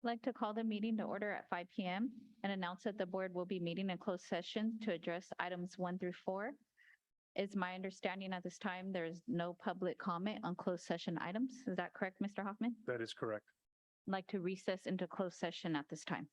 Like to call the meeting to order at 5 p.m. and announce that the board will be meeting in closed session to address items 1 through 4. It's my understanding at this time there is no public comment on closed session items. Is that correct, Mr. Hoffman? That is correct. I'd like to recess into closed session at this time.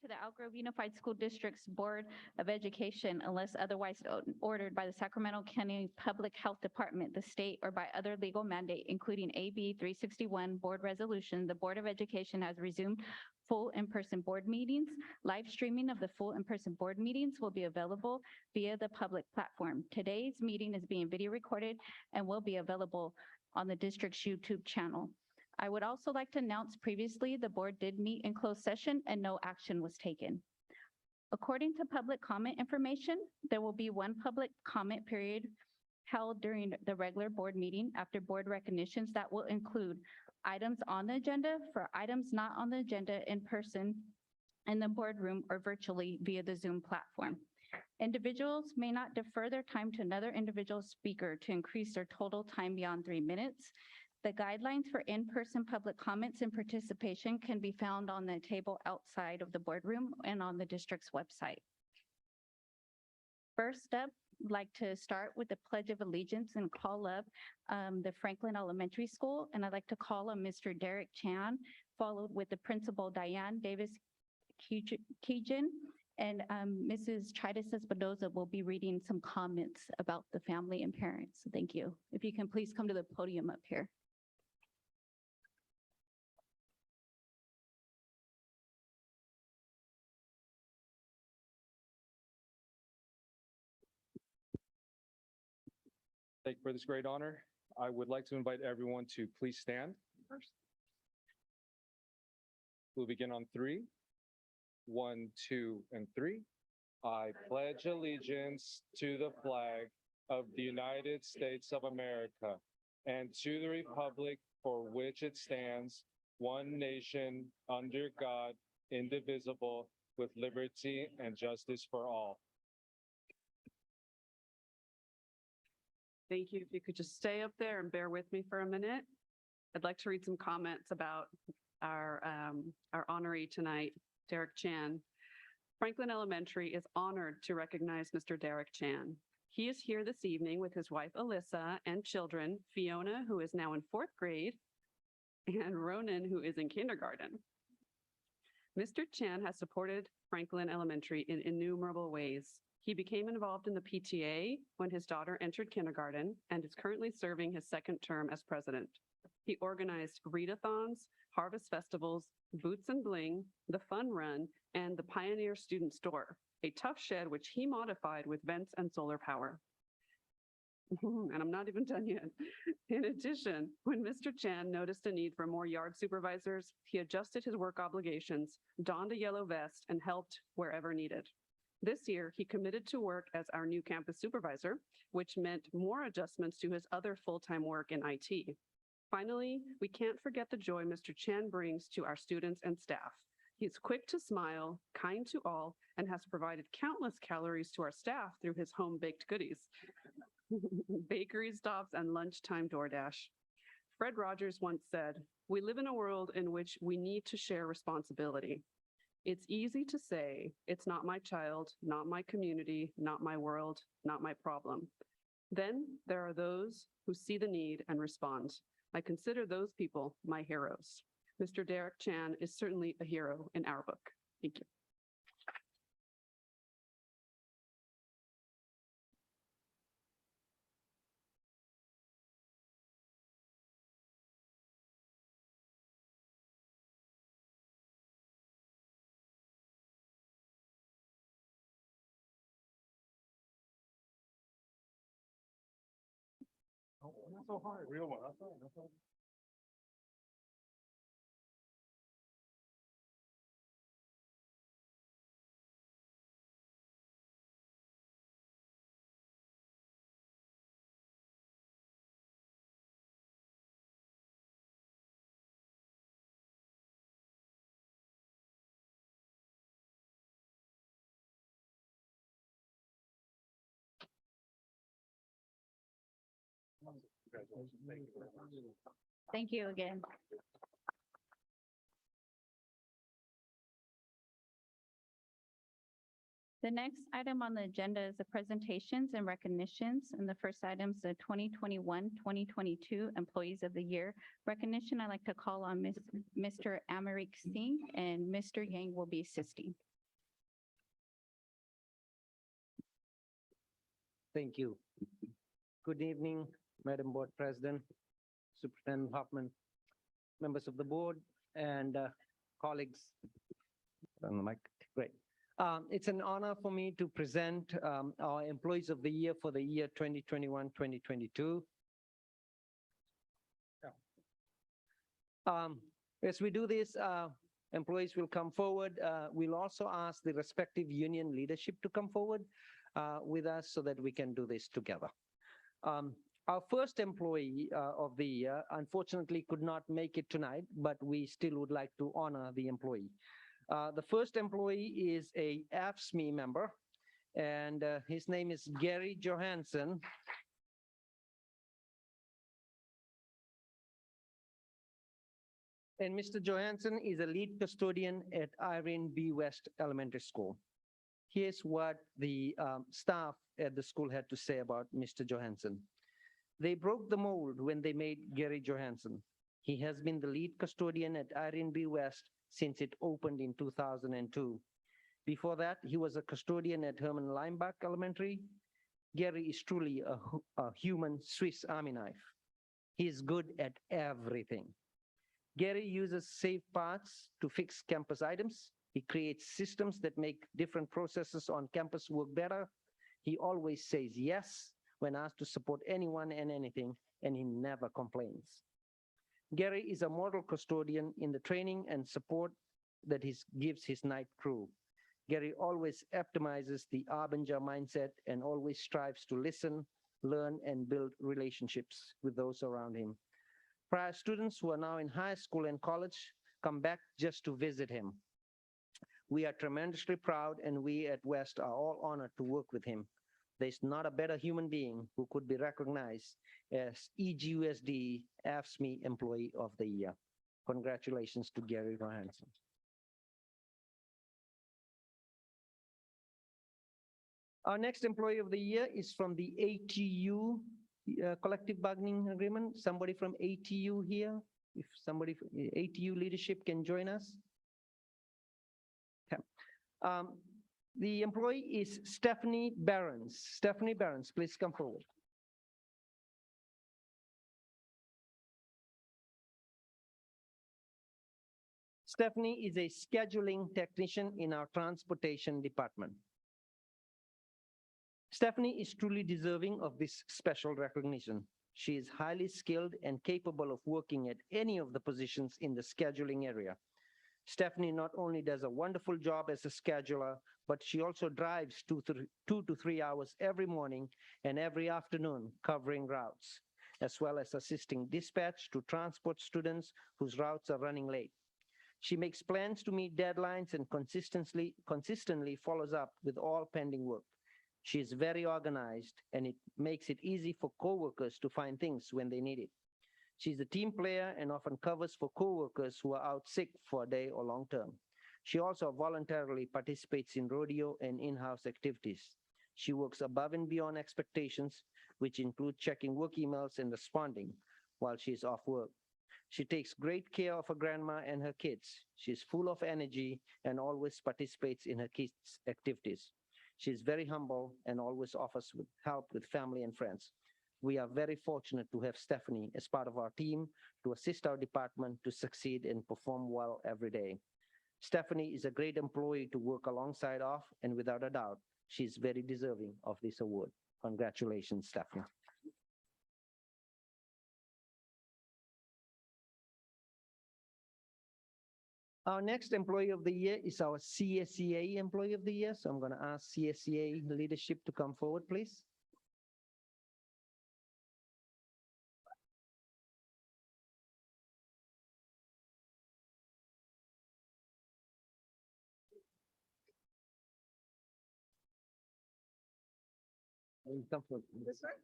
to the Elk Grove Unified School District's Board of Education unless otherwise ordered by the Sacramento County Public Health Department, the state, or by other legal mandate, including AB 361 Board Resolution, the Board of Education has resumed full in-person board meetings. Live streaming of the full in-person board meetings will be available via the public platform. Today's meeting is being video recorded and will be available on the district's YouTube channel. I would also like to announce previously the board did meet in closed session and no action was taken. According to public comment information, there will be one public comment period held during the regular board meeting after board recognitions that will include items on the agenda for items not on the agenda in person in the boardroom or virtually via the Zoom platform. Individuals may not defer their time to another individual speaker to increase their total time beyond 3 minutes. The guidelines for in-person public comments and participation can be found on the table outside of the boardroom and on the district's website. First up, I'd like to start with the Pledge of Allegiance and call up the Franklin Elementary School. And I'd like to call on Mr. Derek Chan, followed with the Principal Diane Davis Keegan, and Mrs. Tritis Espinoza will be reading some comments about the family and parents. So thank you. If you can please come to the podium up here. Thank you for this great honor. I would like to invite everyone to please stand first. We'll begin on 3. 1, 2, and 3. I pledge allegiance to the flag of the United States of America and to the republic for which it stands, one nation, under God, indivisible, with liberty and justice for all. Thank you. If you could just stay up there and bear with me for a minute. I'd like to read some comments about our honoree tonight, Derek Chan. Franklin Elementary is honored to recognize Mr. Derek Chan. He is here this evening with his wife, Alyssa, and children, Fiona, who is now in 4th grade, and Ronan, who is in kindergarten. Mr. Chan has supported Franklin Elementary in innumerable ways. He became involved in the PTA when his daughter entered kindergarten and is currently serving his 2nd term as president. He organized readathons, harvest festivals, Boots and Bling, the Fun Run, and the Pioneer Student Store, a tough shed which he modified with vents and solar power. And I'm not even done yet. In addition, when Mr. Chan noticed a need for more yard supervisors, he adjusted his work obligations, donned a yellow vest, and helped wherever needed. This year, he committed to work as our new campus supervisor, which meant more adjustments to his other full-time work in IT. Finally, we can't forget the joy Mr. Chan brings to our students and staff. He's quick to smile, kind to all, and has provided countless calories to our staff through his home-baked goodies, bakery stops, and lunchtime DoorDash. Fred Rogers once said, "We live in a world in which we need to share responsibility. It's easy to say, it's not my child, not my community, not my world, not my problem. Then there are those who see the need and respond. I consider those people my heroes." Mr. Derek Chan is certainly a hero in our book. Thank you. Oh, not so hard. Real one. That's all. That's all. Congratulations. Thank you very much. Thank you again. The next item on the agenda is the presentations and recognitions. And the first item is the 2021-2022 Employees of the Year recognition. I'd like to call on Mr. Amerik Singh, and Mr. Yang will be assisting. Thank you. Good evening, Madam Board President, Superintendent Hoffman, members of the board, and colleagues. On the mic. Great. It's an honor for me to present our Employees of the Year for the year 2021-2022. As we do this, employees will come forward. We'll also ask the respective union leadership to come forward with us so that we can do this together. Our first employee of the year unfortunately could not make it tonight, but we still would like to honor the employee. The first employee is a AFSCME member, and his name is Gary Johansson. And Mr. Johansson is a lead custodian at Irene B. West Elementary School. Here's what the staff at the school had to say about Mr. Johansson. They broke the mold when they made Gary Johansson. He has been the lead custodian at Irene B. West since it opened in 2002. Before that, he was a custodian at Herman Leimbach Elementary. Gary is truly a human Swiss Army knife. He is good at everything. Gary uses safe parts to fix campus items. He creates systems that make different processes on campus work better. He always says yes when asked to support anyone and anything, and he never complains. Gary is a model custodian in the training and support that he gives his night crew. Gary always optimizes the Arbinger mindset and always strives to listen, learn, and build relationships with those around him. Prior students who are now in high school and college come back just to visit him. We are tremendously proud, and we at West are all honored to work with him. There's not a better human being who could be recognized as EGUSD AFSCME Employee of the Year. Congratulations to Gary Johansson. Our next Employee of the Year is from the ATU Collective Bargaining Agreement. Somebody from ATU here? If somebody from ATU leadership can join us. Okay. The employee is Stephanie Barons. Stephanie Barons, please come forward. Stephanie is a scheduling technician in our transportation department. Stephanie is truly deserving of this special recognition. She is highly skilled and capable of working at any of the positions in the scheduling area. Stephanie not only does a wonderful job as a scheduler, but she also drives 2 to 3 hours every morning and every afternoon covering routes, as well as assisting dispatch to transport students whose routes are running late. She makes plans to meet deadlines and consistently follows up with all pending work. She is very organized, and it makes it easy for coworkers to find things when they need it. She's a team player and often covers for coworkers who are out sick for a day or long term. She also voluntarily participates in rodeo and in-house activities. She works above and beyond expectations, which include checking work emails and responding while she's off work. She takes great care of her grandma and her kids. She's full of energy and always participates in her kids' activities. She's very humble and always offers help with family and friends. We are very fortunate to have Stephanie as part of our team to assist our department to succeed and perform well every day. Stephanie is a great employee to work alongside of, and without a doubt, she's very deserving of this award. Congratulations, Stephanie. Our next Employee of the Year is our CSEA Employee of the Year. So I'm going to ask CSEA leadership to come forward, please.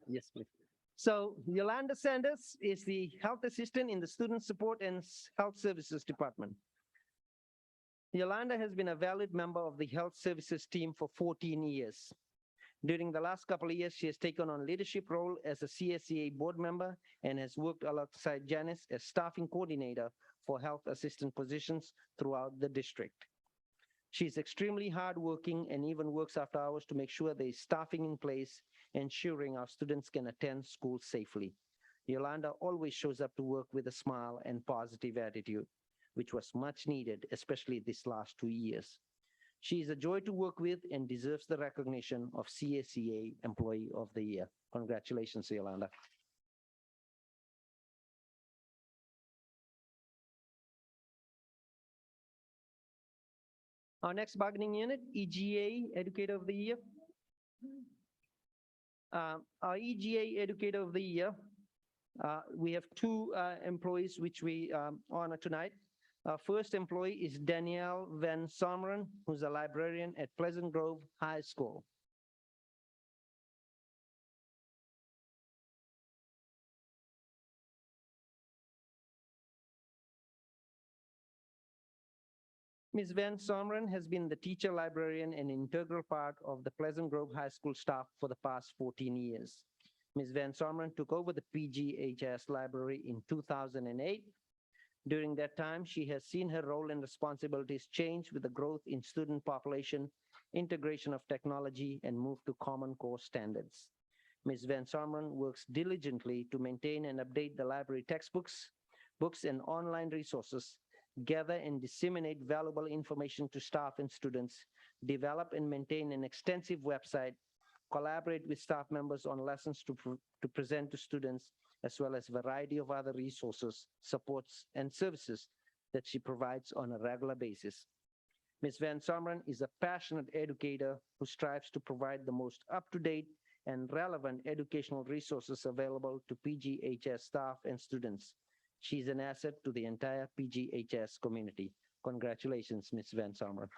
Yes, please. So Yolanda Sanders is the health assistant in the Student Support and Health Services Department. Yolanda has been a valued member of the Health Services team for 14 years. During the last couple of years, she has taken on leadership role as a CSEA board member and has worked alongside Janice as staffing coordinator for health assistant positions throughout the district. She's extremely hardworking and even works after hours to make sure there is staffing in place ensuring our students can attend school safely. Yolanda always shows up to work with a smile and positive attitude, which was much needed, especially this last 2 years. She is a joy to work with and deserves the recognition of CACA Employee of the Year. Congratulations, Yolanda. Our next bargaining unit, EGA Educator of the Year. Our EGA Educator of the Year, we have two employees which we honor tonight. Our first employee is Danielle Van Someren, who's a librarian at Pleasant Grove High School. Ms. Van Someren has been the teacher, librarian, and integral part of the Pleasant Grove High School staff for the past 14 years. Ms. Van Someren took over the PGHS library in 2008. During that time, she has seen her role and responsibilities change with the growth in student population, integration of technology, and move to Common Core standards. Ms. Van Someren works diligently to maintain and update the library textbooks, books, and online resources, gather and disseminate valuable information to staff and students, develop and maintain an extensive website, collaborate with staff members on lessons to present to students, as well as a variety of other resources, supports, and services that she provides on a regular basis. Ms. Van Someren is a passionate educator who strives to provide the most up-to-date and relevant educational resources available to PGHS staff and students. She's an asset to the entire PGHS community. Congratulations, Ms. Van Someren.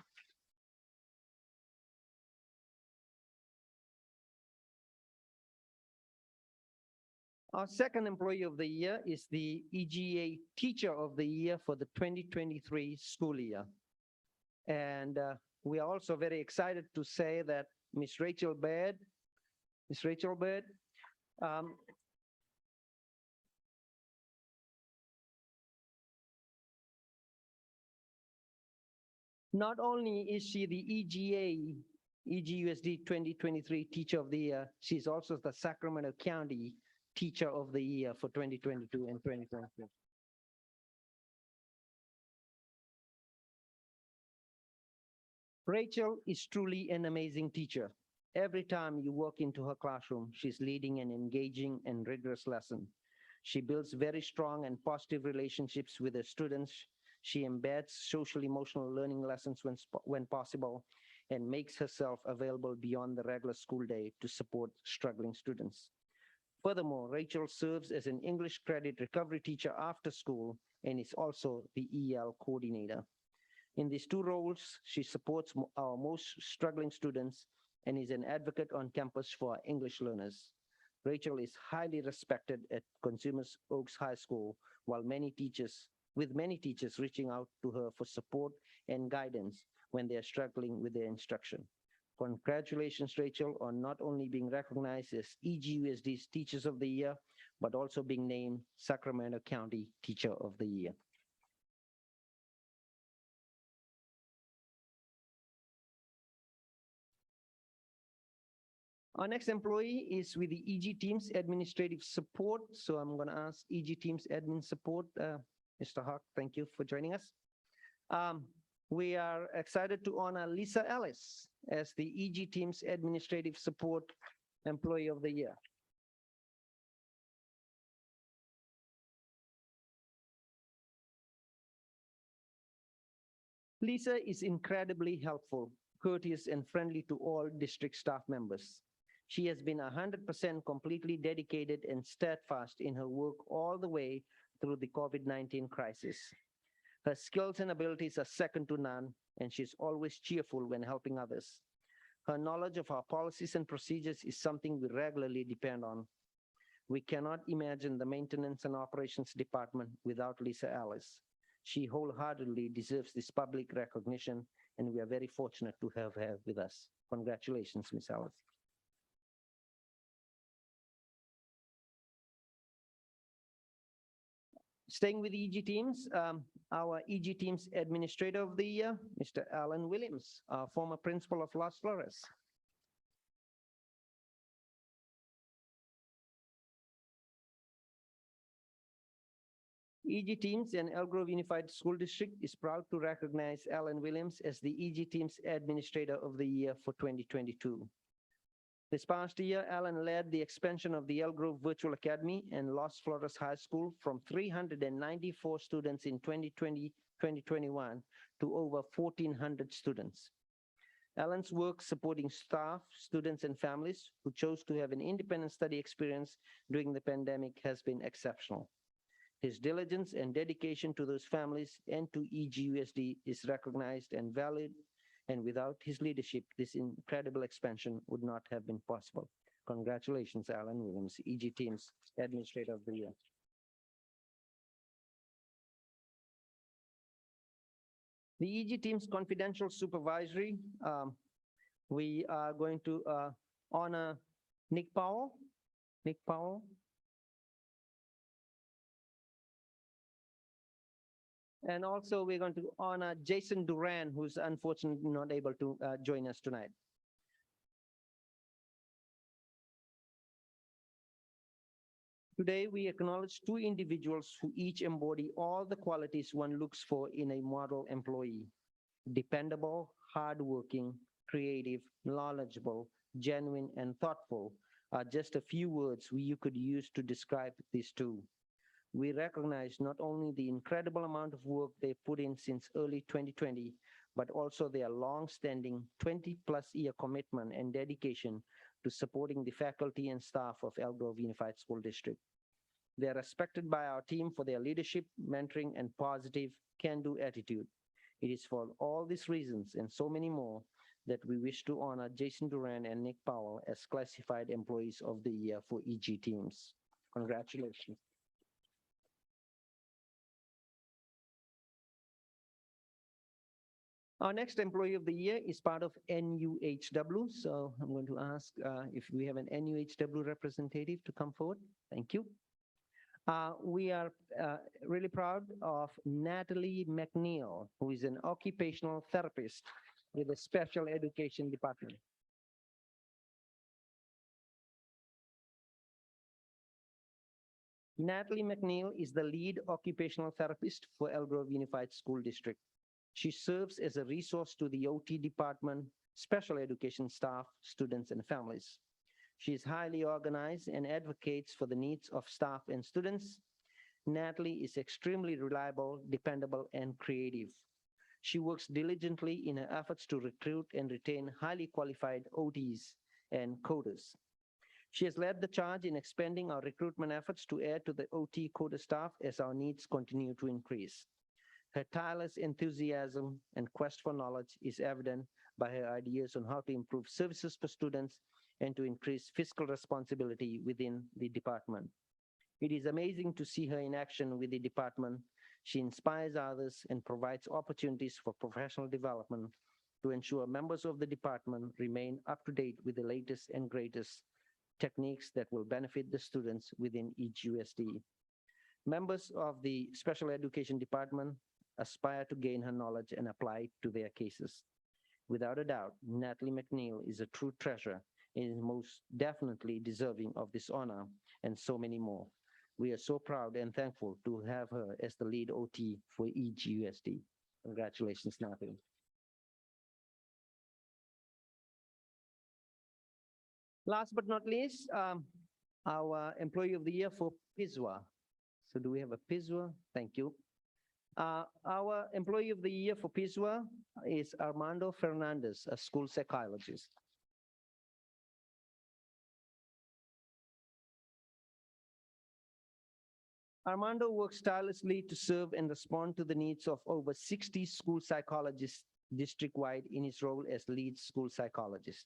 Our second employee of the year is the EGA Teacher of the Year for the 2023 school year. And we are also very excited to say that Ms. Rachel Baird, not only is she the EGUSD 2023 Teacher of the Year, she's also the Sacramento County Teacher of the Year for 2022 and 2023. Rachel is truly an amazing teacher. Every time you walk into her classroom, she's leading an engaging and rigorous lesson. She builds very strong and positive relationships with her students. She embeds social emotional learning lessons when possible and makes herself available beyond the regular school day to support struggling students. Furthermore, Rachel serves as an English credit recovery teacher after school and is also the EL coordinator. In these two roles, she supports our most struggling students and is an advocate on campus for our English learners. Rachel is highly respected at Consumers Oaks High School, with many teachers reaching out to her for support and guidance when they are struggling with their instruction. Congratulations, Rachel, on not only being recognized as EGUSD's Teachers of the Year, but also being named Sacramento County Teacher of the Year. Our next employee is with the EG Team's Administrative Support. So I'm going to ask EG Team's Admin Support, Mr. Hawk, thank you for joining us. We are excited to honor Lisa Ellis as the EG Team's Administrative Support Employee of the Year. Lisa is incredibly helpful, courteous, and friendly to all district staff members. She has been 100% completely dedicated and steadfast in her work all the way through the COVID-19 crisis. Her skills and abilities are second to none, and she's always cheerful when helping others. Her knowledge of our policies and procedures is something we regularly depend on. We cannot imagine the maintenance and operations department without Lisa Ellis. She wholeheartedly deserves this public recognition, and we are very fortunate to have her with us. Congratulations, Ms. Ellis. Staying with EG Teams, our EG Teams Administrator of the Year, Mr. Alan Williams, former principal of Las Flores. EG Teams and Elk Grove Unified School District is proud to recognize Alan Williams as the EG Teams Administrator of the Year for 2022. This past year, Alan led the expansion of the Elk Grove Virtual Academy and Los Flores High School from 394 students in 2020-2021 to over 1,400 students. Alan's work supporting staff, students, and families who chose to have an independent study experience during the pandemic has been exceptional. His diligence and dedication to those families and to EGUSD is recognized and valued, and without his leadership, this incredible expansion would not have been possible. Congratulations, Alan Williams, EG Teams Administrator of the Year. The EG Teams Confidential Supervisory, we are going to honor Nick Powell. Nick Powell. And also we're going to honor Jason Duran, who's unfortunately not able to join us tonight. Today, we acknowledge two individuals who each embody all the qualities one looks for in a model employee: dependable, hardworking, creative, knowledgeable, genuine, and thoughtful are just a few words you could use to describe these two. We recognize not only the incredible amount of work they put in since early 2020, but also their long-standing 20-plus-year commitment and dedication to supporting the faculty and staff of Elk Grove Unified School District. They are respected by our team for their leadership, mentoring, and positive can-do attitude. It is for all these reasons and so many more that we wish to honor Jason Duran and Nick Powell as Classified Employees of the Year for EG Teams. Congratulations. Our next Employee of the Year is part of NUHW. So I'm going to ask if we have an NUHW representative to come forward. Thank you. We are really proud of Natalie McNeil, who is an occupational therapist with the Special Education Department. Natalie McNeil is the lead occupational therapist for Elk Grove Unified School District. She serves as a resource to the OT department, special education staff, students, and families. She is highly organized and advocates for the needs of staff and students. Natalie is extremely reliable, dependable, and creative. She works diligently in her efforts to recruit and retain highly qualified OTs and coders. She has led the charge in expanding our recruitment efforts to add to the OT coder staff as our needs continue to increase. Her tireless enthusiasm and quest for knowledge is evident by her ideas on how to improve services for students and to increase fiscal responsibility within the department. It is amazing to see her in action with the department. She inspires others and provides opportunities for professional development to ensure members of the department remain up to date with the latest and greatest techniques that will benefit the students within each USD. Members of the Special Education Department aspire to gain her knowledge and apply it to their cases. Without a doubt, Natalie McNeil is a true treasure and is most definitely deserving of this honor and so many more. We are so proud and thankful to have her as the lead OT for EGUSD. Congratulations, Natalie. Last but not least, our Employee of the Year for PSWA. So do we have a PSWA? Thank you. Our Employee of the Year for PSWA is Armando Fernandez, a school psychologist. Armando works tirelessly to serve and respond to the needs of over 60 school psychologists district-wide in his role as lead school psychologist.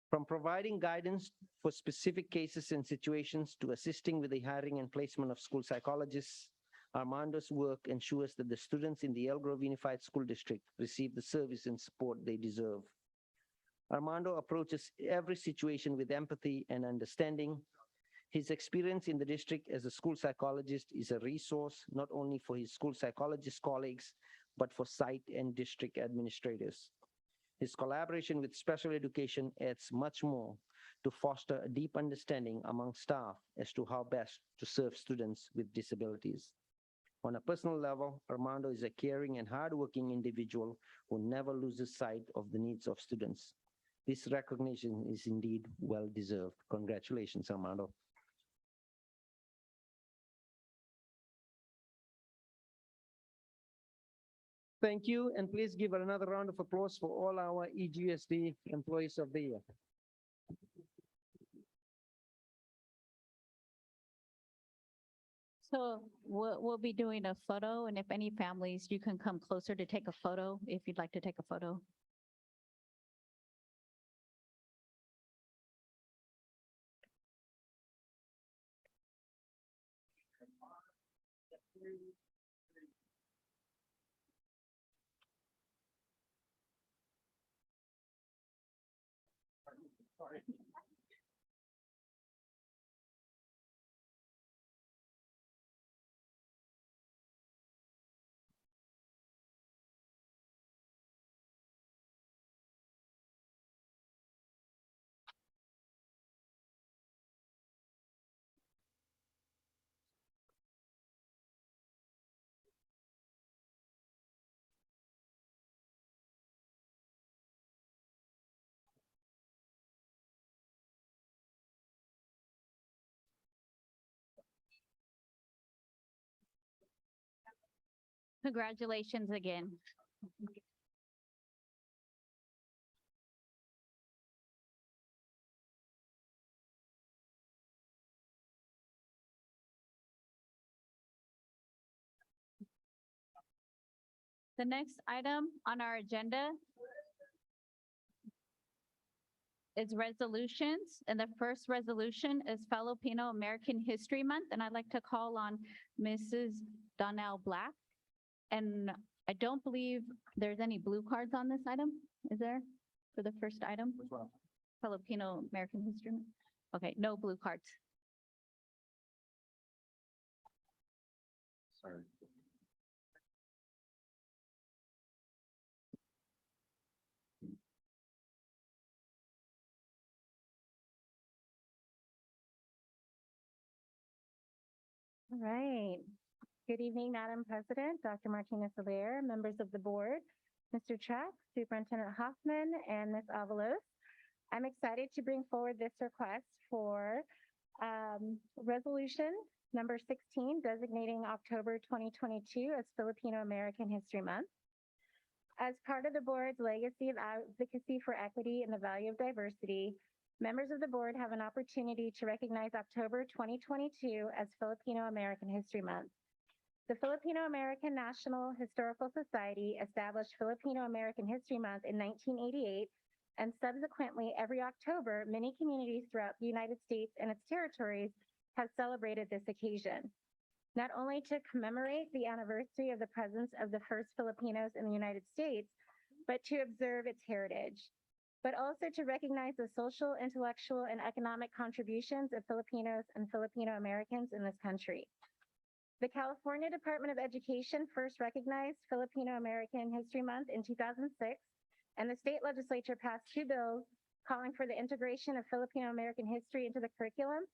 From providing guidance for specific cases and situations to assisting with the hiring and placement of school psychologists, Armando's work ensures that the students in the Elk Grove Unified School District receive the service and support they deserve. Armando approaches every situation with empathy and understanding. His experience in the district as a school psychologist is a resource not only for his school psychologist colleagues, but for site and district administrators. His collaboration with special education adds much more to foster a deep understanding among staff as to how best to serve students with disabilities. On a personal level, Armando is a caring and hardworking individual who never loses sight of the needs of students. This recognition is indeed well-deserved. Congratulations, Armando. Thank you, and please give another round of applause for all our EGSD Employees of the Year. So we'll be doing a photo, and if any families, you can come closer to take a photo if you'd like to take a photo. Congratulations again. The next item on our agenda is resolutions, and the first resolution is Filipino American History Month, and I'd like to call on Mrs. Donnell Black. And I don't believe there's any blue cards on this item, is there, for the first item? Which one? Filipino American History Month. Okay, no blue cards. Sorry. All right. Good evening, Madam President, Dr. Martinez-Alaire, members of the board, Mr. Track, Superintendent Hoffman, and Ms. Avalos. I'm excited to bring forward this request for resolution number 16, designating October 2022 as Filipino American History Month. As part of the board's legacy of advocacy for equity and the value of diversity, members of the board have an opportunity to recognize October 2022 as Filipino American History Month. The Filipino American National Historical Society established Filipino American History Month in 1988, and subsequently every October, many communities throughout the United States and its territories have celebrated this occasion, not only to commemorate the anniversary of the presence of the first Filipinos in the United States, but to observe its heritage, but also to recognize the social, intellectual, and economic contributions of Filipinos and Filipino Americans in this country. The California Department of Education first recognized Filipino American History Month in 2006, and the state legislature passed 2 bills calling for the integration of Filipino American history into the curriculum,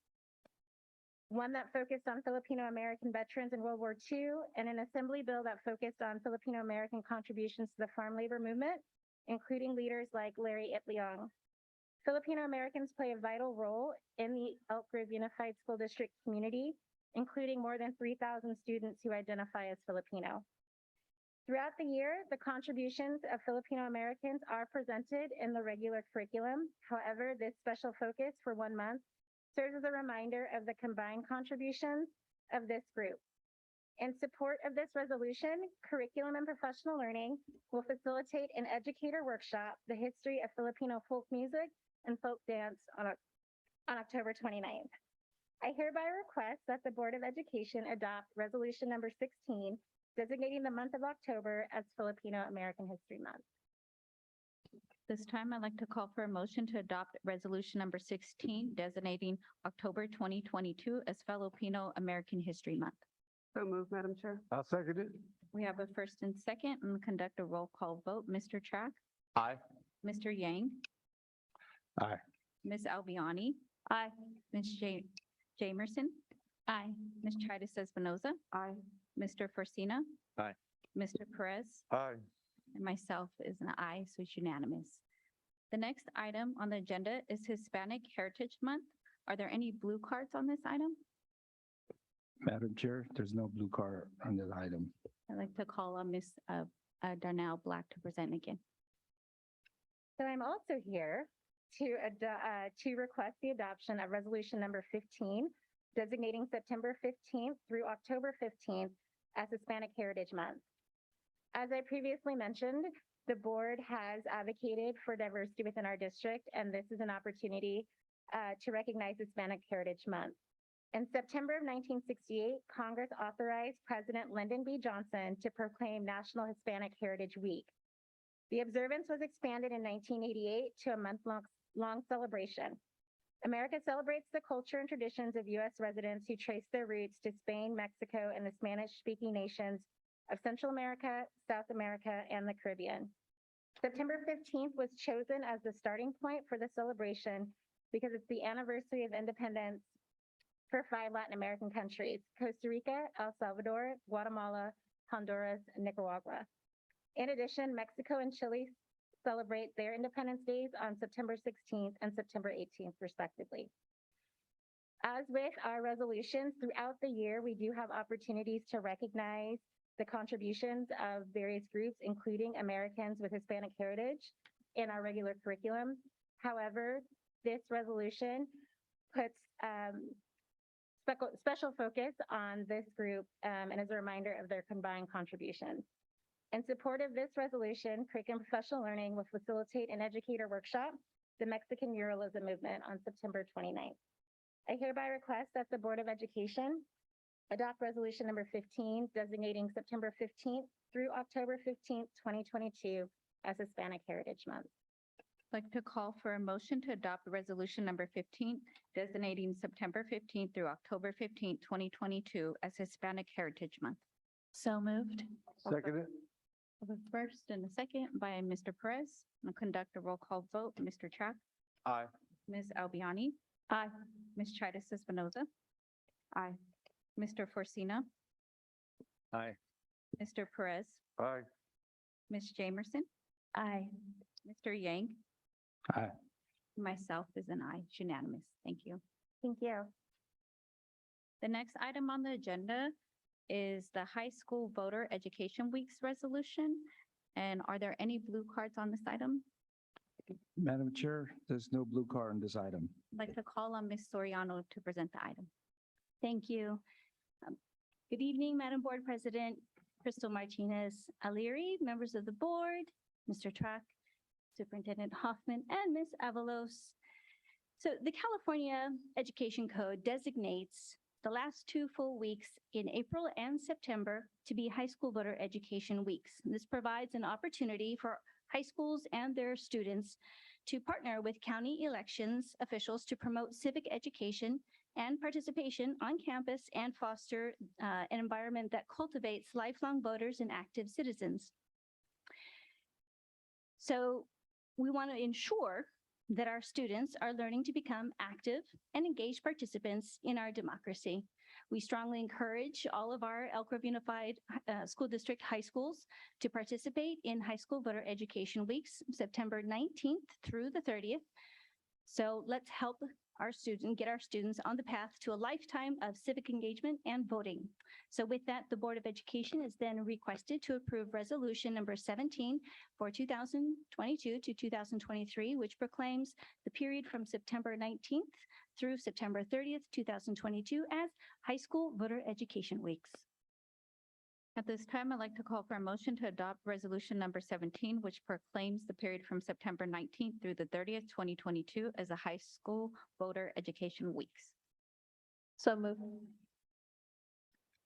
one that focused on Filipino American veterans in World War II, and an assembly bill that focused on Filipino American contributions to the farm labor movement, including leaders like Larry Itliong. Filipino Americans play a vital role in the Elk Grove Unified School District community, including more than 3,000 students who identify as Filipino. Throughout the year, the contributions of Filipino Americans are presented in the regular curriculum. However, this special focus for 1 month serves as a reminder of the combined contributions of this group. In support of this resolution, Curriculum and Professional Learning will facilitate an educator workshop, The History of Filipino Folk Music and Folk Dance on October 29th. I hereby request that the Board of Education adopt resolution number 16, designating the month of October as Filipino American History Month. This time, I'd like to call for a motion to adopt resolution number 16, designating October 2022 as Filipino American History Month. So moved, Madam Chair. I'll second it. We have a first and second, and conduct a roll call vote. Mr. Track, Aye. Mr. Yang, Aye. Ms. Albiani. Aye. Ms. Jamerson. Aye. Ms. Tritis Espinoza. Aye. Mr. Forcina. Aye. Mr. Perez. Aye. And myself is an aye, so it's unanimous. The next item on the agenda is Hispanic Heritage Month. Are there any blue cards on this item? Madam Chair, there's no blue card on this item. I'd like to call on Ms. Darnell Black to present again. So I'm also here to request the adoption of resolution number 15, designating September 15th through October 15th as Hispanic Heritage Month. As I previously mentioned, the board has advocated for diversity within our district, and this is an opportunity to recognize Hispanic Heritage Month. In September of 1968, Congress authorized President Lyndon B. Johnson to proclaim National Hispanic Heritage Week. The observance was expanded in 1988 to a month-long celebration. America celebrates the culture and traditions of U.S. residents who trace their roots to Spain, Mexico, and the Spanish-speaking nations of Central America, South America, and the Caribbean. September 15th was chosen as the starting point for the celebration because it's the anniversary of independence for 5 Latin American countries: Costa Rica, El Salvador, Guatemala, Honduras, and Nicaragua. In addition, Mexico and Chile celebrate their Independence Days on September 16th and September 18th, respectively. As with our resolutions throughout the year, we do have opportunities to recognize the contributions of various groups, including Americans with Hispanic heritage, in our regular curriculum. However, this resolution puts special focus on this group and as a reminder of their combined contributions. In support of this resolution, Curriculum Professional Learning will facilitate an educator workshop, the Mexican Muralism Movement, on September 29th. I hereby request that the Board of Education adopt resolution number 15, designating September 15th through October 15th, 2022 as Hispanic Heritage Month. I'd like to call for a motion to adopt resolution number 15, designating September 15th through October 15th, 2022 as Hispanic Heritage Month. So moved. Seconded. The first and the second by Mr. Perez. I'll conduct a roll call vote. Mr. Track, Aye. Ms. Albiani. Aye. Ms. Tritis Espinoza. Aye. Mr. Forcina, Aye. Mr. Perez, Aye. Ms. Jamerson. Aye. Mr. Yang, Aye. myself is an aye. It's unanimous. Thank you. Thank you. The next item on the agenda is the High School Voter Education Week's resolution. And are there any blue cards on this item? Madam Chair, there's no blue card on this item. I'd like to call on Ms. Soriano to present the item. Thank you. Good evening, Madam Board President Crystal Martinez Aliri, members of the board, Mr. Track, Superintendent Hoffman, and Ms. Avalos. So the California Education Code designates the last 2 full weeks in April and September to be high school voter education weeks. This provides an opportunity for high schools and their students to partner with county elections officials to promote civic education and participation on campus and foster an environment that cultivates lifelong voters and active citizens. So we want to ensure that our students are learning to become active and engaged participants in our democracy. We strongly encourage all of our Elk Grove Unified School District high schools to participate in High School Voter Education Weeks, September 19th through the 30th. So let's help our students, get our students on the path to a lifetime of civic engagement and voting. So with that, the Board of Education is then requested to approve resolution number 17 for 2022 to 2023, which proclaims the period from September 19th through September 30th, 2022 as High School Voter Education Weeks. At this time, I'd like to call for a motion to adopt resolution number 17, which proclaims the period from September 19th through the 30th, 2022 as a high school voter education weeks. So moved.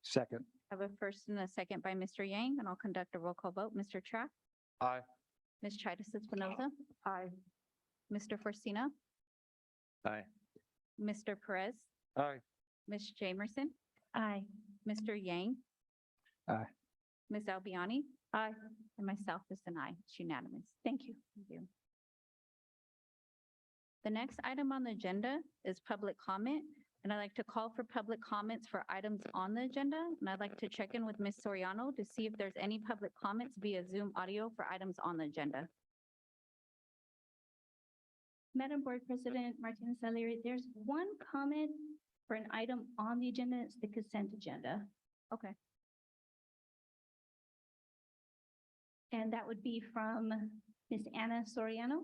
Second. I have a first and a second by Mr. Yang, and I'll conduct a roll call vote. Mr. Track, Aye. Ms. Tritis Espinoza. Aye. Mr. Forcina, Aye. Mr. Perez, Aye. Ms. Jamerson, Aye. Mr. Yang. Aye. Ms. Albiani. Aye. And myself is an aye. It's unanimous. Thank you. Thank you. The next item on the agenda is public comment, And I'd like to call for public comments for items on the agenda. And I'd like to check in with Ms. Soriano to see if there's any public comments via Zoom audio for items on the agenda. Madam Board President Martinez Salieri, there's one comment for an item on the agenda. It's the consent agenda. Okay. And that would be from Ms. Anna Soriano.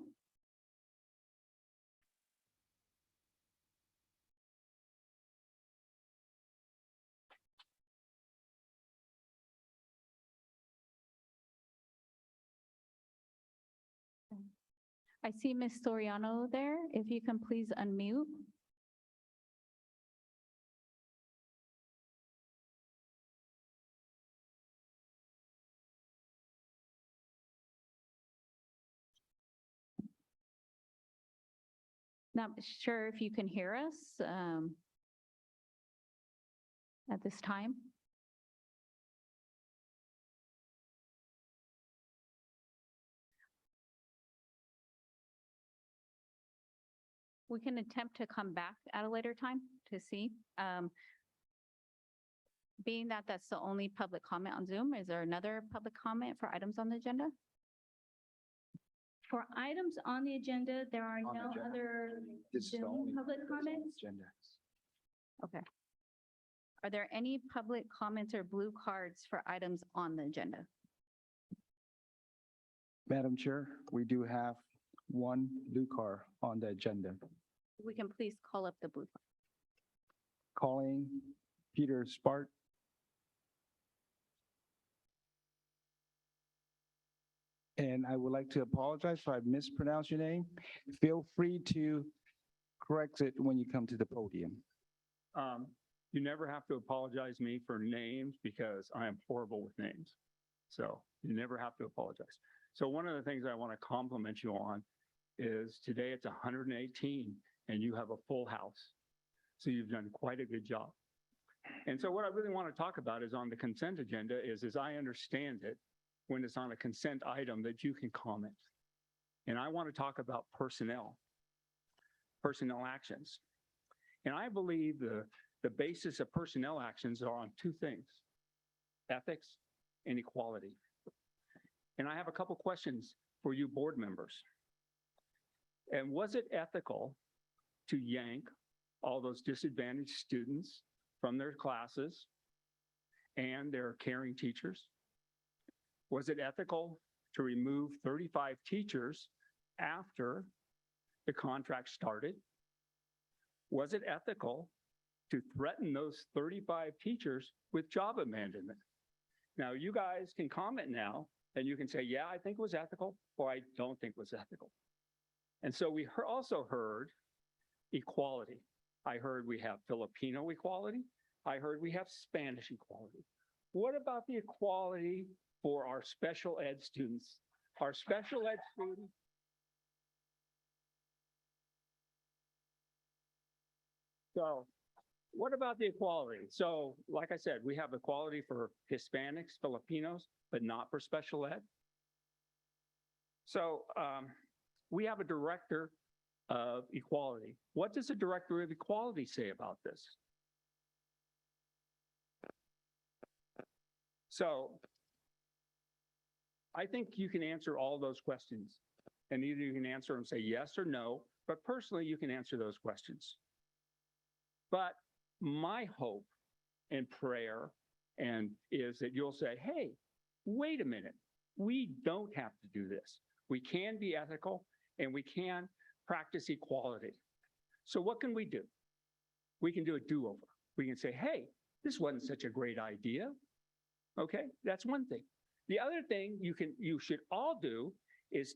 I see Ms. Soriano there. If you can please unmute. Not sure if you can hear us at this time. We can attempt to come back at a later time to see. Being that that's the only public comment on Zoom, is there another public comment for items on the agenda? For items on the agenda, there are On the no agenda. other This is the Zoom only public that's on the comments. agenda. Okay. Are there any public comments or blue cards for items on the agenda? Madam Chair, we do have one blue card on the agenda. We can please call up the blue. Calling Peter Spark. And I would like to apologize if I mispronounced your name. Feel free to correct it when you come to the podium. You never have to apologize me for names because I am horrible with names. So you never have to apologize. So one of the things I want to compliment you on is today it's 118 and you have a full house. So you've done quite a good job. And so what I really want to talk about is on the consent agenda is, as I understand it, when it's on a consent item that you can comment. And I want to talk about personnel actions. And I believe the basis of personnel actions are on two things: ethics and equality. And I have a couple questions for you board members. And was it ethical to yank all those disadvantaged students from their classes and their caring teachers? Was it ethical to remove 35 teachers after the contract started? Was it ethical to threaten those 35 teachers with job abandonment? Now, you guys can comment now and you can say, yeah, I think it was ethical, or I don't think it was ethical. And so we also heard equality. I heard we have Filipino equality. I heard we have Spanish equality. What about the equality for our special ed students? Our special ed students. So what about the equality? So like I said, we have equality for Hispanics, Filipinos, but not for special ed. So we have a director of equality. What does the director of equality say about this? So I think you can answer all those questions, and either you can answer them, say yes or no, but personally you can answer those questions. But my hope and prayer is that you'll say, hey, wait a minute, we don't have to do this. We can be ethical and we can practice equality. So what can we do? We can do a do-over. We can say, hey, this wasn't such a great idea. Okay, that's one thing. The other thing you should all do is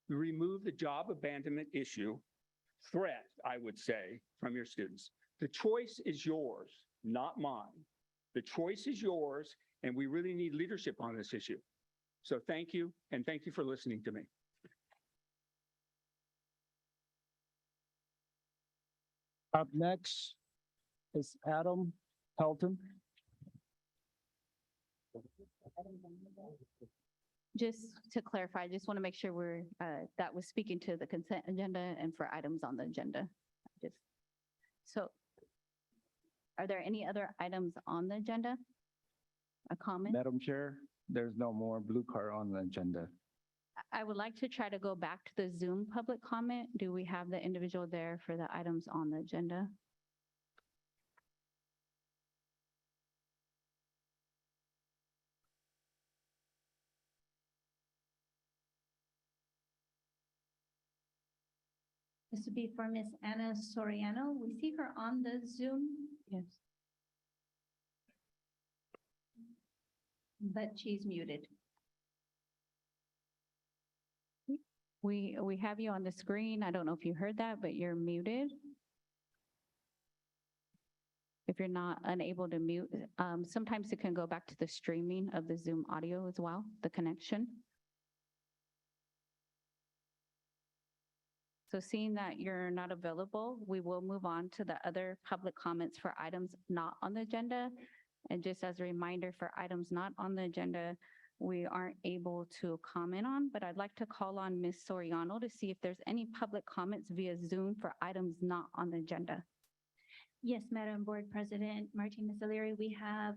remove the job abandonment issue threat, I would say, from your students. The choice is yours, not mine. The choice is yours, and we really need leadership on this issue. So thank you, and thank you for listening to me. Up next is Adam Helton. Just to clarify, I just want to make sure that was speaking to the consent agenda and for items on the agenda. So are there any other items on the agenda? A comment? Madam Chair, there's no more blue card on the agenda. I would like to try to go back to the Zoom public comment. Do we have the individual there for the items on the agenda? This would be for Miss Anna Soriano. We see her on the Zoom, Yes. but she's muted. We have you on the screen. I don't know if you heard that, but you're muted. If you're not unable to mute, sometimes it can go back to the streaming of the Zoom audio as well, the connection. So seeing that you're not available, we will move on to the other public comments for items not on the agenda. And just as a reminder, for items not on the agenda, we aren't able to comment on, but I'd like to call on Ms. Soriano to see if there's any public comments via Zoom for items not on the agenda. Yes, Madam Board President Martinez O'Leary, we have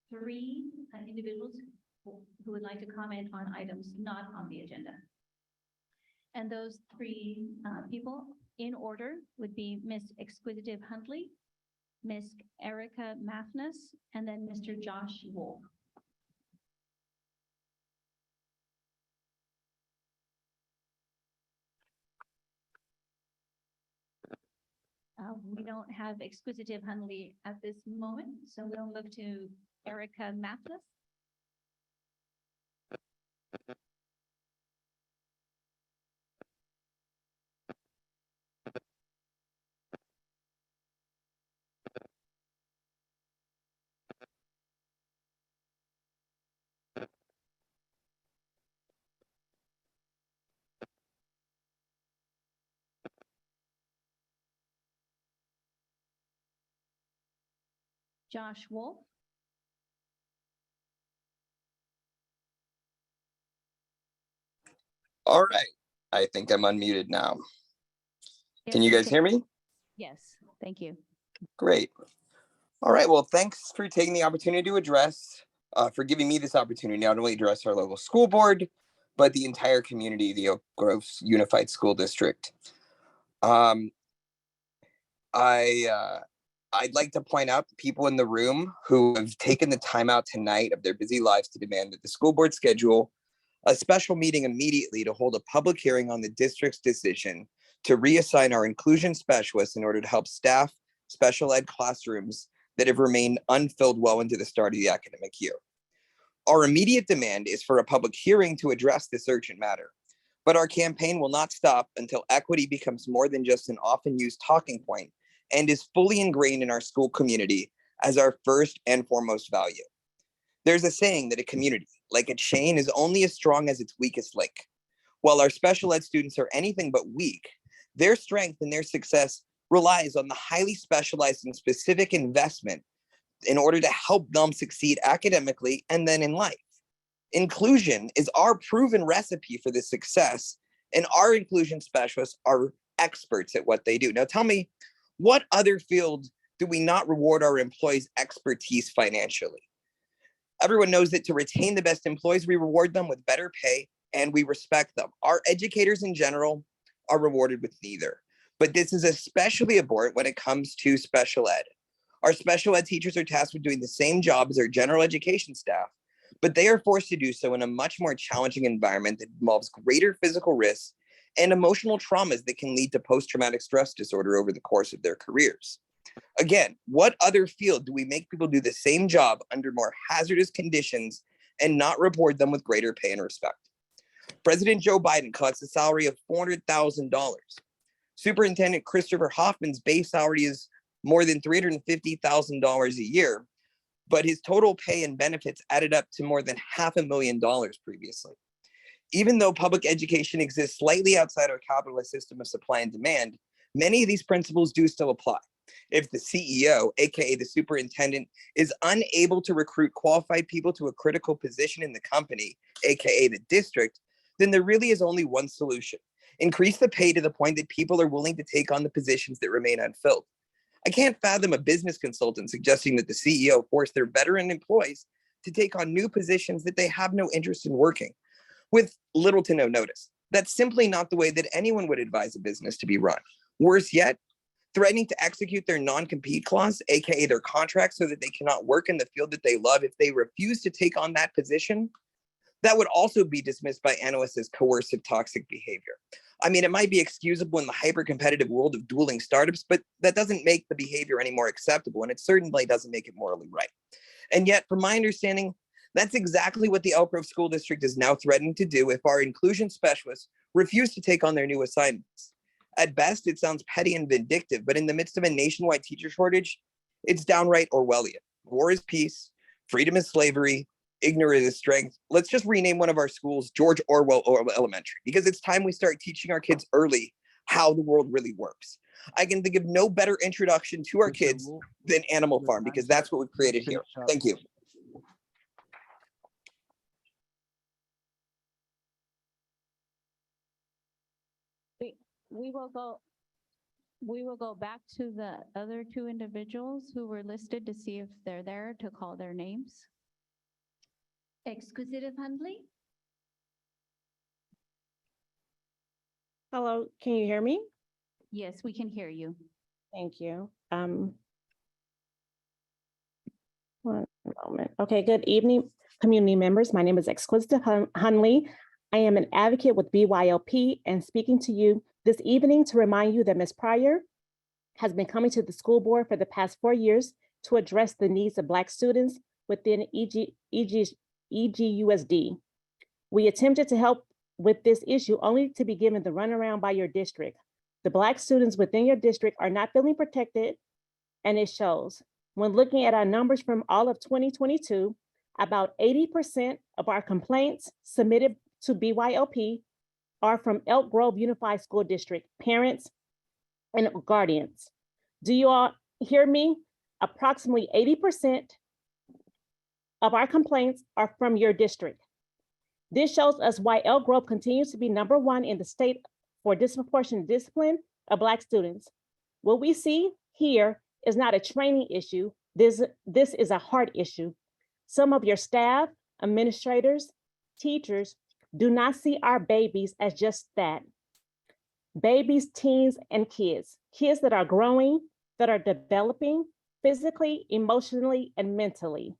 three individuals who would like to comment on items not on the agenda. And those three people in order would be Ms. Exquisitive Huntley, Ms. Erica Mathnis, and then Mr. Josh Wolf. We don't have Exquisitive Huntley at this moment, so we'll move to Erica Mathis. Josh Wolf. All right. I think I'm unmuted now. Can Yes, you we guys hear me? Yes, thank you. Great. All right. Well, thanks for taking the opportunity to address, for giving me this opportunity not only to address our local school board, but the entire community of the Oak Grove Unified School District. I'd like to point out the people in the room who have taken the time out tonight of their busy lives to demand that the school board schedule a special meeting immediately to hold a public hearing on the district's decision to reassign our inclusion specialists in order to help staff special ed classrooms that have remained unfilled well into the start of the academic year. Our immediate demand is for a public hearing to address this urgent matter, but our campaign will not stop until equity becomes more than just an often used talking point and is fully ingrained in our school community as our first and foremost value. There's a saying that a community, like a chain, is only as strong as its weakest link. While our special ed students are anything but weak, their strength and their success relies on the highly specialized and specific investment in order to help them succeed academically and then in life. Inclusion is our proven recipe for this success, and our inclusion specialists are experts at what they do. Now tell me, what other field do we not reward our employees' expertise financially? Everyone knows that to retain the best employees, we reward them with better pay and we respect them. Our educators in general are rewarded with neither, but this is especially abhorrent when it comes to special ed. Our special ed teachers are tasked with doing the same job as our general education staff, but they are forced to do so in a much more challenging environment that involves greater physical risks and emotional traumas that can lead to post-traumatic stress disorder over the course of their careers. Again, what other field do we make people do the same job under more hazardous conditions and not reward them with greater pay and respect? President Joe Biden collects a salary of $400,000. Superintendent Christopher Hoffman's base salary is more than $350,000 a year, but his total pay and benefits added up to more than $500,000 previously. Even though public education exists slightly outside our capitalist system of supply and demand, many of these principles do still apply. If the CEO, aka the superintendent, is unable to recruit qualified people to a critical position in the company, aka the district, then there really is only one solution: increase the pay to the point that people are willing to take on the positions that remain unfilled. I can't fathom a business consultant suggesting that the CEO force their veteran employees to take on new positions that they have no interest in working, with little to no notice. That's simply not the way that anyone would advise a business to be run. Worse yet, threatening to execute their non-compete clause, aka their contract, so that they cannot work in the field that they love if they refuse to take on that position. That would also be dismissed by analysts as coercive toxic behavior. I mean, it might be excusable in the hyper-competitive world of dueling startups, but that doesn't make the behavior any more acceptable, and it certainly doesn't make it morally right. And yet, from my understanding, that's exactly what the Elk Grove School District is now threatening to do if our inclusion specialists refuse to take on their new assignments. At best, it sounds petty and vindictive, but in the midst of a nationwide teacher shortage, it's downright Orwellian. War is peace, freedom is slavery, ignorance is strength. Let's just rename one of our schools George Orwell Elementary, because it's time we start teaching our kids early how the world really works. I can think of no better introduction to our kids than Animal Farm, because that's what we've created here. Thank you. We will go back to the other two individuals who were listed to see if they're there to call their names. Executive Handley? Hello, can you hear me? Yes, we can hear you. Thank you. One moment. Okay, good evening, community members. My name is Exquisite Hunley. I am an advocate with BYLP and speaking to you this evening to remind you that Ms. Pryor has been coming to the school board for the past 4 years to address the needs of Black students within EGUSD. We attempted to help with this issue only to be given the runaround by your district. The Black students within your district are not feeling protected, and it shows. When looking at our numbers from all of 2022, about 80% of our complaints submitted to BYLP are from Elk Grove Unified School District parents and guardians. Do you all hear me? Approximately 80% of our complaints are from your district. This shows us why Elk Grove continues to be #1 in the state for disproportionate discipline of Black students. What we see here is not a training issue. This is a heart issue. Some of your staff, administrators, teachers do not see our babies as just that. Babies, teens, and kids that are growing, that are developing physically, emotionally, and mentally.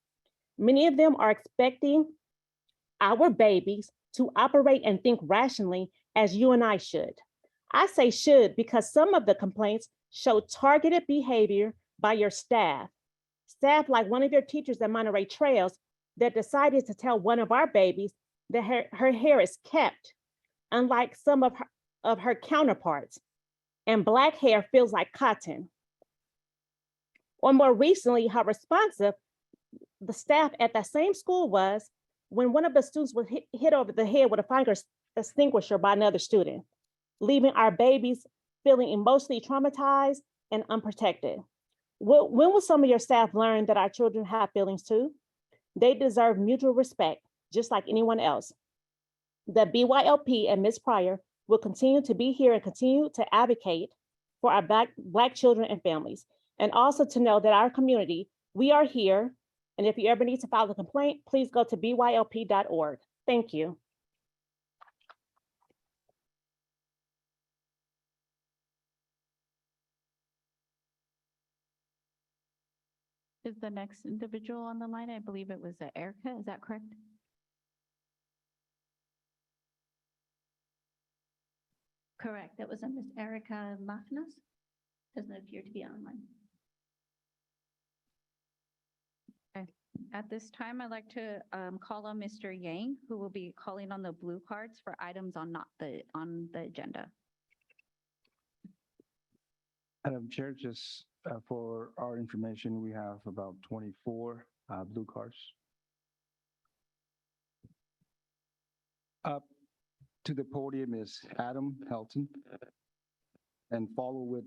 Many of them are expecting our babies to operate and think rationally as you and I should. I say should because some of the complaints show targeted behavior by your staff. Staff like one of your teachers at Monterey Trails that decided to tell one of our babies that her hair is kept, unlike some of her counterparts, and Black hair feels like cotton. Or more recently, how responsive the staff at that same school was when one of the students was hit over the head with a fire extinguisher by another student, leaving our babies feeling emotionally traumatized and unprotected. When will some of your staff learn that our children have feelings too? They deserve mutual respect, just like anyone else. The BYLP and Ms. Pryor will continue to be here and continue to advocate for our Black children and families. And also to know that our community, we are here. And if you ever need to file a complaint, please go to bylp.org. Thank you. Is the next individual on the line? I believe it was Erica, is that correct? Correct. That was a Miss Erica Mafinos. Doesn't appear to be online. At this time, I'd like to call on Mr. Yang, who will be calling on the blue cards for items on the agenda. Madam Chair, just for our information, we have about 24 blue cards. Up to the podium is Adam Helton, and follow with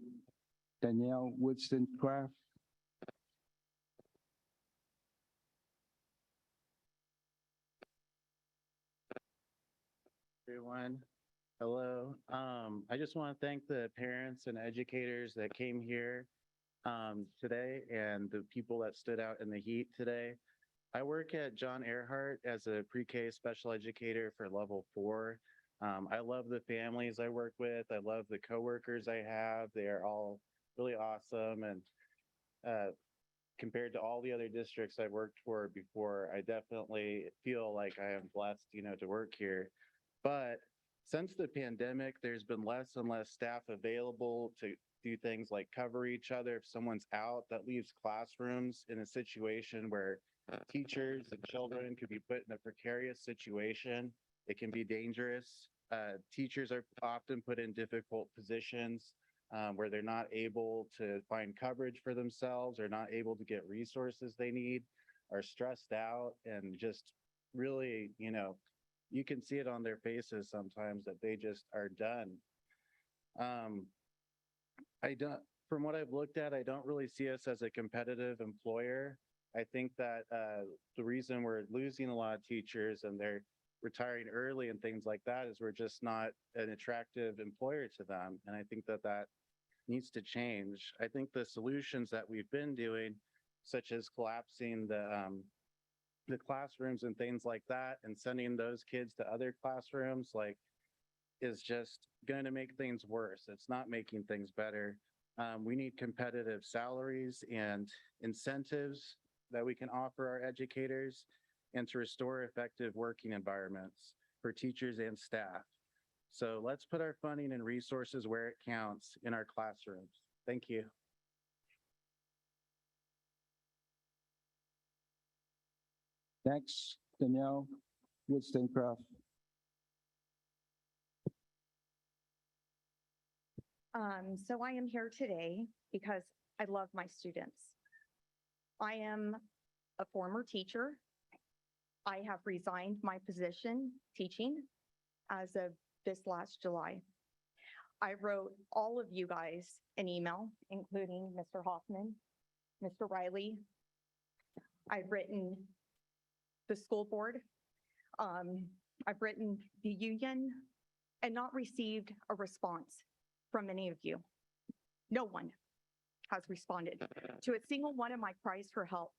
Danielle Woodson-Craft. Everyone, hello. I just want to thank the parents and educators that came here today and the people that stood out in the heat today. I work at John Earhart as a pre-K special educator for level 4. I love the families I work with. I love the coworkers I have. They are all really awesome. And compared to all the other districts I've worked for before, I definitely feel like I am blessed, to work here. But since the pandemic, there's been less and less staff available to do things like cover each other if someone's out. That leaves classrooms in a situation where teachers and children could be put in a precarious situation. It can be dangerous. Teachers are often put in difficult positions where they're not able to find coverage for themselves, or not able to get resources they need, are stressed out, and just really, you can see it on their faces sometimes that they just are done. From what I've looked at, I don't really see us as a competitive employer. I think that the reason we're losing a lot of teachers and they're retiring early and things like that is we're just not an attractive employer to them. And I think that that needs to change. I think the solutions that we've been doing, such as collapsing the classrooms and things like that, and sending those kids to other classrooms, is just going to make things worse. It's not making things better. We need competitive salaries and incentives that we can offer our educators, and to restore effective working environments for teachers and staff. So let's put our funding and resources where it counts in our classrooms. Thank you. Next, Danielle Woodstoncraft. So I am here today because I love my students. I am a former teacher. I have resigned my position teaching as of this last July. I wrote all of you guys an email, including Mr. Hoffman, Mr. Riley. I've written the school board. I've written the union, and not received a response from any of you. No one has responded to a single one of my cries for help.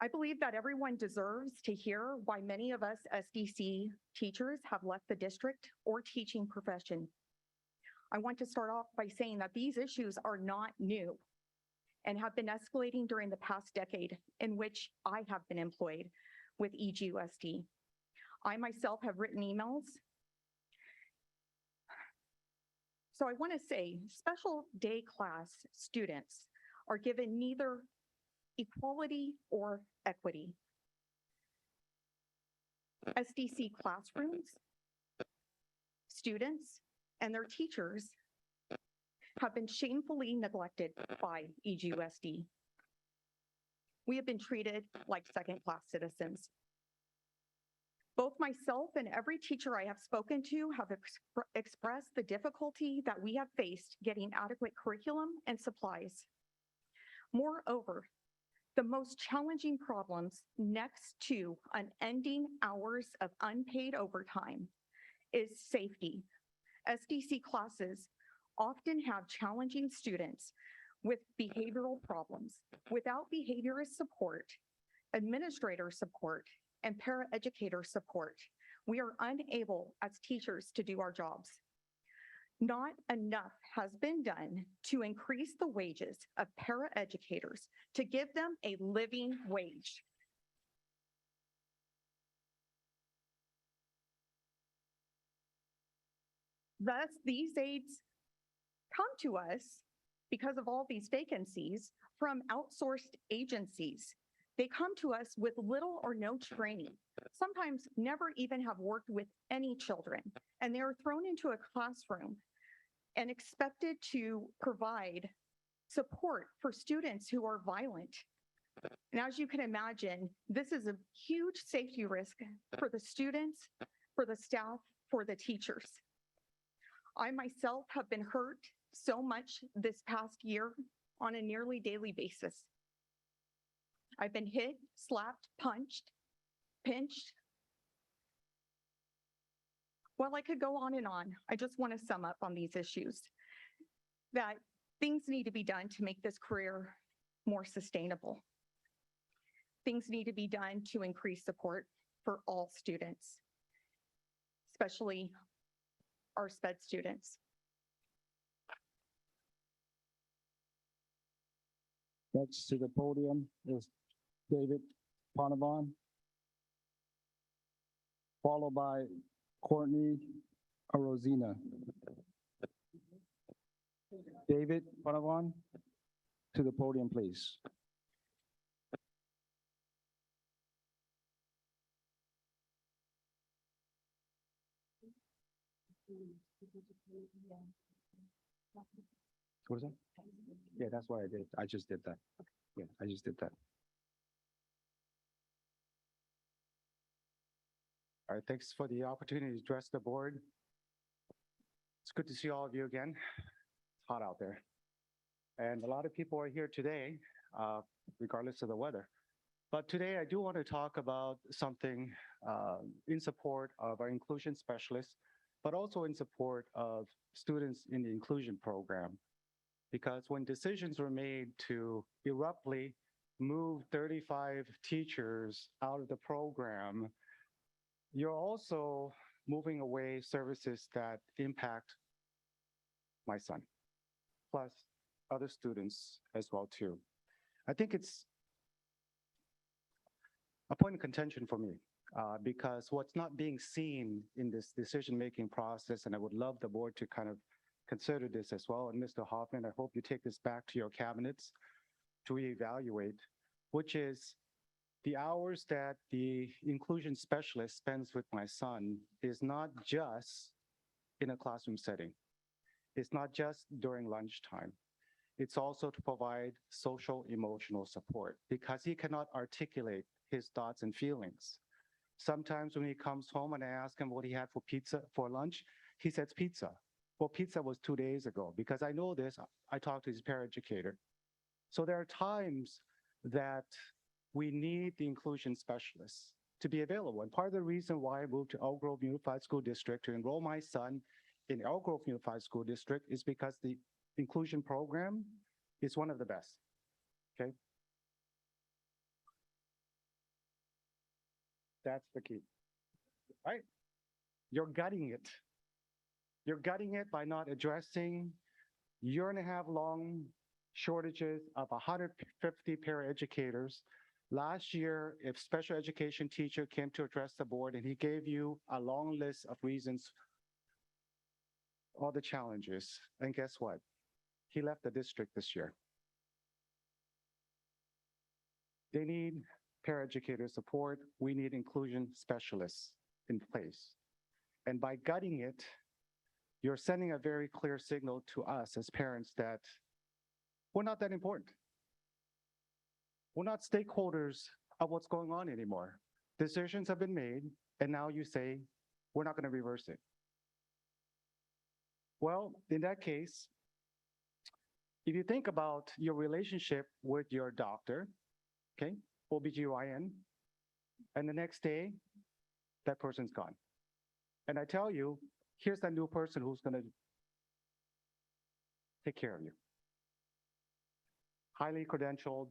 I believe that everyone deserves to hear why many of us SDC teachers have left the district or teaching profession. I want to start off by saying that these issues are not new and have been escalating during the past decade in which I have been employed with EGUSD. I myself have written emails. So I want to say special day class students are given neither equality or equity. SDC classrooms, students, and their teachers have been shamefully neglected by EGUSD. We have been treated like second-class citizens. Both myself and every teacher I have spoken to have expressed the difficulty that we have faced getting adequate curriculum and supplies. Moreover, the most challenging problems next to unending hours of unpaid overtime is safety. SDC classes often have challenging students with behavioral problems. Without behaviorist support, administrator support, and paraeducator support, we are unable as teachers to do our jobs. Not enough has been done to increase the wages of paraeducators to give them a living wage. Thus, these aides come to us because of all these vacancies from outsourced agencies. They come to us with little or no training, sometimes never even have worked with any children, and they are thrown into a classroom and expected to provide support for students who are violent. And as you can imagine, this is a huge safety risk for the students, for the staff, for the teachers. I myself have been hurt so much this past year on a nearly daily basis. I've been hit, slapped, punched, pinched. Well, I could go on and on. I just want to sum up on these issues. That Things need to be done to make this career more sustainable. Things need to be done to increase support for all students, especially our SPED students. Next to the podium is David Panavon, followed by Courtney Arozina. David Panavon, to the podium, please. What is that? Yeah, that's what I did. I just did that. Yeah, I just did that. All right, thanks for the opportunity to address the board. It's good to see all of you again. It's hot out there. And a lot of people are here today, regardless of the weather. But today I do want to talk about something in support of our inclusion specialists, but also in support of students in the inclusion program. Because when decisions were made to abruptly move 35 teachers out of the program, you're also moving away services that impact my son, plus other students as well too. I think it's a point of contention for me because what's not being seen in this decision-making process, and I would love the board to kind of consider this as well, and Mr. Hoffman, I hope you take this back to your cabinets to reevaluate, which is the hours that the inclusion specialist spends with my son is not just in a classroom setting. It's not just during lunchtime. It's also to provide social emotional support because he cannot articulate his thoughts and feelings. Sometimes when he comes home and I ask him what he had for pizza for lunch, he says pizza. Well, pizza was 2 days ago because I know this. I talked to his paraeducator. So there are times that we need the inclusion specialists to be available. And part of the reason why I moved to Elk Grove Unified School District to enroll my son in Elk Grove Unified School District is because the inclusion program is one of the best, okay? That's the key, right? You're gutting it. You're gutting it by not addressing year-and-a-half-long shortages of 150 paraeducators. Last year, if special education teacher came to address the board and he gave you a long list of reasons, all the challenges, and guess what? He left the district this year. They need paraeducator support. We need inclusion specialists in place. And by gutting it, you're sending a very clear signal to us as parents that we're not that important. We're not stakeholders of what's going on anymore. Decisions have been made, and now you say, we're not going to reverse it. Well, in that case, if you think about your relationship with your doctor, okay, OBGYN, and the next day, that person's gone. And I tell you, here's that new person who's going to take care of you. Highly credentialed,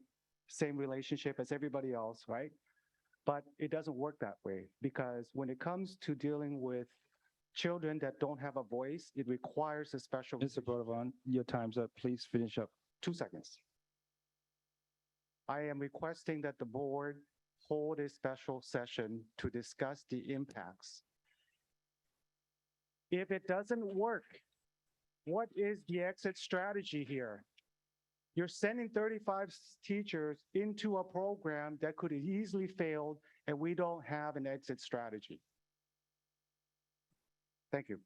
same relationship as everybody else, right? But it doesn't work that way because when it comes to dealing with children that don't have a voice, it requires a special. Mr. Panavon, your time's up. Please finish up. 2 seconds. I am requesting that the board hold a special session to discuss the impacts. If it doesn't work, what is the exit strategy here? You're sending 35 teachers into a program that could have easily failed, and we don't have an exit strategy. Thank you.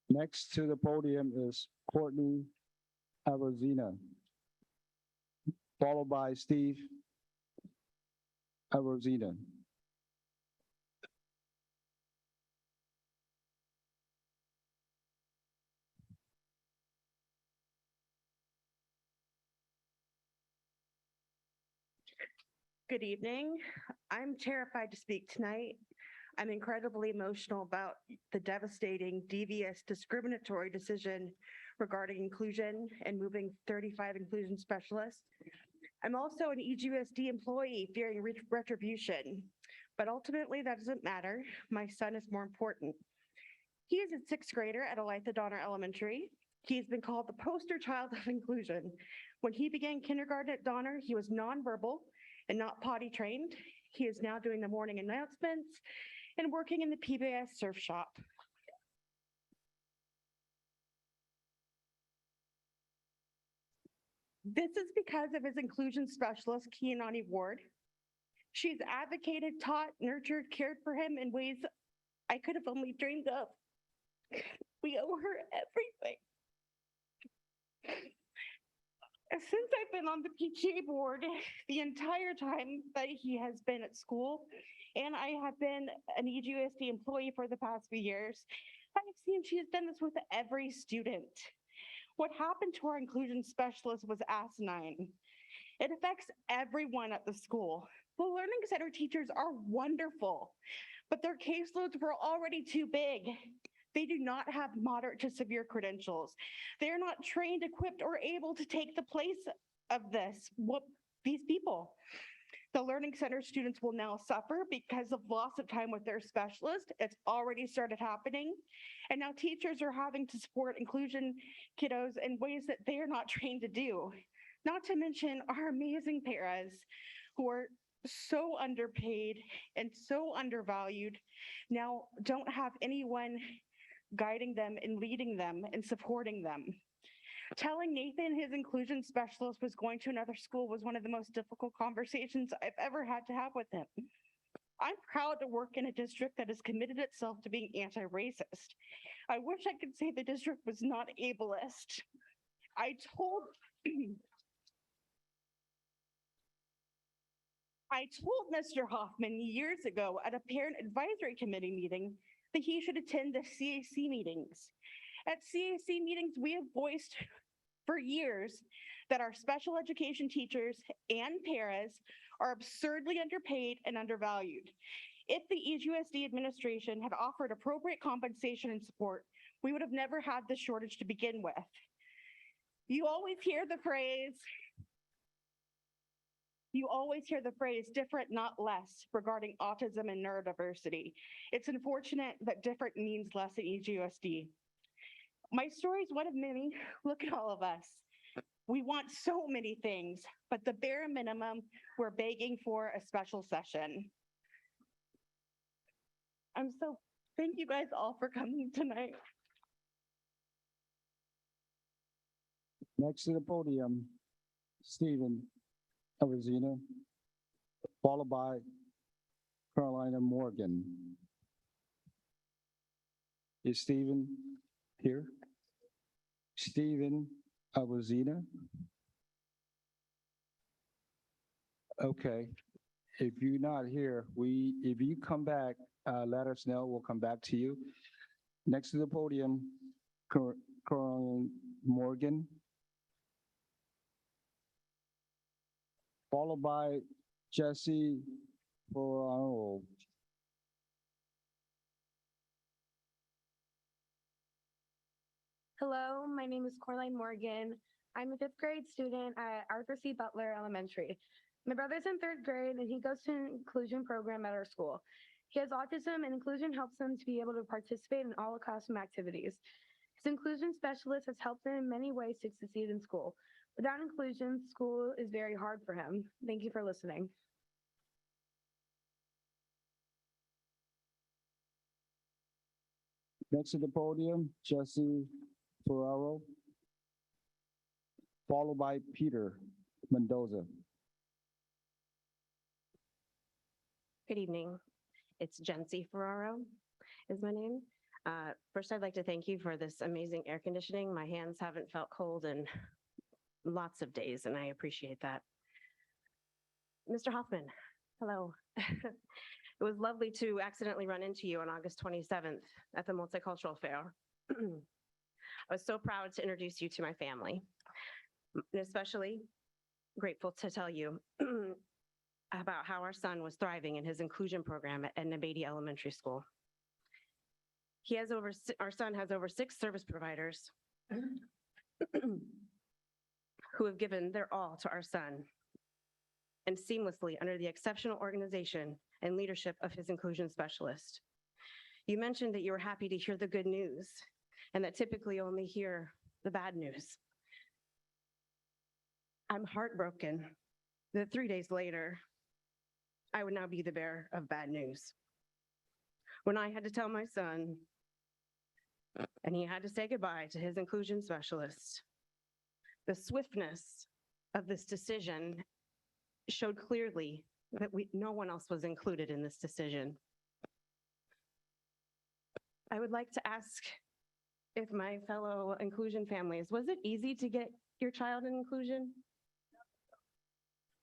Next to the podium is Courtney Arozina, followed by Steve Arozina. Good evening. I'm terrified to speak tonight. I'm incredibly emotional about the devastating, devious, discriminatory decision regarding inclusion and moving 35 inclusion specialists. I'm also an EGUSD employee fearing retribution, but ultimately that doesn't matter. My son is more important. He is a sixth grader at Olathe Donner Elementary. He has been called the poster child of inclusion. When he began kindergarten at Donner, he was nonverbal and not potty trained. He is now doing the morning announcements and working in the PBS surf shop. This is because of his inclusion specialist, Kianani Ward. She's advocated, taught, nurtured, cared for him in ways I could have only dreamed of. We owe her everything. Since I've been on the PTA board, the entire time that he has been at school, and I have been an EGUSD employee for the past few years, I've seen she has done this with every student. What happened to our inclusion specialist was asinine. It affects everyone at the school. The Learning Center teachers are wonderful, but their caseloads were already too big. They do not have moderate to severe credentials. They are not trained, equipped, or able to take the place of these people. The Learning Center students will now suffer because of loss of time with their specialist. It's already started happening. And now teachers are having to support inclusion kiddos in ways that they are not trained to do. Not to mention our amazing paras who are so underpaid and so undervalued, now don't have anyone guiding them and leading them and supporting them. Telling Nathan his inclusion specialist was going to another school was one of the most difficult conversations I've ever had to have with him. I'm proud to work in a district that has committed itself to being anti-racist. I wish I could say the district was not ableist. I told Mr. Hoffman years ago at a parent advisory committee meeting that he should attend the CAC meetings. At CAC meetings, we have voiced for years that our special education teachers and paras are absurdly underpaid and undervalued. If the EGUSD administration had offered appropriate compensation and support, we would have never had this shortage to begin with. You always hear the phrase different, not less, regarding autism and neurodiversity. It's unfortunate that different means less at EGUSD. My story is one of many. Look at all of us. We want so many things, but the bare minimum, we're begging for a special session. Thank you guys all for coming tonight. Next to the podium, Stephen Avizina, followed by Carolina Morgan. Is Stephen here? Stephen Avizina? Okay. If you're not here, if you come back, let us know. We'll come back to you. Next to the podium, Carolina Morgan, followed by Jesse Ferraro. Hello, my name is Coraline Morgan. I'm a fifth grade student at Arthur C. Butler Elementary. My brother's in third grade and he goes to an inclusion program at our school. He has autism and inclusion helps him to be able to participate in all classroom activities. His inclusion specialist has helped him in many ways to succeed in school. Without inclusion, school is very hard for him. Thank you for listening. Next to the podium, Jesse Ferraro, followed by Peter Mendoza. Good evening. It's Jency Ferraro is my name. First, I'd like to thank you for this amazing air conditioning. My hands haven't felt cold in lots of days, and I appreciate that. Mr. Hoffman, hello. It was lovely to accidentally run into you on August 27th at the Multicultural Fair. I was so proud to introduce you to my family, and especially grateful to tell you about how our son was thriving in his inclusion program at Edna Beatty Elementary School. Our son has over 6 service providers who have given their all to our son and seamlessly under the exceptional organization and leadership of his inclusion specialist. You mentioned that you were happy to hear the good news and that typically only hear the bad news. I'm heartbroken that 3 days later, I would now be the bearer of bad news. When I had to tell my son, and he had to say goodbye to his inclusion specialist, the swiftness of this decision showed clearly that no one else was included in this decision. I would like to ask if my fellow inclusion families, was it easy to get your child in inclusion?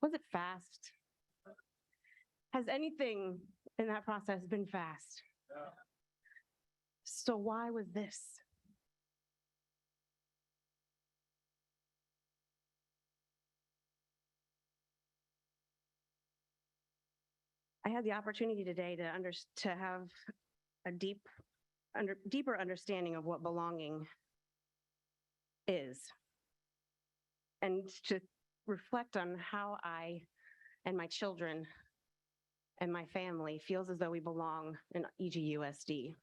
Was it fast? Has anything in that process been fast? No. So why was this? I had the opportunity today to have a deeper understanding of what belonging is, and to reflect on how I and my children and my family feels as though we belong in EGUSD.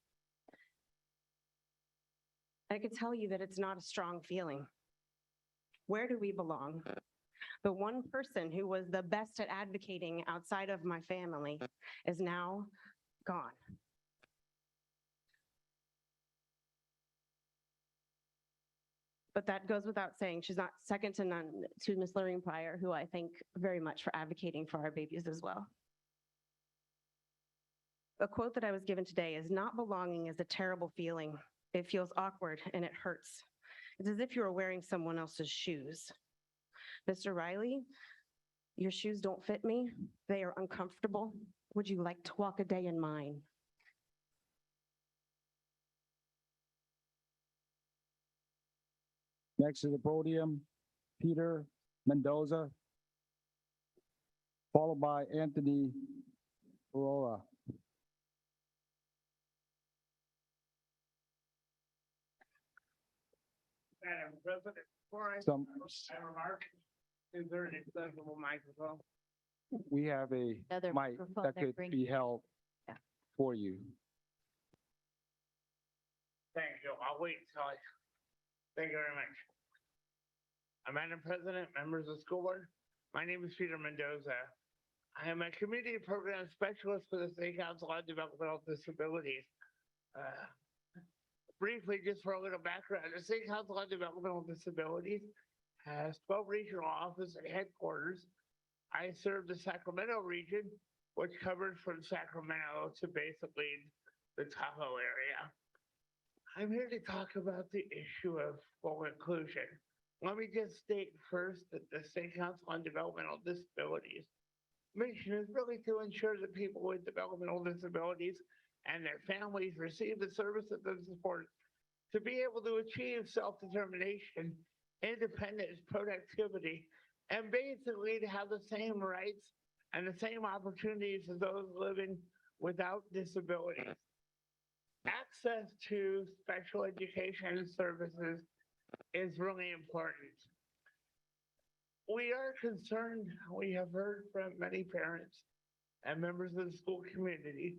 I could tell you that it's not a strong feeling. Where do we belong? The one person who was the best at advocating outside of my family is now gone. But that goes without saying, she's not second to none to Ms. Lorraine Pryor, who I thank very much for advocating for our babies as well. A quote that I was given today is, "Not belonging is a terrible feeling. It feels awkward and it hurts. It's as if you were wearing someone else's shoes. Mr. Riley, your shoes don't fit me. They are uncomfortable. Would you like to walk a day in mine?" Next to the podium, Peter Mendoza, followed by Anthony Aurora. Madam President, before I remark, is there an accessible microphone? We have a Another mic microphone that they're could bringing. be held Yeah. for you. Thank you. I'll wait until thank you very much. Madam President, members of the school board, my name is Peter Mendoza. I am a community program specialist for the State Council on Developmental Disabilities. Briefly, just for a little background, the State Council on Developmental Disabilities has 12 regional offices and headquarters. I serve the Sacramento region, which covers from Sacramento to basically the Tahoe area. I'm here to talk about the issue of full inclusion. Let me just state first that the State Council on Developmental Disabilities mission is really to ensure that people with developmental disabilities and their families receive the services and support to be able to achieve self-determination, independence, productivity, and basically to have the same rights and the same opportunities as those living without disabilities. Access to special education services is really important. We are concerned, we have heard from many parents and members of the school community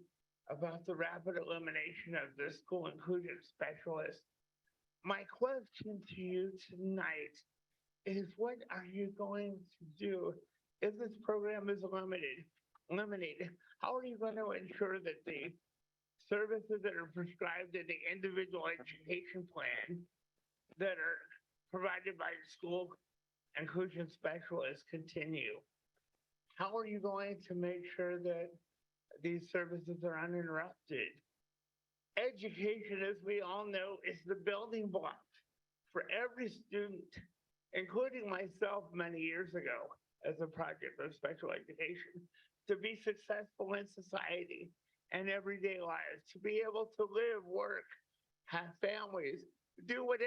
about the rapid elimination of the school inclusion specialist. My question to you tonight is, what are you going to do if this program is eliminated? How are you going to ensure that the services that are prescribed in the individual education plan that are provided by the school inclusion specialists continue? How are you going to make sure that these services are uninterrupted? Education, as we all know, is the building block for every student, including myself many years ago as a project of special education, to be successful in society and everyday lives, to be able to live, work, have families, do what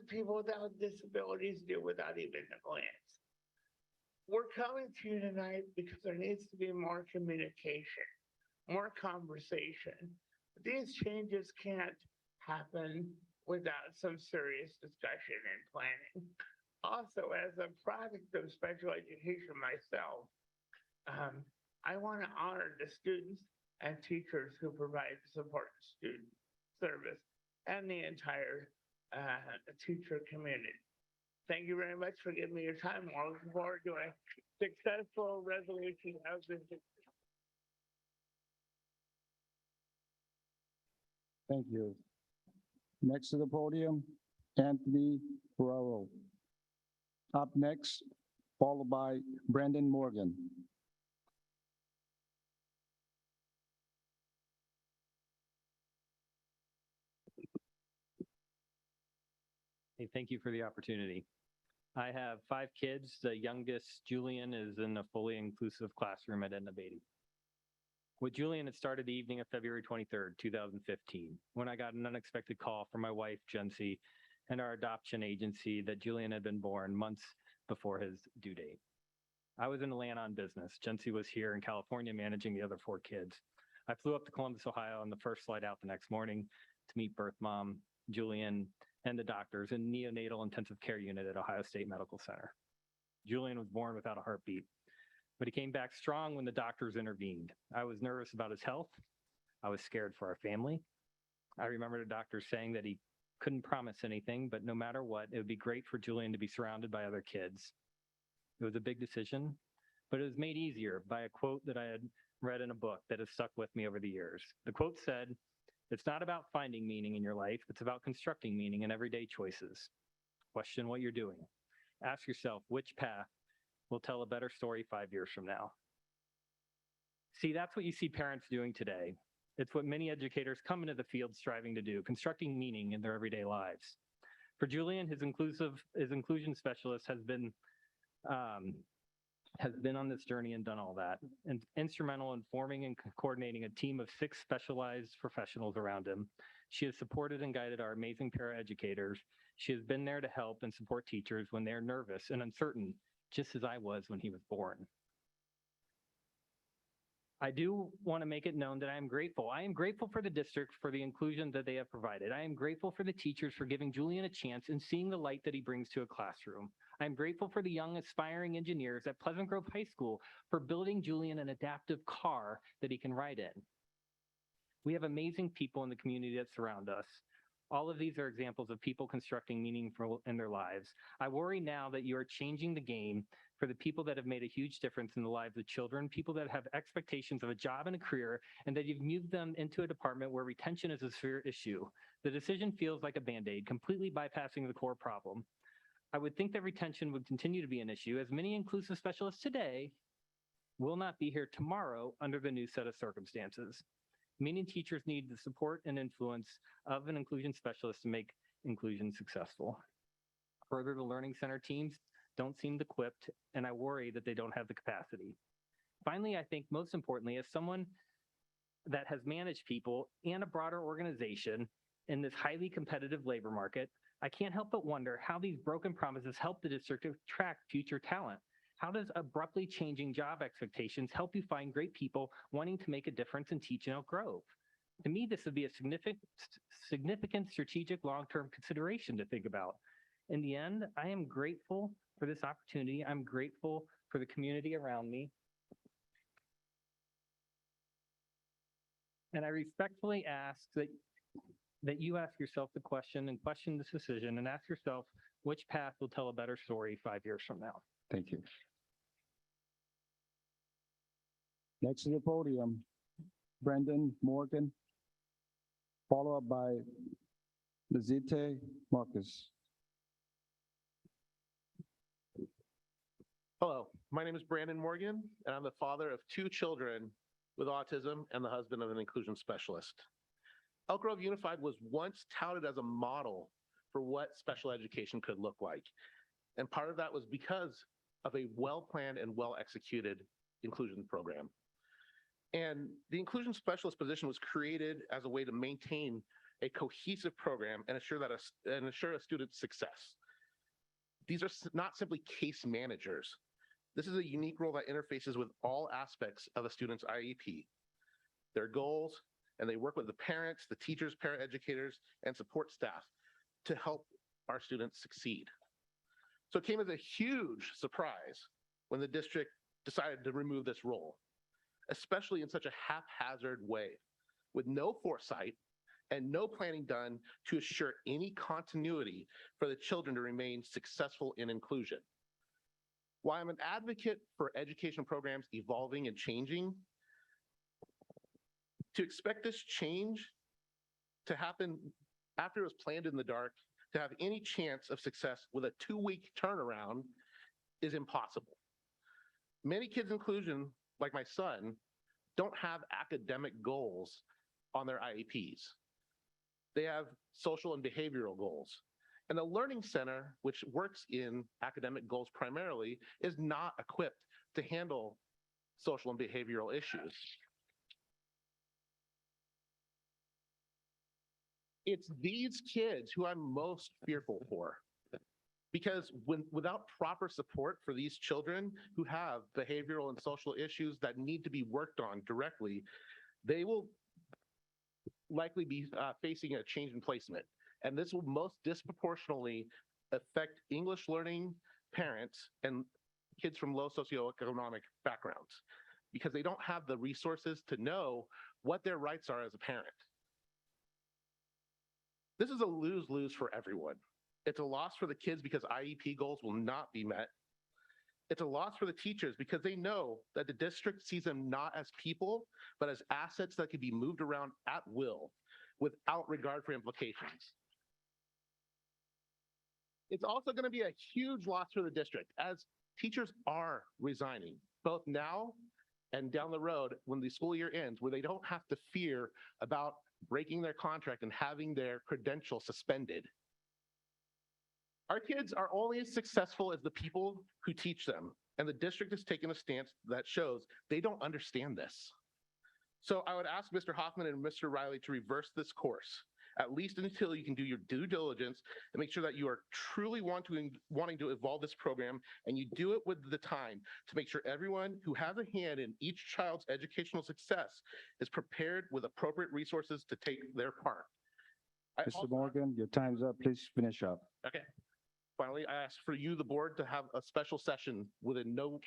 people without disabilities do without even a glance. we're coming to you tonight because there needs to be more communication, more conversation. These changes can't happen without some serious discussion and planning. Also, as a product of special education myself, I want to honor the students and teachers who provide support to student service and the entire teacher community. Thank you very much for giving me your time. I'm looking forward to a successful resolution of this. Thank you. Next to the podium, Anthony Ferraro. Up next, followed by Brandon Morgan. Hey, thank you for the opportunity. I have 5 kids. The youngest, Julian, is in a fully inclusive classroom at Edna Beatty. With Julian, it started the evening of February 23rd, 2015, when I got an unexpected call from my wife, Jency, and our adoption agency that Julian had been born months before his due date. I was in Atlanta on business. Jency was here in California managing the other 4 kids. I flew up to Columbus, Ohio on the first flight out the next morning to meet birth mom, Julian, and the doctors in neonatal intensive care unit at Ohio State Medical Center. Julian was born without a heartbeat, but he came back strong when the doctors intervened. I was nervous about his health. I was scared for our family. I remember the doctors saying that he couldn't promise anything, but no matter what, it would be great for Julian to be surrounded by other kids. It was a big decision, but it was made easier by a quote that I had read in a book that has stuck with me over the years. The quote said, "It's not about finding meaning in your life, it's about constructing meaning in everyday choices. Question what you're doing. Ask yourself which path will tell a better story 5 years from now." See, that's what you see parents doing today. It's what many educators come into the field striving to do, constructing meaning in their everyday lives. For Julian, his inclusion specialist has been on this journey and done all that, and instrumental in forming and coordinating a team of 6 specialized professionals around him. She has supported and guided our amazing paraeducators. She has been there to help and support teachers when they're nervous and uncertain, just as I was when he was born. I do want to make it known that I am grateful. I am grateful for the district for the inclusion that they have provided. I am grateful for the teachers for giving Julian a chance and seeing the light that he brings to a classroom. I am grateful for the young aspiring engineers at Pleasant Grove High School for building Julian an adaptive car that he can ride in. We have amazing people in the community that surround us. All of these are examples of people constructing meaningful in their lives. I worry now that you are changing the game for the people that have made a huge difference in the lives of children, people that have expectations of a job and a career, and that you've moved them into a department where retention is a severe issue. The decision feels like a Band-Aid, completely bypassing the core problem. I would think that retention would continue to be an issue, as many inclusive specialists today will not be here tomorrow under the new set of circumstances. Many teachers need the support and influence of an inclusion specialist to make inclusion successful. Further, the Learning Center teams don't seem equipped, and I worry that they don't have the capacity. Finally, I think most importantly, as someone that has managed people and a broader organization in this highly competitive labor market, I can't help but wonder how these broken promises help the district attract future talent. How does abruptly changing job expectations help you find great people wanting to make a difference and teach in Elk Grove? To me, this would be a significant strategic long-term consideration to think about. In the end, I am grateful for this opportunity. I'm grateful for the community around me. And I respectfully ask that you ask yourself the question and question this decision and ask yourself which path will tell a better story 5 years from now. Thank you. Next to the podium, Brendan Morgan, followed up by Lizette Marcus. Hello, my name is Brandon Morgan, and I'm the father of 2 children with autism and the husband of an inclusion specialist. Elk Grove Unified was once touted as a model for what special education could look like. And part of that was because of a well-planned and well-executed inclusion program. And the inclusion specialist position was created as a way to maintain a cohesive program and ensure a student's success. These are not simply case managers. This is a unique role that interfaces with all aspects of a student's IEP, their goals, and they work with the parents, the teachers, paraeducators, and support staff to help our students succeed. So it came as a huge surprise when the district decided to remove this role, especially in such a haphazard way, with no foresight and no planning done to assure any continuity for the children to remain successful in inclusion. While I'm an advocate for education programs evolving and changing, to expect this change to happen after it was planned in the dark, to have any chance of success with a 2-week turnaround is impossible. Many kids inclusion, like my son, don't have academic goals on their IEPs. They have social and behavioral goals. And the Learning Center, which works in academic goals primarily, is not equipped to handle social and behavioral issues. It's these kids who I'm most fearful for. Because without proper support for these children who have behavioral and social issues that need to be worked on directly, they will likely be facing a change in placement. And this will most disproportionately affect English learning parents and kids from low socioeconomic backgrounds because they don't have the resources to know what their rights are as a parent. This is a lose-lose for everyone. It's a loss for the kids because IEP goals will not be met. It's a loss for the teachers because they know that the district sees them not as people, but as assets that can be moved around at will without regard for implications. It's also going to be a huge loss for the district as teachers are resigning, both now and down the road when the school year ends, where they don't have to fear about breaking their contract and having their credential suspended. Our kids are only as successful as the people who teach them, and the district has taken a stance that shows they don't understand this. So I would ask Mr. Hoffman and Mr. Riley to reverse this course, at least until you can do your due diligence and make sure that you are truly wanting to evolve this program, and you do it with the time to make sure everyone who has a hand in each child's educational success is prepared with appropriate resources to take their part. Mr. Morgan, your time's up. Please finish up. Okay. Finally, I ask for you, the board, to have a special session within no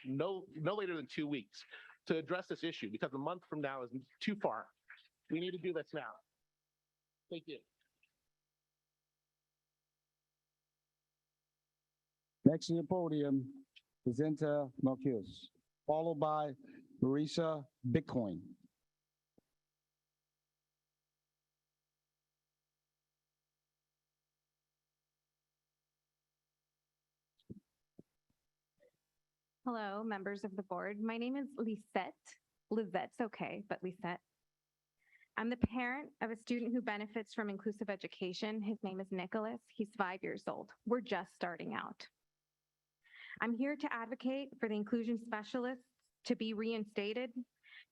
later than 2 weeks to address this issue, because a month from now is too far. We need to do this now. Thank you. Next to the podium, Presenter Marcus, followed by Marisa Bitcoin. Hello, members of the board. My name is Lisette. Lizette's okay, but Lisette. I'm the parent of a student who benefits from inclusive education. His name is Nicholas. He's 5 years old. We're just starting out. I'm here to advocate for the inclusion specialists to be reinstated,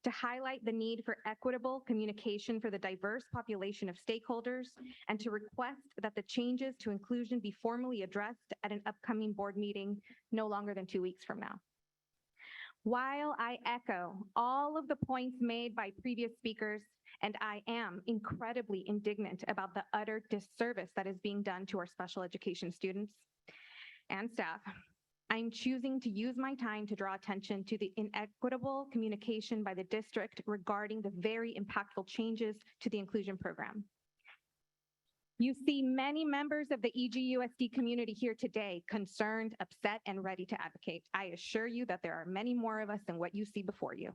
to highlight the need for equitable communication for the diverse population of stakeholders, and to request that the changes to inclusion be formally addressed at an upcoming board meeting no longer than 2 weeks from now. While I echo all of the points made by previous speakers, and I am incredibly indignant about the utter disservice that is being done to our special education students and staff, I'm choosing to use my time to draw attention to the inequitable communication by the district regarding the very impactful changes to the inclusion program. You see many members of the EGUSD community here today, concerned, upset, and ready to advocate. I assure you that there are many more of us than what you see before you.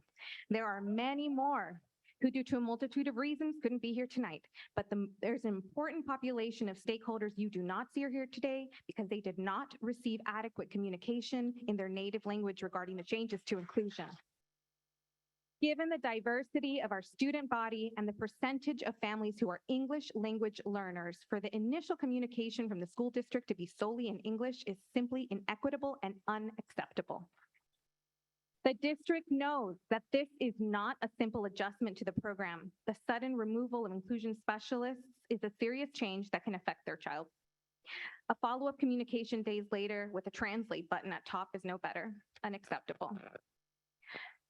There are many more who, due to a multitude of reasons, couldn't be here tonight. But there's an important population of stakeholders you do not see here today because they did not receive adequate communication in their native language regarding the changes to inclusion. Given the diversity of our student body and the percentage of families who are English language learners, for the initial communication from the school district to be solely in English is simply inequitable and unacceptable. The district knows that this is not a simple adjustment to the program. The sudden removal of inclusion specialists is a serious change that can affect their child. A follow-up communication days later with a translate button at top is no better. Unacceptable.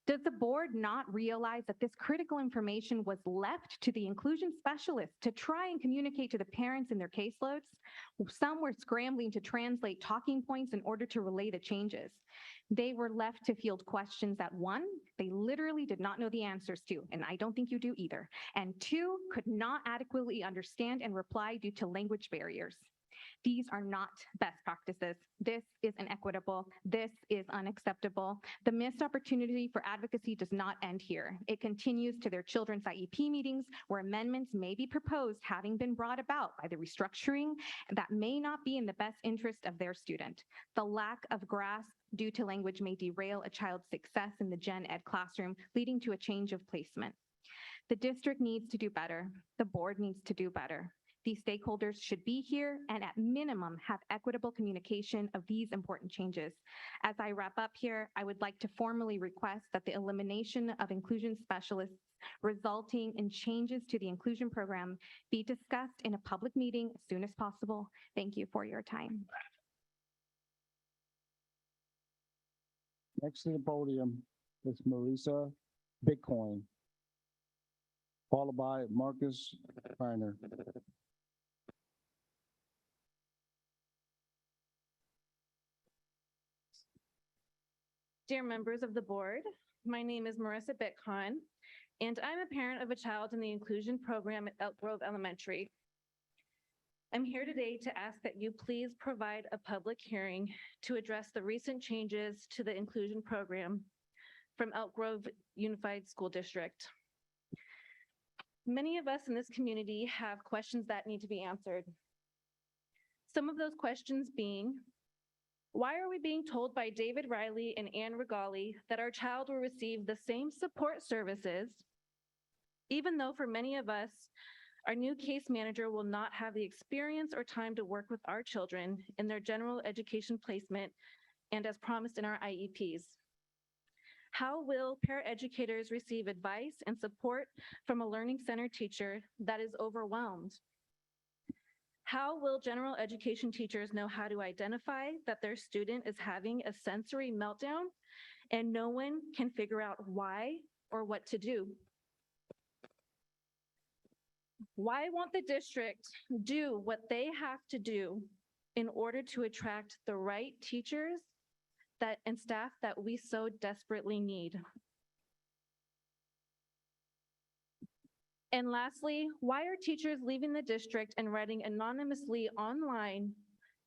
Does the board not realize that this critical information was left to the inclusion specialists to try and communicate to the parents in their caseloads? Some were scrambling to translate talking points in order to relay the changes. They were left to field questions that one, they literally did not know the answers to, and I don't think you do either, and two, could not adequately understand and reply due to language barriers. These are not best practices. This is inequitable. This is unacceptable. The missed opportunity for advocacy does not end here. It continues to their children's IEP meetings where amendments may be proposed having been brought about by the restructuring that may not be in the best interest of their student. The lack of grasp due to language may derail a child's success in the gen ed classroom, leading to a change of placement. The district needs to do better. The board needs to do better. These stakeholders should be here and at minimum have equitable communication of these important changes. As I wrap up here, I would like to formally request that the elimination of inclusion specialists resulting in changes to the inclusion program be discussed in a public meeting as soon as possible. Thank you for your time. Next to the podium is Marisa Bitcoin, followed by Marcus Reiner. Dear members of the board, my name is Marissa Bitcon, and I'm a parent of a child in the inclusion program at Elk Grove Elementary. I'm here today to ask that you please provide a public hearing to address the recent changes to the inclusion program from Elk Grove Unified School District. Many of us in this community have questions that need to be answered. Some of those questions being, why are we being told by David Riley and Ann Regali that our child will receive the same support services, even though for many of us, our new case manager will not have the experience or time to work with our children in their general education placement and as promised in our IEPs? How will paraeducators receive advice and support from a learning center teacher that is overwhelmed? How will general education teachers know how to identify that their student is having a sensory meltdown and no one can figure out why or what to do? Why won't the district do what they have to do in order to attract the right teachers and staff that we so desperately need? And lastly, why are teachers leaving the district and writing anonymously online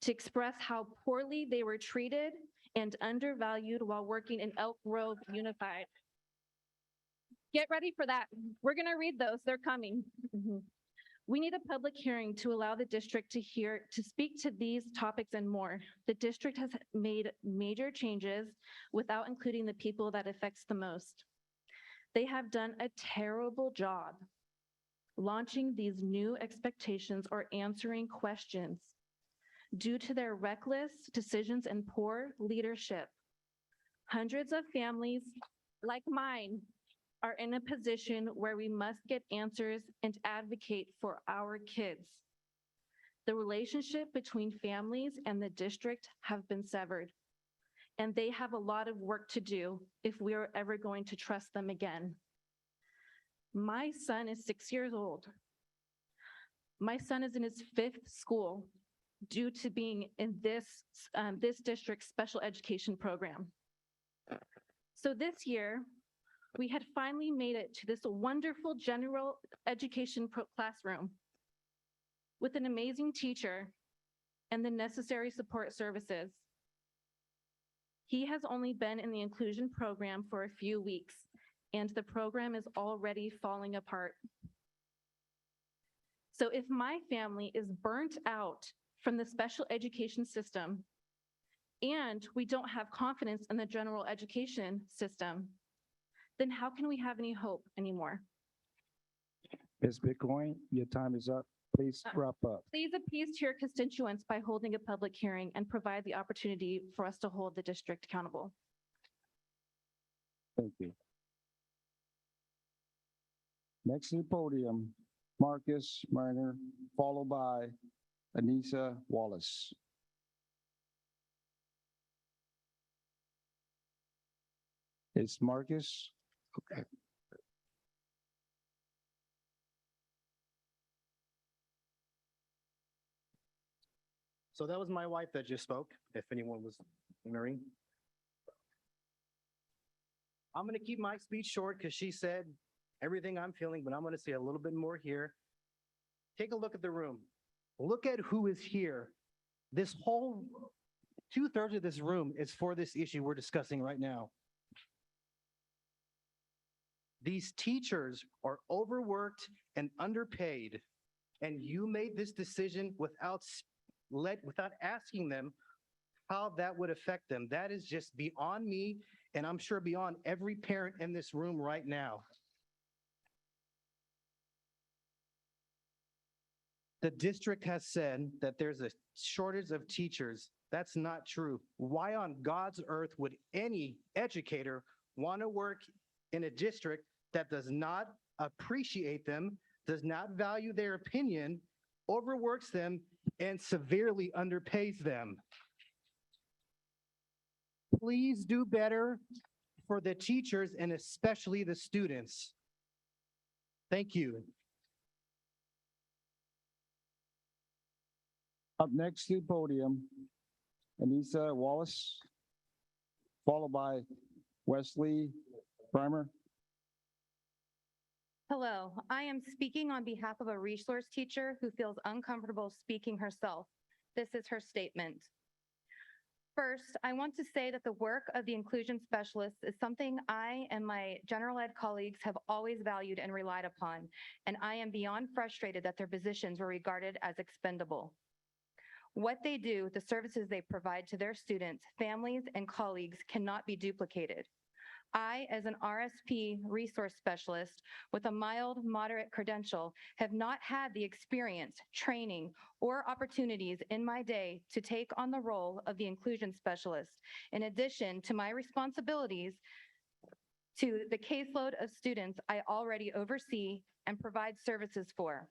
to express how poorly they were treated and undervalued while working in Elk Grove Unified? Get ready for that. We're gonna read those, they're coming. We need a public hearing to allow the district to speak to these topics and more. The district has made major changes without including the people that affects the most. They have done a terrible job launching these new expectations or answering questions. Due to their reckless decisions and poor leadership, hundreds of families like mine are in a position where we must get answers and advocate for our kids. The relationship between families and the district have been severed, and they have a lot of work to do if we are ever going to trust them again. My son is 6 years old. My son is in his 5th school due to being in this district's special education program. So this year, we had finally made it to this wonderful general education classroom with an amazing teacher and the necessary support services. He has only been in the inclusion program for a few weeks, and the program is already falling apart. So if my family is burnt out from the special education system and we don't have confidence in the general education system, then how can we have any hope anymore? Ms. Bitcoin, your time is up. Please wrap up. Please appease to your constituents by holding a public hearing and provide the opportunity for us to hold the district accountable. Thank you. Next to the podium, Marcus Mariner, followed by Anissa Wallace. It's Marcus. Okay. So that was my wife that just spoke, if anyone was wondering. I'm going to keep my speech short because she said everything I'm feeling, but I'm going to say a little bit more here. Take a look at the room. Look at who is here. This whole 2/3 of this room is for this issue we're discussing right now. These teachers are overworked and underpaid, and you made this decision without asking them how that would affect them. That is just beyond me, and I'm sure beyond every parent in this room right now. The district has said that there's a shortage of teachers. That's not true. Why on God's earth would any educator want to work in a district that does not appreciate them, does not value their opinion, overworks them, and severely underpays them? Please do better for the teachers and especially the students. Thank you. Up next to the podium, Anissa Wallace, followed by Wesley Primer. Hello, I am speaking on behalf of a resource teacher who feels uncomfortable speaking herself. This is her statement. First, I want to say that the work of the inclusion specialists is something I and my general ed colleagues have always valued and relied upon, and I am beyond frustrated that their positions were regarded as expendable. What they do, the services they provide to their students, families, and colleagues cannot be duplicated. I, as an RSP resource specialist with a mild, moderate credential, have not had the experience, training, or opportunities in my day to take on the role of the inclusion specialist, in addition to my responsibilities to the caseload of students I already oversee and provide services for.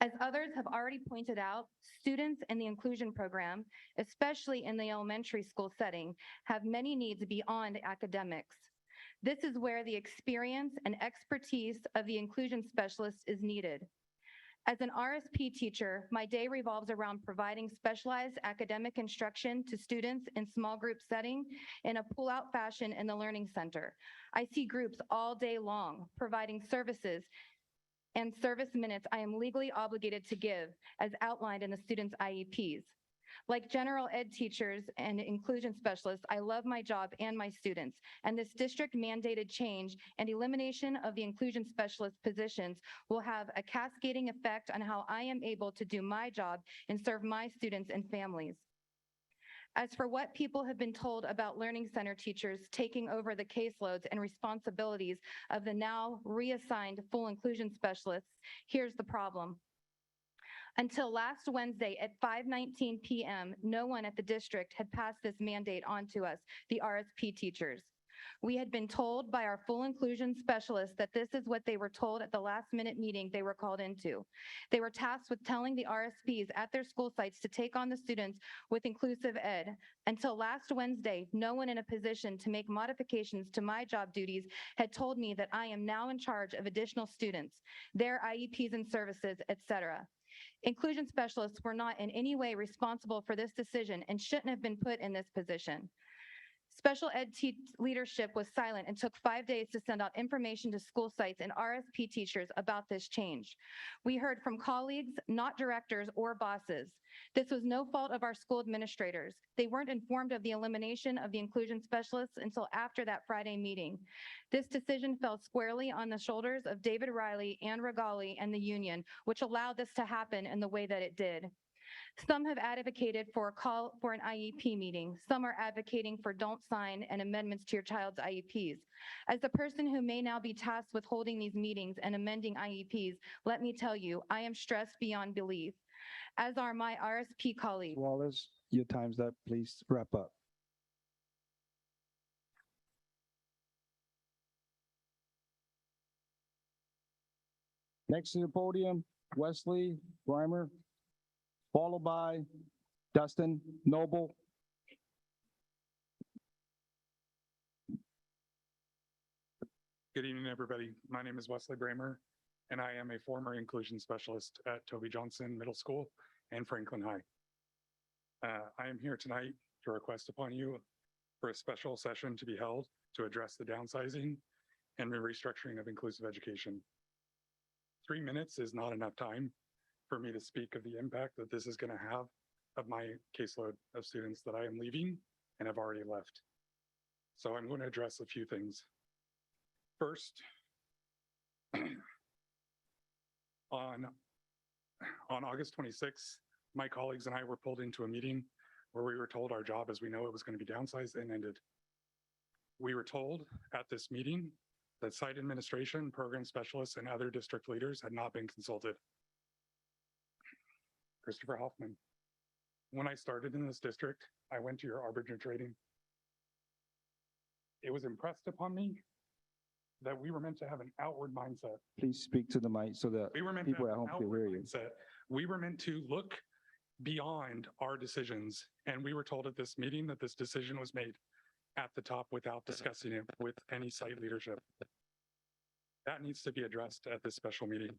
As others have already pointed out, students in the inclusion program, especially in the elementary school setting, have many needs beyond academics. This is where the experience and expertise of the inclusion specialist is needed. As an RSP teacher, my day revolves around providing specialized academic instruction to students in small group setting in a pull-out fashion in the Learning Center. I see groups all day long, providing services and service minutes I am legally obligated to give as outlined in the students' IEPs. Like general ed teachers and inclusion specialists, I love my job and my students, and this district mandated change and elimination of the inclusion specialist positions will have a cascading effect on how I am able to do my job and serve my students and families. As for what people have been told about Learning Center teachers taking over the caseloads and responsibilities of the now reassigned full inclusion specialists, here's the problem. Until last Wednesday at 5:19 p.m., no one at the district had passed this mandate on to us, the RSP teachers. We had been told by our full inclusion specialists that this is what they were told at the last minute meeting they were called into. They were tasked with telling the RSPs at their school sites to take on the students with inclusive ed. Until last Wednesday, no one in a position to make modifications to my job duties had told me that I am now in charge of additional students, their IEPs and services, etc. Inclusion specialists were not in any way responsible for this decision and shouldn't have been put in this position. Special ed leadership was silent and took 5 days to send out information to school sites and RSP teachers about this change. We heard from colleagues, not directors or bosses. This was no fault of our school administrators. They weren't informed of the elimination of the inclusion specialists until after that Friday meeting. This decision fell squarely on the shoulders of David Riley, Ann Regali, and the union, which allowed this to happen in the way that it did. Some have advocated for a call for an IEP meeting. Some are advocating for don't sign and amendments to your child's IEPs. As the person who may now be tasked with holding these meetings and amending IEPs, let me tell you, I am stressed beyond belief, as are my RSP colleagues. Wallace, your time's up. Please wrap up. Next to the podium, Wesley Reimer. followed by Dustin Noble. Good evening, everybody. My name is Wesley Bramer, and I am a former inclusion specialist at Toby Johnson Middle School and Franklin High. I am here tonight to request upon you for a special session to be held to address the downsizing and the restructuring of inclusive education. 3 minutes is not enough time for me to speak of the impact that this is going to have of my caseload of students that I am leaving and have already left. So I'm going to address a few things. First, on August 26th, my colleagues and I were pulled into a meeting where we were told our job as we know it was going to be downsized and ended. We were told at this meeting that site administration, program specialists, and other district leaders had not been consulted. Christopher Hoffman, when I started in this district, I went to your arbiter training. It was impressed upon me that we were meant to have an outward mindset. Please speak to the mic so that We were meant to people have at an home can outward hear you. mindset. We were meant to look beyond our decisions. And we were told at this meeting that this decision was made at the top without discussing it with any site leadership. That needs to be addressed at this special meeting.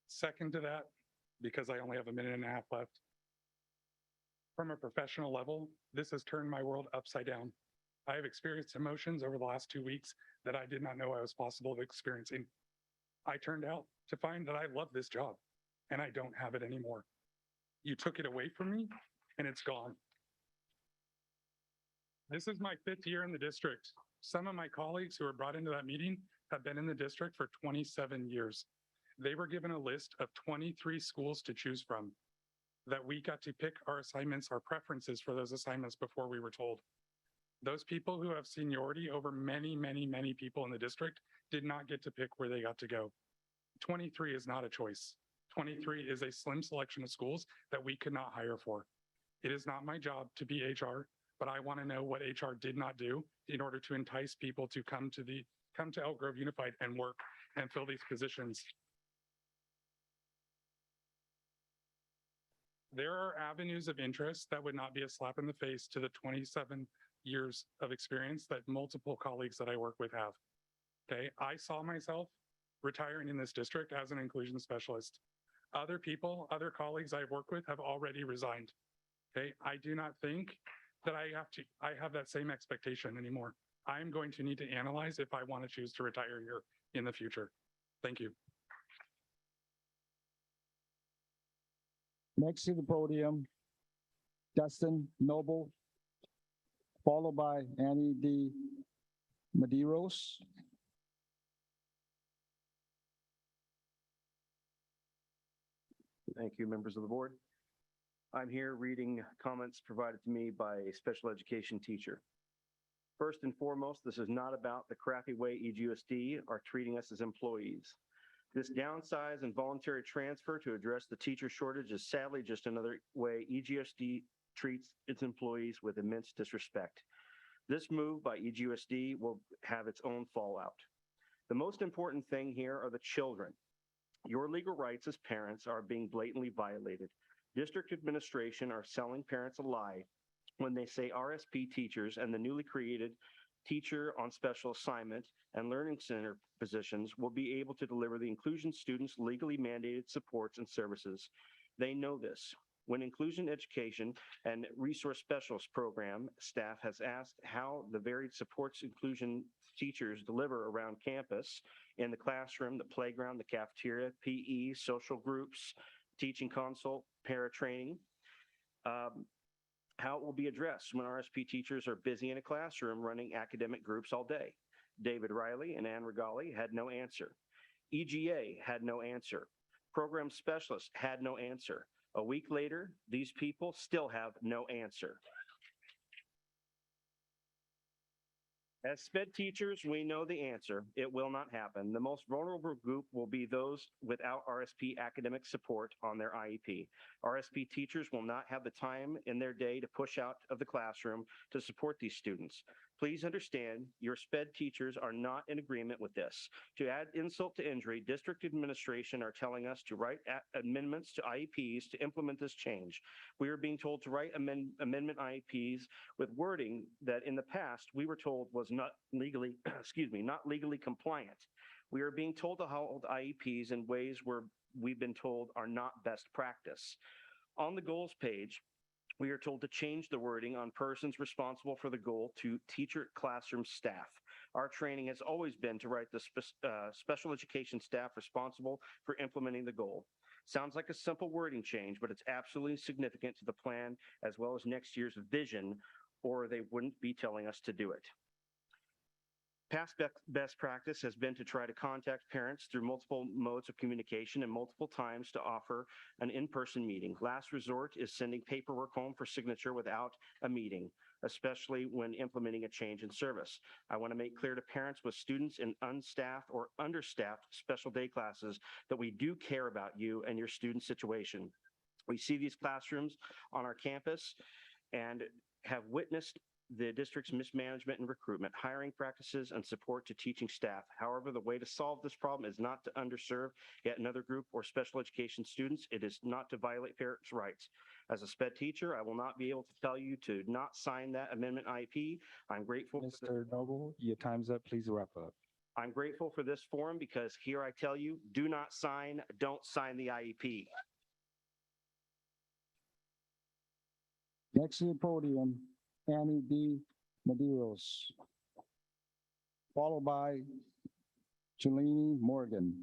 Second to that, because I only have a minute and a half left, from a professional level, this has turned my world upside down. I have experienced emotions over the last 2 weeks that I did not know I was possible of experiencing. I turned out to find that I love this job and I don't have it anymore. You took it away from me and it's gone. This is my 5th year in the district. Some of my colleagues who were brought into that meeting have been in the district for 27 years. They were given a list of 23 schools to choose from, that we got to pick our assignments, our preferences for those assignments before we were told. Those people who have seniority over many, many, many people in the district did not get to pick where they got to go. 23 is not a choice. 23 is a slim selection of schools that we could not hire for. It is not my job to be HR, but I want to know what HR did not do in order to entice people to come to Elk Grove Unified and work and fill these positions. There are avenues of interest that would not be a slap in the face to the 27 years of experience that multiple colleagues that I work with have. Okay, I saw myself retiring in this district as an inclusion specialist. Other people, other colleagues I've worked with have already resigned. Okay, I do not think that I have that same expectation anymore. I'm going to need to analyze if I want to choose to retire here in the future. Thank you. Next to the podium, Dustin Noble, followed by Annie D. Medeiros. Thank you, members of the board. I'm here reading comments provided to me by a special education teacher. First and foremost, this is not about the crappy way EGUSD are treating us as employees. This downsize and voluntary transfer to address the teacher shortage is sadly just another way EGUSD treats its employees with immense disrespect. This move by EGUSD will have its own fallout. The most important thing here are the children. Your legal rights as parents are being blatantly violated. District administration are selling parents a lie when they say RSP teachers and the newly created teacher on special assignment and learning center positions will be able to deliver the inclusion students legally mandated supports and services. They know this. When inclusion education and resource specialist program staff has asked how the varied supports inclusion teachers deliver around campus in the classroom, the playground, the cafeteria, PE, social groups, teaching consult, para training, how it will be addressed when RSP teachers are busy in a classroom running academic groups all day. David Riley and Ann Regali had no answer. EGA had no answer. Program specialists had no answer. A week later, these people still have no answer. As SPED teachers, we know the answer. It will not happen. The most vulnerable group will be those without RSP academic support on their IEP. RSP teachers will not have the time in their day to push out of the classroom to support these students. Please understand, your SPED teachers are not in agreement with this. To add insult to injury, district administration are telling us to write amendments to IEPs to implement this change. We are being told to write amendment IEPs with wording that in the past we were told was not legally, not legally compliant. We are being told to hold IEPs in ways where we've been told are not best practice. On the goals page, we are told to change the wording on persons responsible for the goal to teacher classroom staff. Our training has always been to write the special education staff responsible for implementing the goal. Sounds like a simple wording change, but it's absolutely significant to the plan as well as next year's vision, or they wouldn't be telling us to do it. Past best practice has been to try to contact parents through multiple modes of communication and multiple times to offer an in-person meeting. Last resort is sending paperwork home for signature without a meeting, especially when implementing a change in service. I want to make clear to parents with students in unstaffed or understaffed special day classes that we do care about you and your student situation. We see these classrooms on our campus and have witnessed the district's mismanagement and recruitment, hiring practices, and support to teaching staff. However, the way to solve this problem is not to underserve yet another group or special education students. It is not to violate parents' rights. As a SPED teacher, I will not be able to tell you to not sign that amendment IEP. I'm grateful. Mr. Noble, your time's up. Please wrap up. I'm grateful for this forum because here I tell you, do not sign, don't sign the IEP. Next to the podium, Annie D. Medeiros, followed by Jelini Morgan.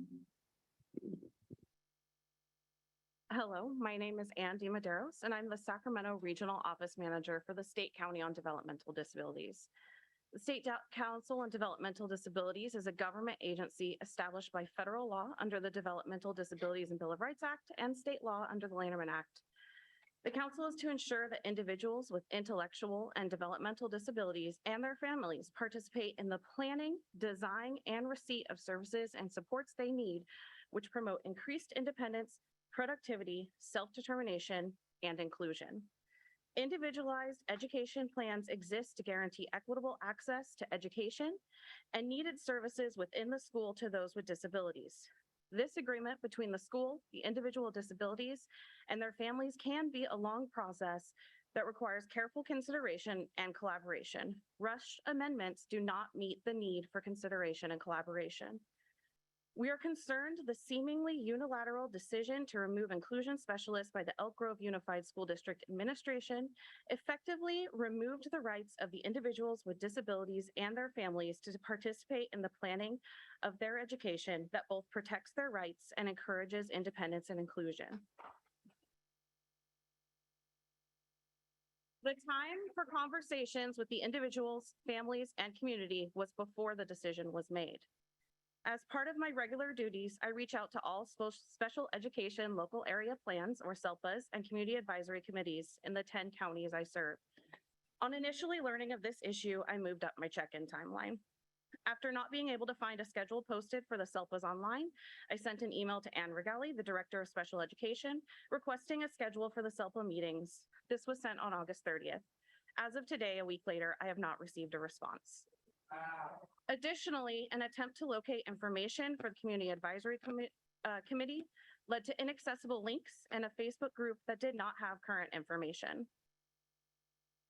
Hello, my name is Ann D. Medeiros, and I'm the Sacramento Regional Office Manager for the State County on Developmental Disabilities. The State Council on Developmental Disabilities is a government agency established by federal law under the Developmental Disabilities and Bill of Rights Act and state law under the Lanterman Act. The council is to ensure that individuals with intellectual and developmental disabilities and their families participate in the planning, design, and receipt of services and supports they need, which promote increased independence, productivity, self-determination, and inclusion. Individualized education plans exist to guarantee equitable access to education and needed services within the school to those with disabilities. This agreement between the school, the individual with disabilities, and their families can be a long process that requires careful consideration and collaboration. Rushed amendments do not meet the need for consideration and collaboration. We are concerned the seemingly unilateral decision to remove inclusion specialists by the Elk Grove Unified School District administration effectively removed the rights of the individuals with disabilities and their families to participate in the planning of their education that both protects their rights and encourages independence and inclusion. The time for conversations with the individuals, families, and community was before the decision was made. As part of my regular duties, I reach out to all special education local area plans, or SELPAs, and community advisory committees in the 10 counties I serve. On initially learning of this issue, I moved up my check-in timeline. After not being able to find a schedule posted for the SELPAs online, I sent an email to Ann Regali, the Director of Special Education, requesting a schedule for the SELPA meetings. This was sent on August 30th. As of today, a week later, I have not received a response. Additionally, an attempt to locate information for the Community Advisory Committee led to inaccessible links and a Facebook group that did not have current information.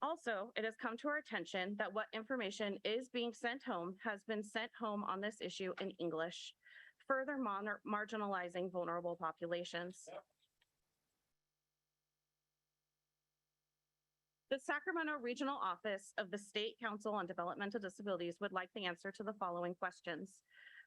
Also, it has come to our attention that what information is being sent home has been sent home on this issue in English, further marginalizing vulnerable populations. The Sacramento Regional Office of the State Council on Developmental Disabilities would like the answer to the following questions.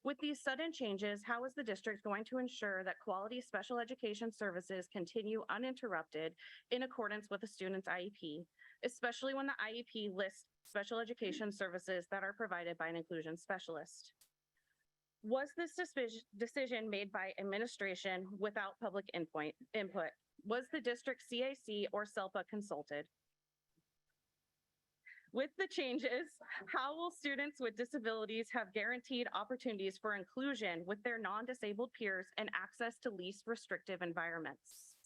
With these sudden changes, how is the district going to ensure that quality special education services continue uninterrupted in accordance with the student's IEP, especially when the IEP lists special education services that are provided by an inclusion specialist? Was this decision made by administration without public input? Was the district CAC or SELPA consulted? With the changes, how will students with disabilities have guaranteed opportunities for inclusion with their non-disabled peers and access to least restrictive environments?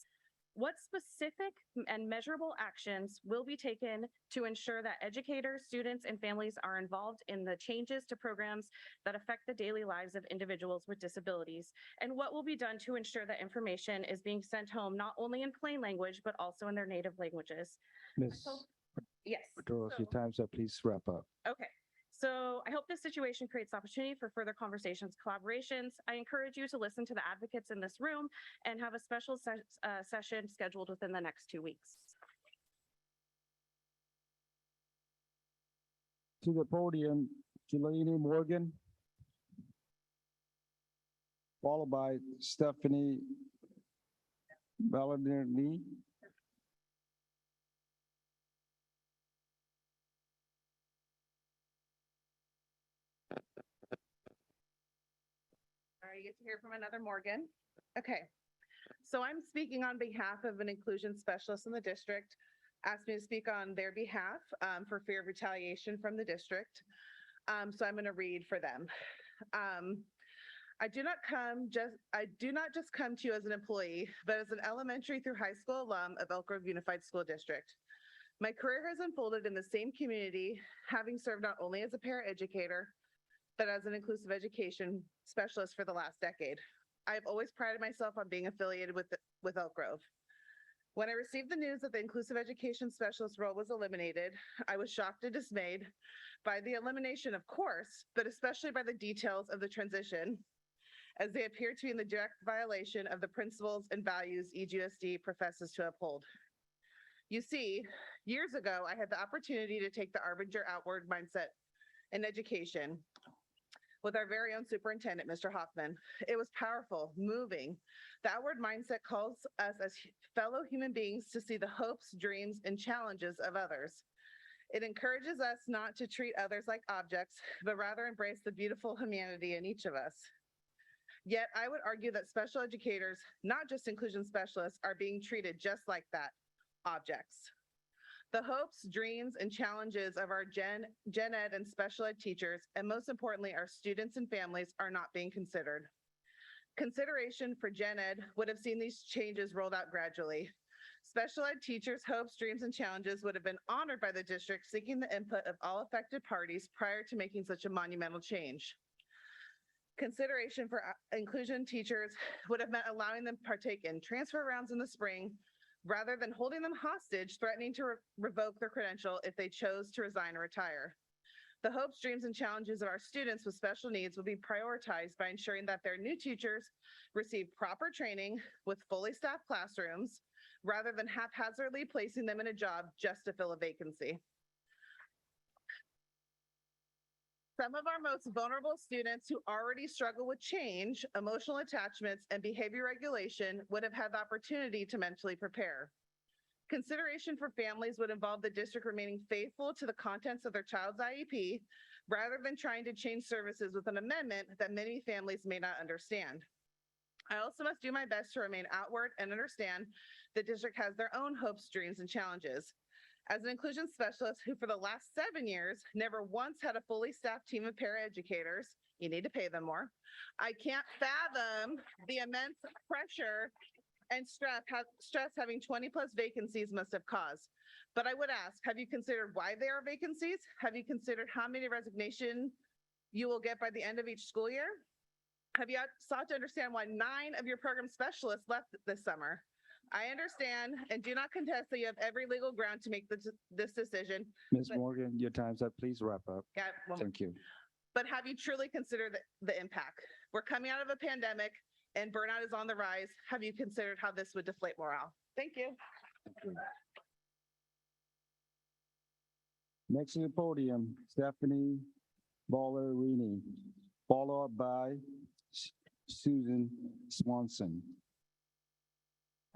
What specific and measurable actions will be taken to ensure that educators, students, and families are involved in the changes to programs that affect the daily lives of individuals with disabilities? And what will be done to ensure that information is being sent home not only in plain language, but also in their native languages? Ms. Yes. Medeiros, your time's up. Please wrap up. Okay, so I hope this situation creates opportunity for further conversations, collaborations. I encourage you to listen to the advocates in this room and have a special session scheduled within the next 2 weeks. To the podium, Jelani Morgan, followed by Stephanie Balladini. All right, you get to hear from another Morgan. Okay, so I'm speaking on behalf of an inclusion specialist in the district. Asked me to speak on their behalf for fear of retaliation from the district. So I'm going to read for them. I do not just come to you as an employee, but as an elementary through high school alum of Elk Grove Unified School District. My career has unfolded in the same community, having served not only as a paraeducator, but as an inclusive education specialist for the last decade. I have always prided myself on being affiliated with Elk Grove. When I received the news that the inclusive education specialist role was eliminated, I was shocked and dismayed by the elimination, of course, but especially by the details of the transition, as they appear to be in the direct violation of the principles and values EGUSD professes to uphold. You see, years ago, I had the opportunity to take the Arbinger Outward Mindset in education with our very own superintendent, Mr. Hoffman. It was powerful, moving. The outward mindset calls us as fellow human beings to see the hopes, dreams, and challenges of others. It encourages us not to treat others like objects, but rather embrace the beautiful humanity in each of us. Yet I would argue that special educators, not just inclusion specialists, are being treated just like that, objects. The hopes, dreams, and challenges of our gen ed and special ed teachers, and most importantly, our students and families, are not being considered. Consideration for gen ed would have seen these changes rolled out gradually. Special ed teachers' hopes, dreams, and challenges would have been honored by the district, seeking the input of all affected parties prior to making such a monumental change. Consideration for inclusion teachers would have meant allowing them to partake in transfer rounds in the spring, rather than holding them hostage, threatening to revoke their credential if they chose to resign or retire. The hopes, dreams, and challenges of our students with special needs will be prioritized by ensuring that their new teachers receive proper training with fully staffed classrooms, rather than haphazardly placing them in a job just to fill a vacancy. Some of our most vulnerable students who already struggle with change, emotional attachments, and behavior regulation would have had the opportunity to mentally prepare. Consideration for families would involve the district remaining faithful to the contents of their child's IEP, rather than trying to change services with an amendment that many families may not understand. I also must do my best to remain outward and understand the district has their own hopes, dreams, and challenges. As an inclusion specialist who for the last 7 years never once had a fully staffed team of paraeducators, you need to pay them more, I can't fathom the immense pressure and stress having 20+ vacancies must have caused. But I would ask, have you considered why there are vacancies? Have you considered how many resignations you will get by the end of each school year? Have you sought to understand why 9 of your program specialists left this summer? I understand and do not contest that you have every legal ground to make this decision. Ms. Morgan, your time's up. Please wrap up. Yeah, well, Thank you. but have you truly considered the impact? We're coming out of a pandemic and burnout is on the rise. Have you considered how this would deflate morale? Thank you. Next to the podium, Stephanie Ballerini, followed by Susan Swanson.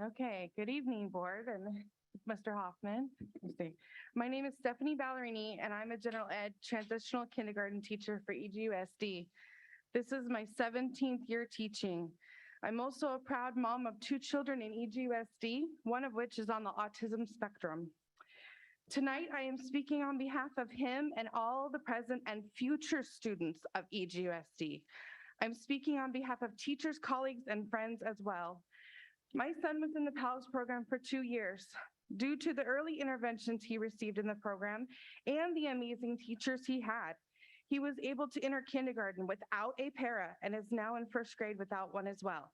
Okay, good evening, board and Mr. Hoffman. Let's see. My name is Stephanie Ballerini, and I'm a general ed transitional kindergarten teacher for EGUSD. This is my 17th year teaching. I'm also a proud mom of 2 children in EGUSD, one of which is on the autism spectrum. Tonight, I am speaking on behalf of him and all the present and future students of EGUSD. I'm speaking on behalf of teachers, colleagues, and friends as well. My son was in the PALS program for 2 years. Due to the early interventions he received in the program and the amazing teachers he had, he was able to enter kindergarten without a para and is now in first grade without one as well.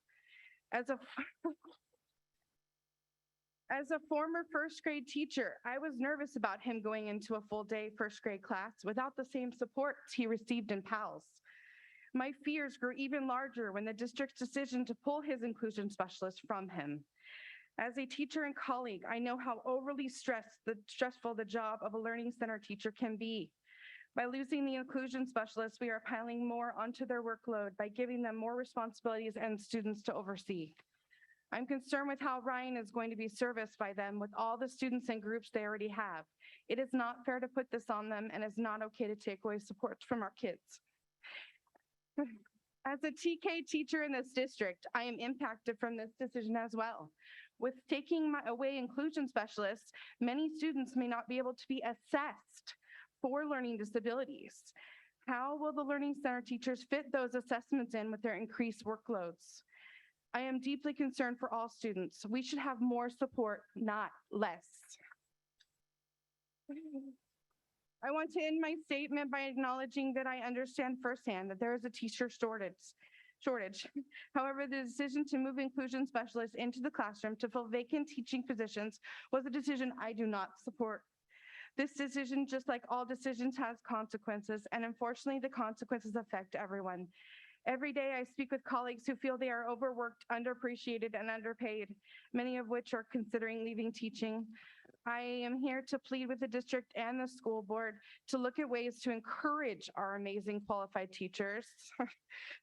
As a As a former first grade teacher, I was nervous about him going into a full day first grade class without the same support he received in PALS. My fears grew even larger when the district's decision to pull his inclusion specialist from him. As a teacher and colleague, I know how overly stressful the job of a learning center teacher can be. By losing the inclusion specialist, we are piling more onto their workload by giving them more responsibilities and students to oversee. I'm concerned with how Ryan is going to be serviced by them with all the students and groups they already have. It is not fair to put this on them, and it's not okay to take away support from our kids. As a TK teacher in this district, I am impacted from this decision as well. With taking away inclusion specialists, many students may not be able to be assessed for learning disabilities. How will the Learning Center teachers fit those assessments in with their increased workloads? I am deeply concerned for all students. We should have more support, not less. I want to end my statement by acknowledging that I understand firsthand that there is a teacher shortage. However, the decision to move inclusion specialists into the classroom to fill vacant teaching positions was a decision I do not support. This decision, just like all decisions, has consequences, and unfortunately, the consequences affect everyone. Every day, I speak with colleagues who feel they are overworked, underappreciated, and underpaid, many of which are considering leaving teaching. I am here to plead with the district and the school board to look at ways to encourage our amazing qualified teachers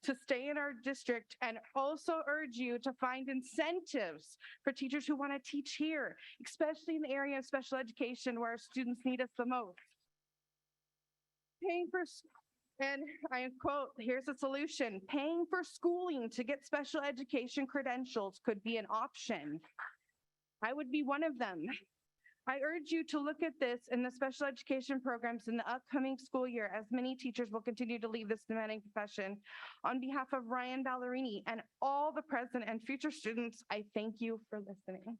to stay in our district, and also urge you to find incentives for teachers who want to teach here, especially in the area of special education where our students need us the most. And I quote, here's a solution: paying for schooling to get special education credentials could be an option. I would be one of them. I urge you to look at this in the special education programs in the upcoming school year, as many teachers will continue to leave this demanding profession. On behalf of Ryan Ballerini and all the present and future students, I thank you for listening.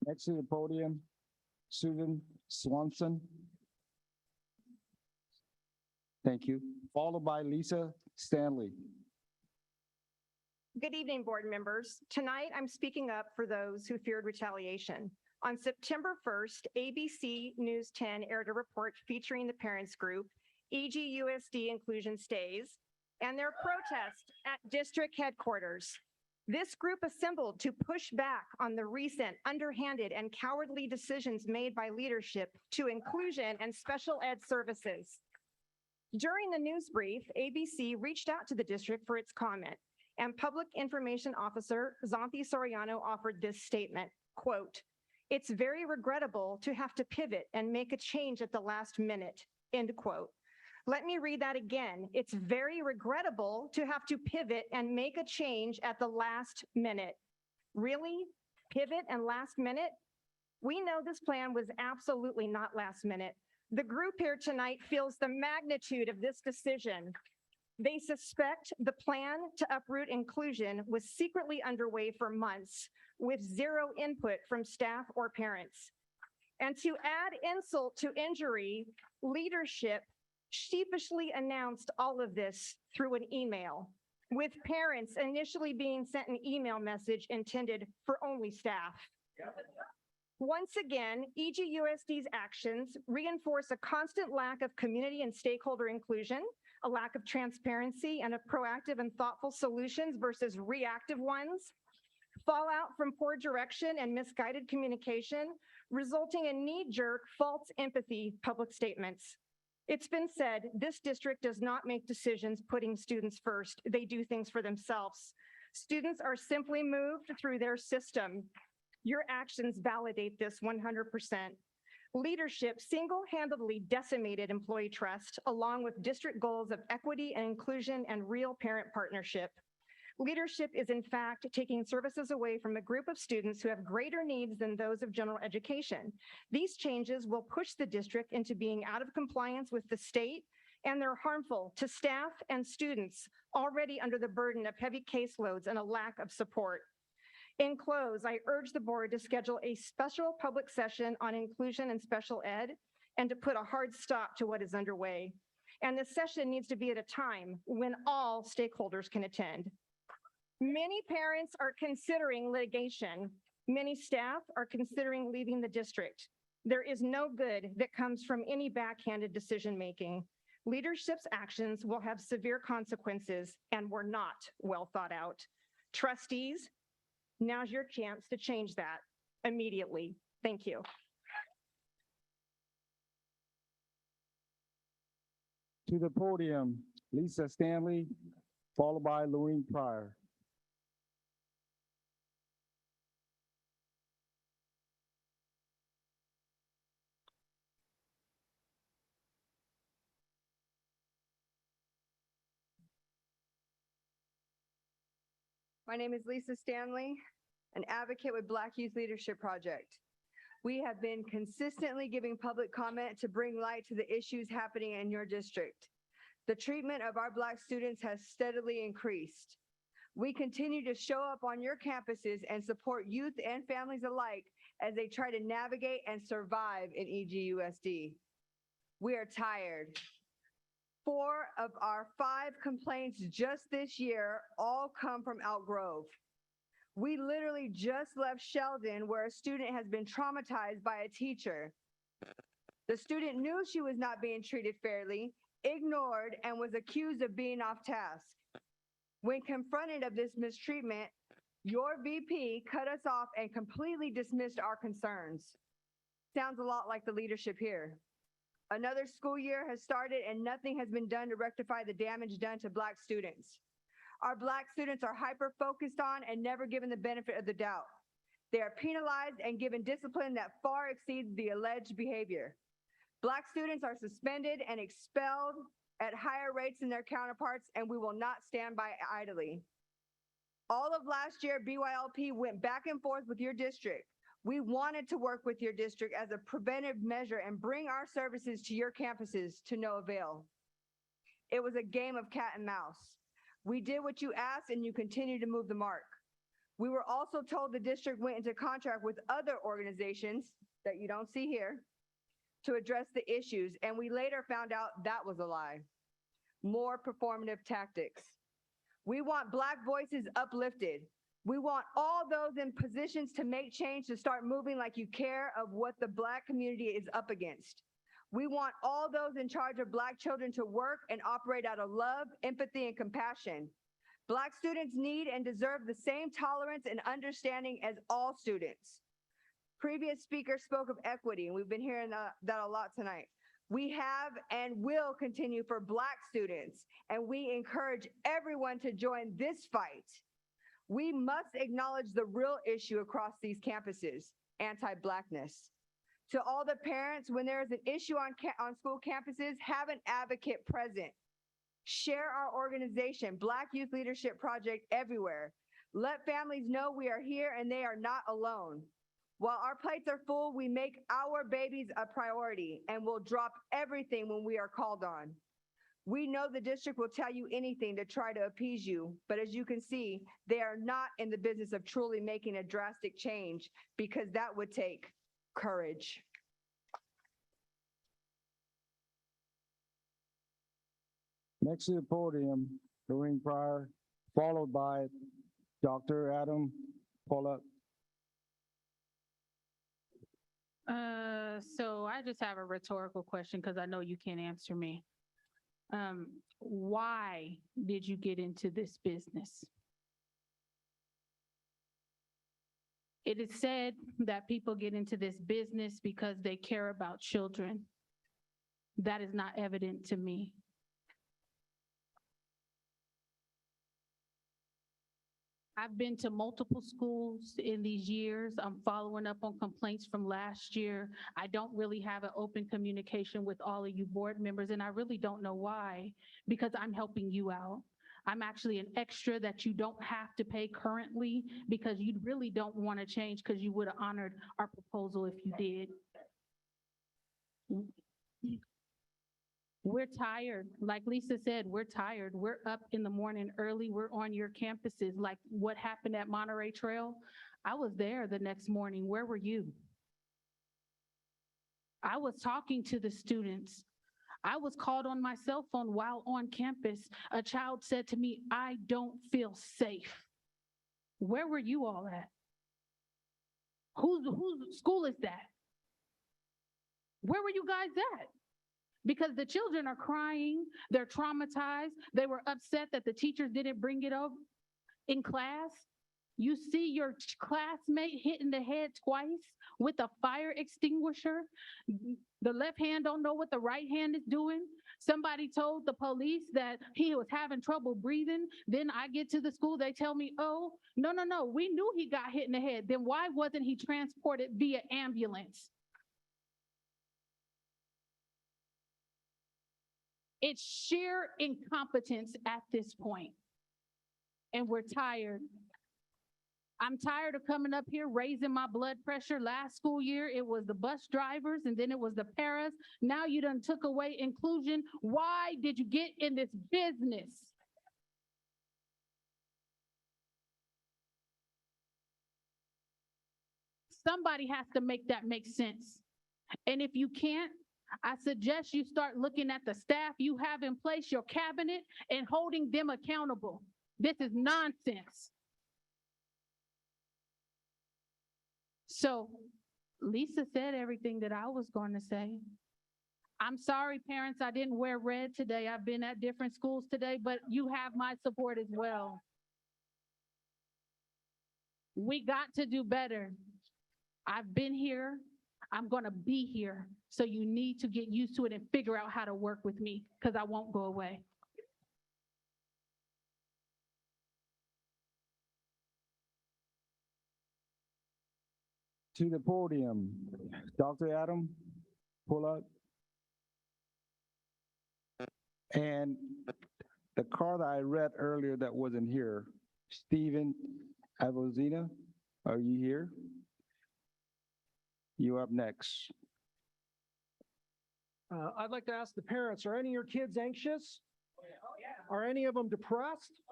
Next to the podium, Susan Swanson. Thank you. Followed by Lisa Stanley. Good evening, board members. Tonight, I'm speaking up for those who feared retaliation. On September 1st, ABC News 10 aired a report featuring the parents group, EGUSD Inclusion Stays, and their protest at district headquarters. This group assembled to push back on the recent underhanded and cowardly decisions made by leadership to inclusion and special ed services. During the news brief, ABC reached out to the district for its comment, and Public Information Officer Zanthi Soriano offered this statement, quote, "It's very regrettable to have to pivot and make a change at the last minute," end quote. Let me read that again. It's very regrettable to have to pivot and make a change at the last minute. Really? Pivot and last minute? We know this plan was absolutely not last minute. The group here tonight feels the magnitude of this decision. They suspect the plan to uproot inclusion was secretly underway for months with zero input from staff or parents. And to add insult to injury, leadership sheepishly announced all of this through an email, with parents initially being sent an email message intended for only staff. Once again, EGUSD's actions reinforce a constant lack of community and stakeholder inclusion, a lack of transparency and of proactive and thoughtful solutions versus reactive ones, fallout from poor direction and misguided communication, resulting in knee-jerk, false empathy public statements. It's been said, this district does not make decisions putting students first. They do things for themselves. Students are simply moved through their system. Your actions validate this 100%. Leadership single-handedly decimated employee trust, along with district goals of equity and inclusion and real parent partnership. Leadership is in fact taking services away from a group of students who have greater needs than those of general education. These changes will push the district into being out of compliance with the state and they're harmful to staff and students already under the burden of heavy caseloads and a lack of support. In close, I urge the board to schedule a special public session on inclusion and special ed and to put a hard stop to what is underway. And this session needs to be at a time when all stakeholders can attend. Many parents are considering litigation. Many staff are considering leaving the district. There is no good that comes from any backhanded decision-making. Leadership's actions will have severe consequences and were not well thought out. Trustees, now's your chance to change that immediately. Thank you. To the podium, Lisa Stanley, followed by Lorraine Pryor. My name is Lisa Stanley, an advocate with Black Youth Leadership Project. We have been consistently giving public comment to bring light to the issues happening in your district. The treatment of our Black students has steadily increased. We continue to show up on your campuses and support youth and families alike as they try to navigate and survive in EGUSD. We are tired. 4 of our 5 complaints just this year all come from Elk Grove. We literally just left Sheldon where a student has been traumatized by a teacher. The student knew she was not being treated fairly, ignored, and was accused of being off task. When confronted of this mistreatment, your VP cut us off and completely dismissed our concerns. Sounds a lot like the leadership here. Another school year has started and nothing has been done to rectify the damage done to Black students. Our Black students are hyper-focused on and never given the benefit of the doubt. They are penalized and given discipline that far exceeds the alleged behavior. Black students are suspended and expelled at higher rates than their counterparts, and we will not stand by idly. All of last year, BYLP went back and forth with your district. We wanted to work with your district as a preventive measure and bring our services to your campuses to no avail. It was a game of cat and mouse. We did what you asked and you continue to move the mark. We were also told the district went into contract with other organizations that you don't see here to address the issues, and we later found out that was a lie. More performative tactics. We want Black voices uplifted. We want all those in positions to make change to start moving like you care of what the Black community is up against. We want all those in charge of Black children to work and operate out of love, empathy, and compassion. Black students need and deserve the same tolerance and understanding as all students. Previous speakers spoke of equity, and we've been hearing that a lot tonight. We have and will continue for Black students, and we encourage everyone to join this fight. We must acknowledge the real issue across these campuses, anti-Blackness. To all the parents, when there is an issue on school campuses, have an advocate present. Share our organization, Black Youth Leadership Project, everywhere. Let families know we are here and they are not alone. While our plates are full, we make our babies a priority and will drop everything when we are called on. We know the district will tell you anything to try to appease you, but as you can see, they are not in the business of truly making a drastic change because that would take courage. Next to the podium, Lorraine Pryor, followed by Dr. Adam Pollock. So I just have a rhetorical question because I know you can't answer me. Why did you get into this business? It is said that people get into this business because they care about children. That is not evident to me. I've been to multiple schools in these years. I'm following up on complaints from last year. I don't really have an open communication with all of you board members, and I really don't know why, because I'm helping you out. I'm actually an extra that you don't have to pay currently because you really don't want to change because you would have honored our proposal if you did. We're tired. Like Lisa said, we're tired. We're up in the morning early. We're on your campuses. Like what happened at Monterey Trail? I was there the next morning. Where were you? I was talking to the students. I was called on my cell phone while on campus. A child said to me, "I don't feel safe." Where were you all at? Whose school is that? Where were you guys at? Because the children are crying, they're traumatized, they were upset that the teachers didn't bring it up in class. You see your classmate hit in the head twice with a fire extinguisher. The left hand don't know what the right hand is doing. Somebody told the police that he was having trouble breathing. Then I get to the school, they tell me, "Oh, no, we knew he got hit in the head. Then why wasn't he transported via ambulance?" It's sheer incompetence at this point. And we're tired. I'm tired of coming up here raising my blood pressure. Last school year, it was the bus drivers and then it was the paras. Now you done took away inclusion. Why did you get in this business? Somebody has to make that make sense. And if you can't, I suggest you start looking at the staff you have in place, your cabinet, and holding them accountable. This is nonsense. So Lisa said everything that I was going to say. I'm sorry, parents, I didn't wear red today. I've been at different schools today, but you have my support as well. We got to do better. I've been here. I'm going to be here. So you need to get used to it and figure out how to work with me because I won't go away. To the podium, Dr. Adam, pull up. And the card I read earlier that wasn't here, Stephen Avozina, are you here? You up next. I'd like to ask the parents, are any of your kids anxious? Are any of them depressed?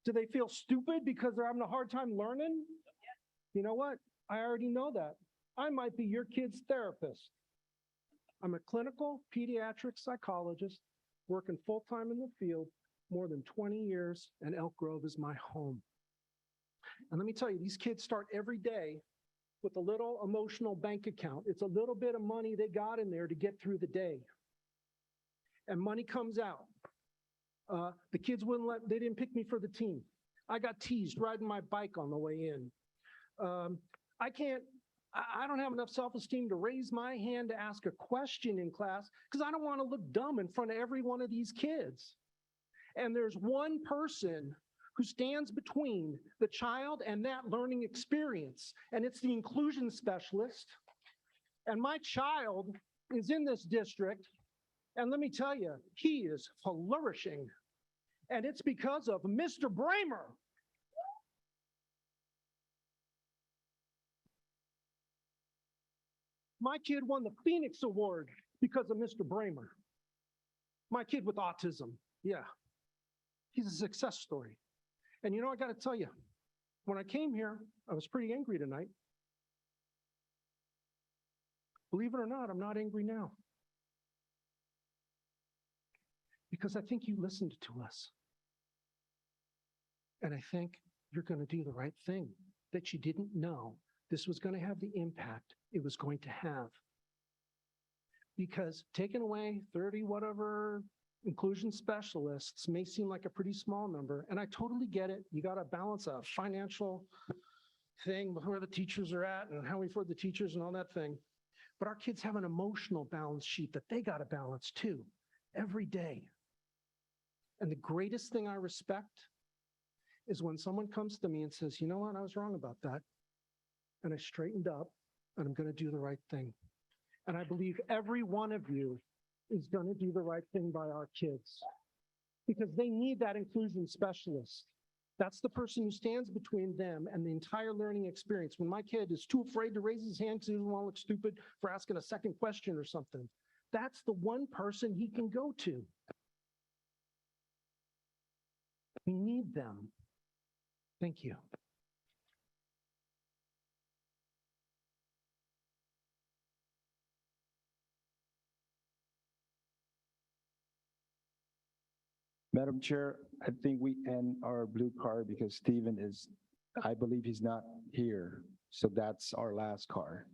Do they feel stupid because they're having a hard time learning? You know what? I already know that. I might be your kid's therapist. I'm a clinical pediatric psychologist working full-time in the field, more than 20 years, and Elk Grove is my home. And let me tell you, these kids start every day with a little emotional bank account. It's a little bit of money they got in there to get through the day. And money comes out. The kids they didn't pick me for the team. I got teased riding my bike on the way in. I don't have enough self-esteem to raise my hand to ask a question in class because I don't want to look dumb in front of every one of these kids. And there's one person who stands between the child and that learning experience, and it's the inclusion specialist. And my child is in this district, and let me tell you, he is flourishing. And it's because of Mr. Bramer. My kid won the Phoenix Award because of Mr. Bramer. My kid with autism, yeah. He's a success story. And you know, I got to tell you, when I came here, I was pretty angry tonight. Believe it or not, I'm not angry now. Because I think you listened to us. And I think you're going to do the right thing that you didn't know this was going to have the impact it was going to have. Because taking away 30 whatever inclusion specialists may seem like a pretty small number, and I totally get it. You got to balance a financial thing with where the teachers are at and how we afford the teachers and all that thing. But our kids have an emotional balance sheet that they got to balance too, every day. And the greatest thing I respect is when someone comes to me and says, you know what, I was wrong about that. And I straightened up and I'm going to do the right thing. And I believe every one of you is going to do the right thing by our kids because they need that inclusion specialist. That's the person who stands between them and the entire learning experience. When my kid is too afraid to raise his hand because he doesn't want to look stupid for asking a second question or something, that's the one person he can go to. We need them. Thank you. Madam Chair, I think we end our blue card because Stephen is, I believe he's not here. So that's our last card.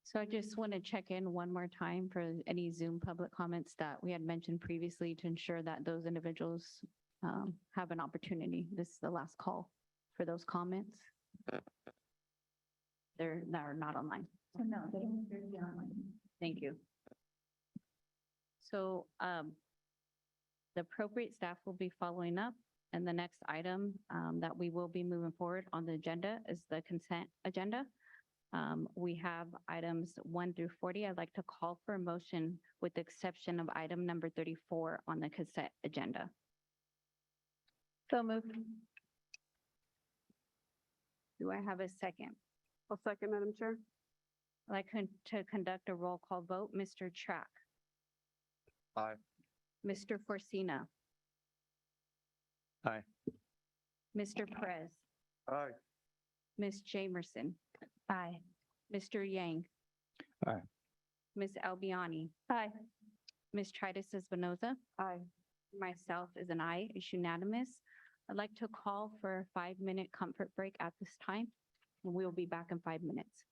So I just want to check in one more time for any Zoom public comments that we had mentioned previously to ensure that those individuals have an opportunity. This is the last call for those comments. They're not online. So no, they don't appear to be online. Thank you. So the appropriate staff will be following up. And the next item that we will be moving forward on the agenda is the consent agenda. We have items 1 through 40. I'd like to call for a motion with the exception of item number 34 on the consent agenda. So moved. Do I have a second? I'll second, Madam Chair. I'd like to conduct a roll call vote. Mr. Track. Aye. Mr. Forcina. Aye. Mr. Perez. Aye. Ms. Jamerson. Aye. Mr. Yang. Aye. Ms. Albiani. Aye. Ms. Tritus Espinoza. Aye. Myself is an aye. It's unanimous. I'd like to call for a 5-minute comfort break at this time. We'll be back in 5 minutes.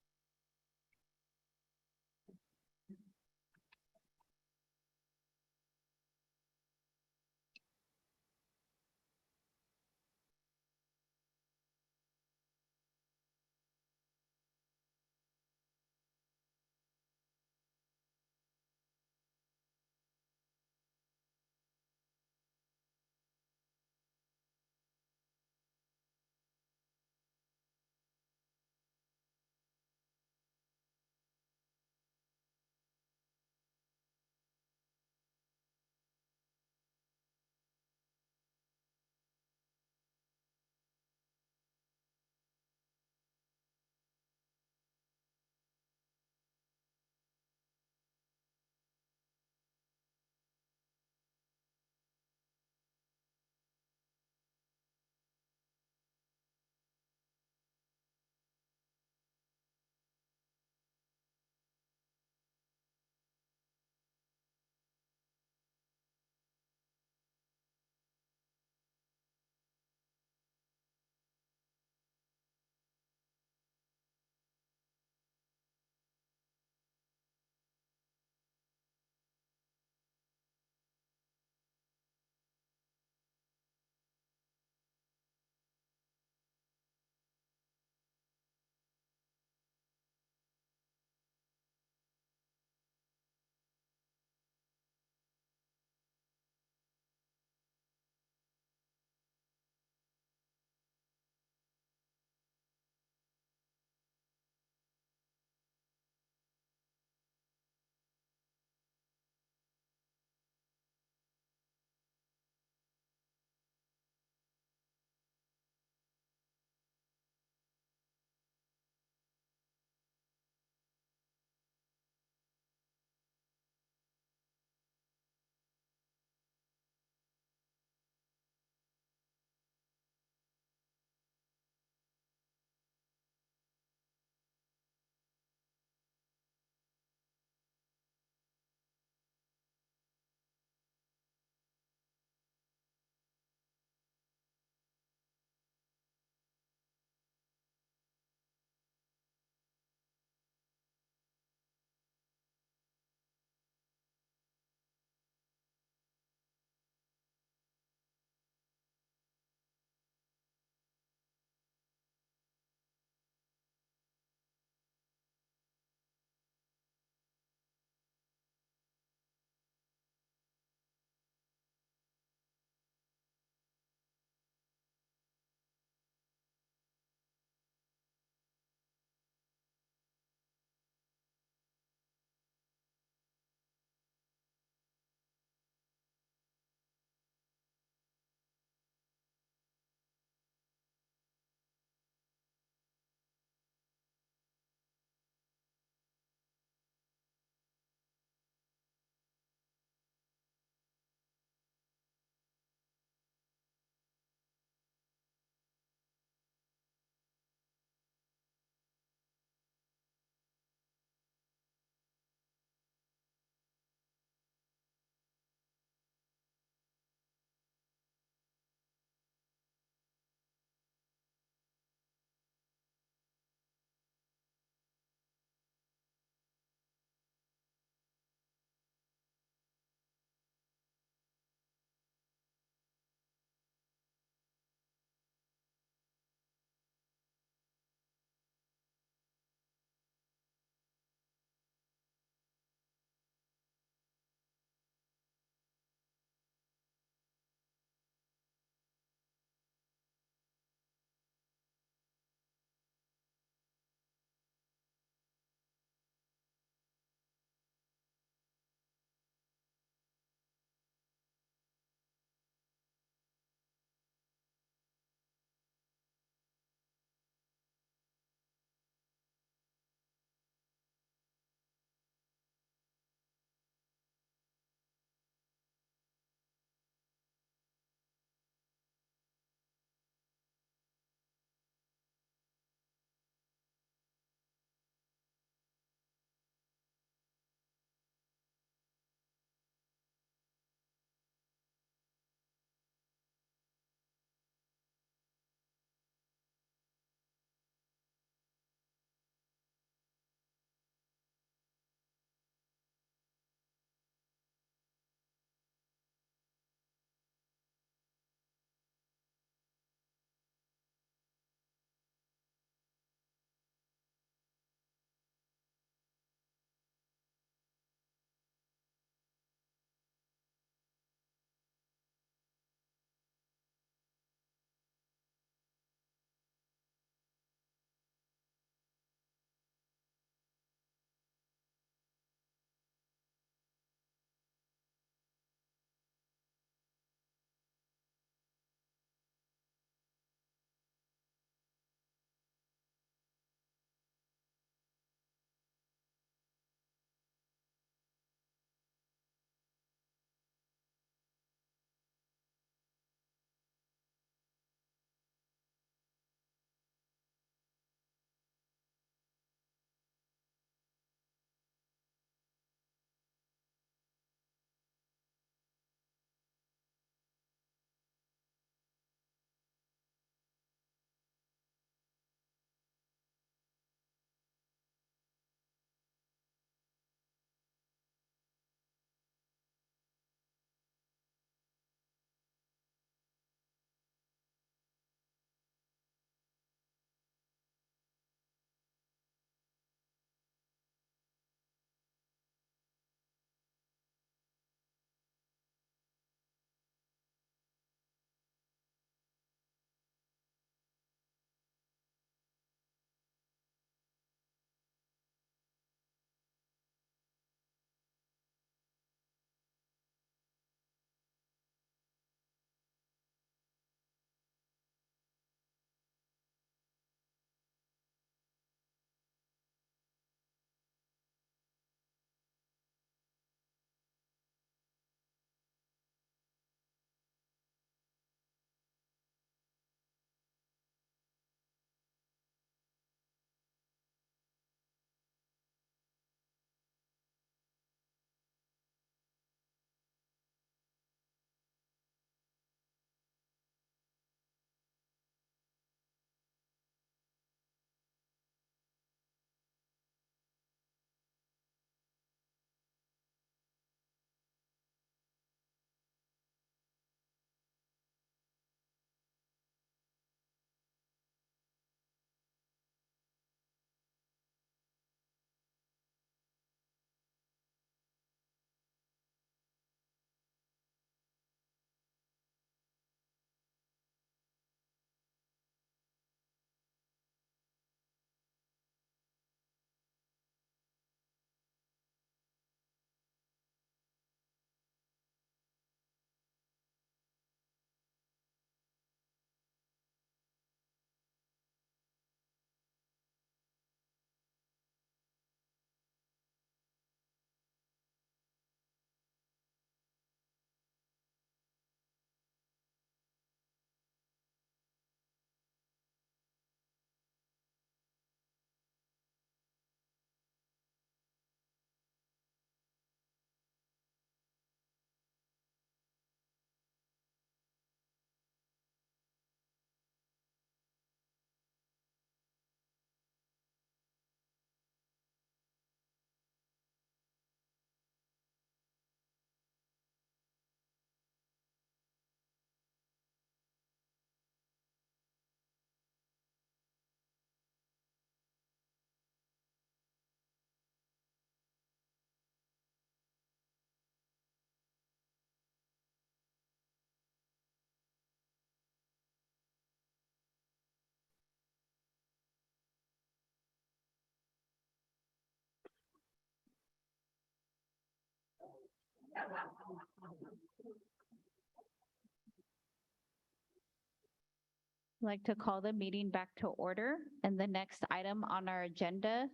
I'd like to call the meeting back to order. And the next item on our agenda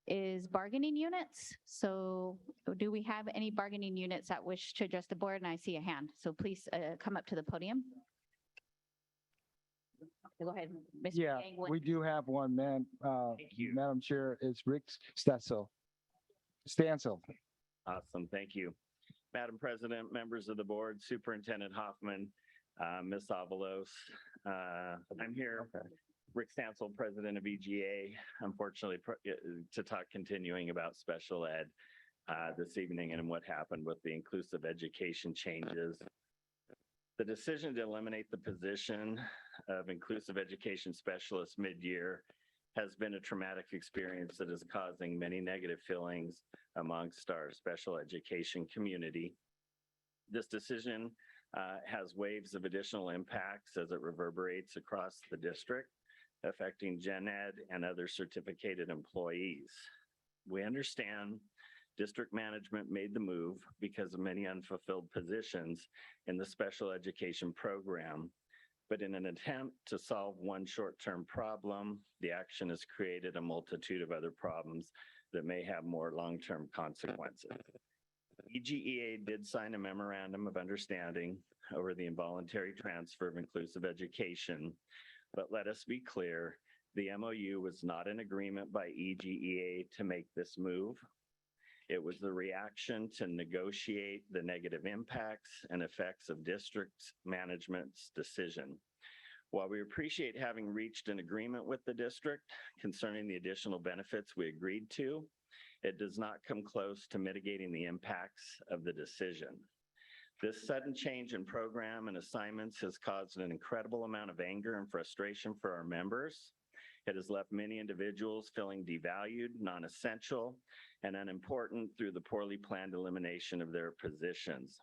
is bargaining units. So do we have any bargaining units that wish to address the board? And I see a hand. So please come up to the podium. Go ahead, Mr. Yeah, Gangwin. we do have one, man. Thank you. Madam Chair, it's Rick Stansel. Awesome, thank you. Madam President, members of the board, Superintendent Hoffman, Ms. Avalos. I'm here, Rick Stansel, President of EGA, unfortunately, to talk continuing about special ed this evening and what happened with the inclusive education changes. The decision to eliminate the position of inclusive education specialist mid-year has been a traumatic experience that is causing many negative feelings amongst our special education community. This decision has waves of additional impacts as it reverberates across the district, affecting gen ed and other certificated employees. We understand district management made the move because of many unfulfilled positions in the special education program. But in an attempt to solve one short-term problem, the action has created a multitude of other problems that may have more long-term consequences. EGEA did sign a memorandum of understanding over the involuntary transfer of inclusive education, but let us be clear, the MOU was not an agreement by EGEA to make this move. It was the reaction to negotiate the negative impacts and effects of district management's decision. While we appreciate having reached an agreement with the district concerning the additional benefits we agreed to, it does not come close to mitigating the impacts of the decision. This sudden change in program and assignments has caused an incredible amount of anger and frustration for our members. It has left many individuals feeling devalued, non-essential, and unimportant through the poorly planned elimination of their positions.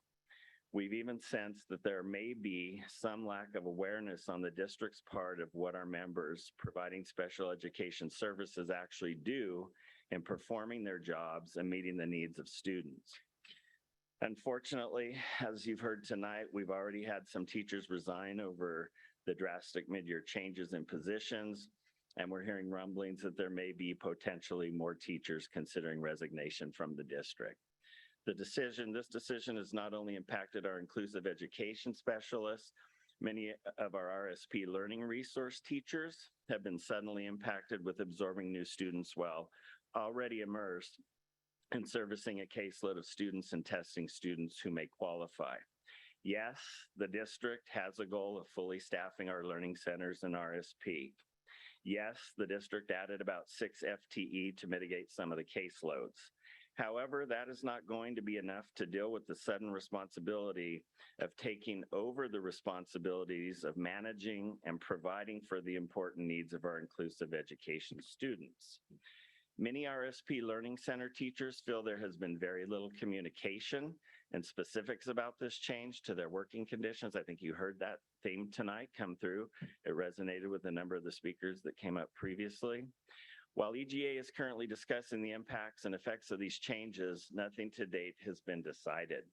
We've even sensed that there may be some lack of awareness on the district's part of what our members providing special education services actually do in performing their jobs and meeting the needs of students. Unfortunately, as you've heard tonight, we've already had some teachers resign over the drastic mid-year changes in positions, and we're hearing rumblings that there may be potentially more teachers considering resignation from the district. This decision has not only impacted our inclusive education specialists, many of our RSP learning resource teachers have been suddenly impacted with absorbing new students while already immersed in servicing a caseload of students and testing students who may qualify. Yes, the district has a goal of fully staffing our learning centers and RSP. Yes, the district added about 6 FTE to mitigate some of the caseloads. However, that is not going to be enough to deal with the sudden responsibility of taking over the responsibilities of managing and providing for the important needs of our inclusive education students. Many RSP Learning Center teachers feel there has been very little communication and specifics about this change to their working conditions. I think you heard that theme tonight come through. It resonated with a number of the speakers that came up previously. While EGA is currently discussing the impacts and effects of these changes, nothing to date has been decided.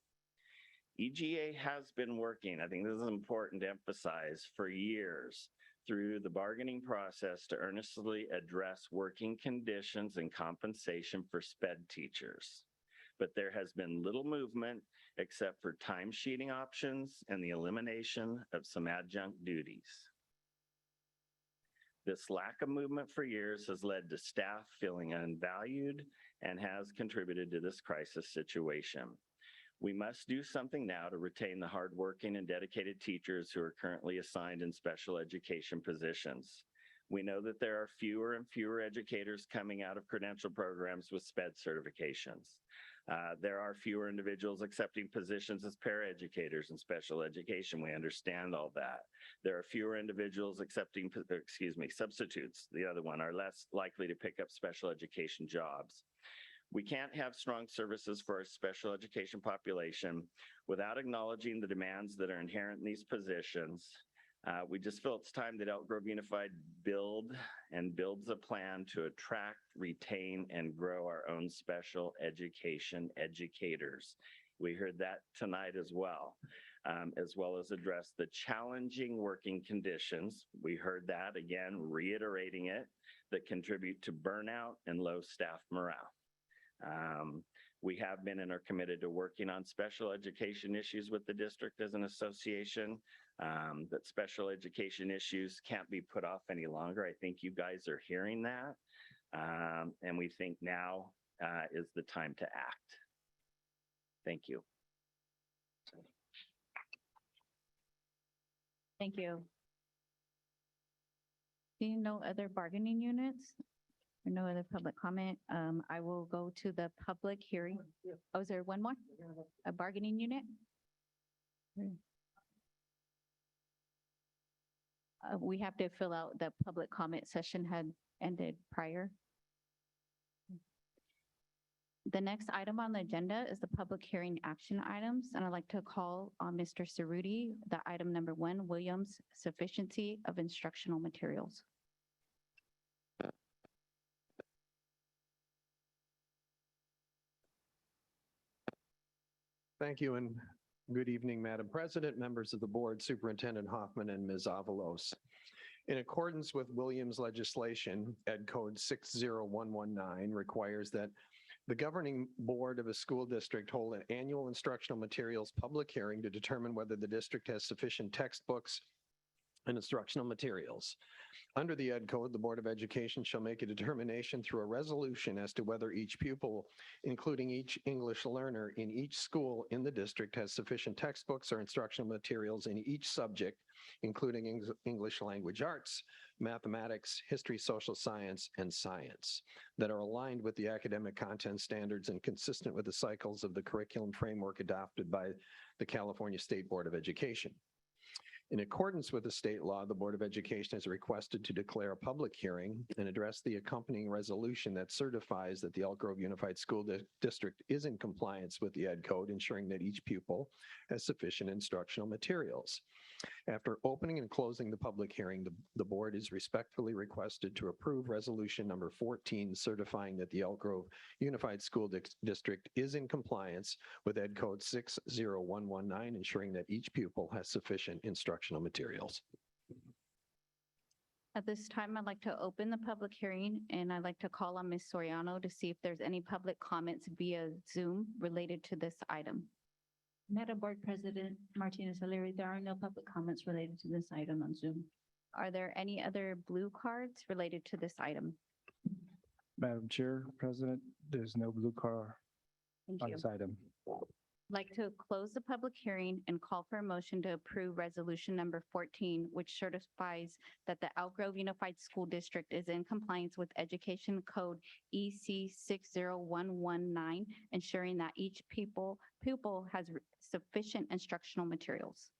EGA has been working, I think this is important to emphasize, for years through the bargaining process to earnestly address working conditions and compensation for SPED teachers. But there has been little movement except for time sheeting options and the elimination of some adjunct duties. This lack of movement for years has led to staff feeling unvalued and has contributed to this crisis situation. We must do something now to retain the hardworking and dedicated teachers who are currently assigned in special education positions. We know that there are fewer and fewer educators coming out of credential programs with SPED certifications. There are fewer individuals accepting positions as paraeducators in special education. We understand all that. There are fewer individuals accepting, substitutes, the other one, are less likely to pick up special education jobs. We can't have strong services for our special education population without acknowledging the demands that are inherent in these positions. We just feel it's time that Elk Grove Unified builds a plan to attract, retain, and grow our own special education educators. We heard that tonight as well as address the challenging working conditions. We heard that again, reiterating it, that contribute to burnout and low staff morale. We have been and are committed to working on special education issues with the district as an association, that special education issues can't be put off any longer. I think you guys are hearing that. And we think now is the time to act. Thank you. Thank you. Seeing no other bargaining units or no other public comment, I will go to the public hearing. Oh, is there one more? A bargaining unit? We have to fill out the public comment session had ended prior. The next item on the agenda is the public hearing action items, and I'd like to call on Mr. Cerruti, the item number 1, Williams Sufficiency of Instructional Materials. Thank you and good evening, Madam President, members of the board, Superintendent Hoffman and Ms. Avalos. In accordance with Williams legislation, Ed Code 60119 requires that the governing board of a school district hold an annual instructional materials public hearing to determine whether the district has sufficient textbooks and instructional materials. Under the Ed Code, the Board of Education shall make a determination through a resolution as to whether each pupil, including each English learner in each school in the district, has sufficient textbooks or instructional materials in each subject, including English language arts, mathematics, history, social science, and science, that are aligned with the academic content standards and consistent with the cycles of the curriculum framework adopted by the California State Board of Education. In accordance with the state law, the Board of Education is requested to declare a public hearing and address the accompanying resolution that certifies that the Elk Grove Unified School District is in compliance with the Ed Code, ensuring that each pupil has sufficient instructional materials. After opening and closing the public hearing, the board is respectfully requested to approve resolution number 14, certifying that the Elk Grove Unified School District is in compliance with Ed Code 60119, ensuring that each pupil has sufficient instructional materials. At this time, I'd like to open the public hearing, and I'd like to call on Ms. Soriano to see if there's any public comments via Zoom related to this item. Madam Board President Martinez O'Leary, there are no public comments related to this item on Zoom. Are there any other blue cards related to this item? Madam Chair, President, there's no blue card Thank on you. this item. I'd like to close the public hearing and call for a motion to approve resolution number 14, which certifies that the Elk Grove Unified School District is in compliance with Education Code EC 60119, ensuring that each pupil has sufficient instructional materials.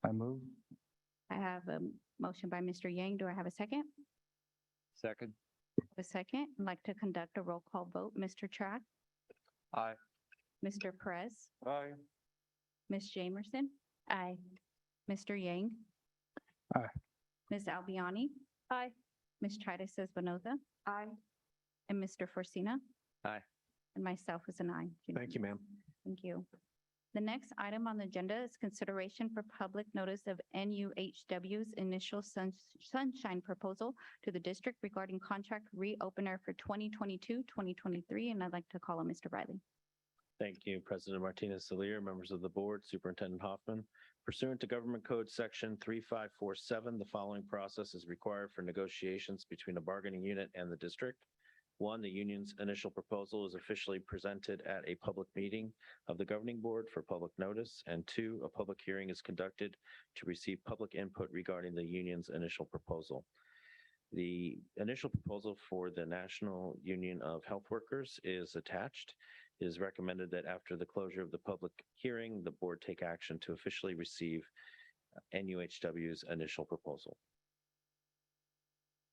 I move. I have a motion by Mr. Yang. Do I have a second? Second. A second. I'd like to conduct a roll call vote. Mr. Track, Aye. Mr. Perez, Aye. Ms. Jamerson. Aye. Mr. Yang. Aye. Ms. Albiani. Aye. Ms. Tritis Espinoza. Aye. And Mr. Forcina. Aye. And myself is an aye. Thank you, ma'am. Thank you. The next item on the agenda is consideration for public notice of NUHW's initial sunshine proposal to the district regarding contract reopener for 2022-2023. And I'd like to call on Mr. Riley. Thank you, President Martinez-Salier, members of the board, Superintendent Hoffman. Pursuant to Government Code Section 3547, the following process is required for negotiations between a bargaining unit and the district. 1, the union's initial proposal is officially presented at a public meeting of the governing board for public notice. And 2, a public hearing is conducted to receive public input regarding the union's initial proposal. The initial proposal for the National Union of Health Workers is attached. It is recommended that after the closure of the public hearing, the board take action to officially receive NUHW's initial proposal.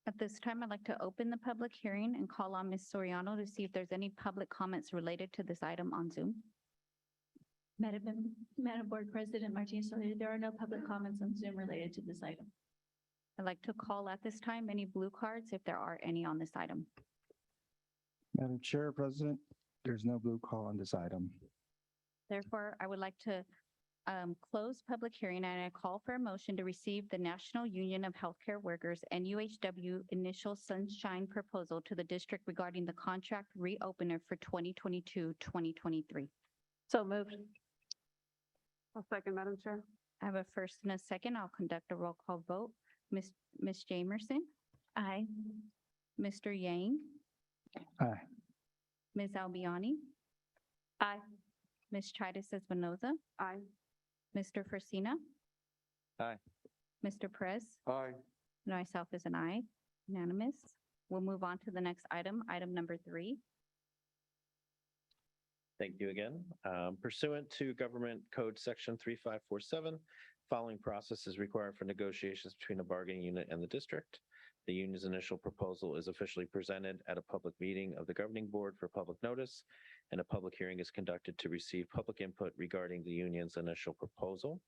At this time, I'd like to open the public hearing and call on Ms. Soriano to see if there's any public comments related to this item on Zoom. Madam Board President Martinez O'Leary, there are no public comments on Zoom related to this item. I'd like to call at this time any blue cards if there are any on this item. Madam Chair, President, there's no blue call on this item. Therefore, I would like to close public hearing and I call for a motion to receive the National Union of Healthcare Workers NUHW initial sunshine proposal to the district regarding the contract reopener for 2022-2023. So moved. I'll second, Madam Chair. I have a first and a second. I'll conduct a roll call vote. Ms. Jamerson, Aye. Mr. Yang, Aye. Ms. Albiani, Aye. Ms. Tritis Espinoza, Aye. Mr. Forcina, Aye. Mr. Perez, Aye. and myself is an aye, unanimous. We'll move on to the next item, item number 3. Thank you again. Pursuant to Government Code Section 3547, following process is required for negotiations between a bargaining unit and the district. The union's initial proposal is officially presented at a public meeting of the governing board for public notice, and a public hearing is conducted to receive public input regarding the union's initial proposal.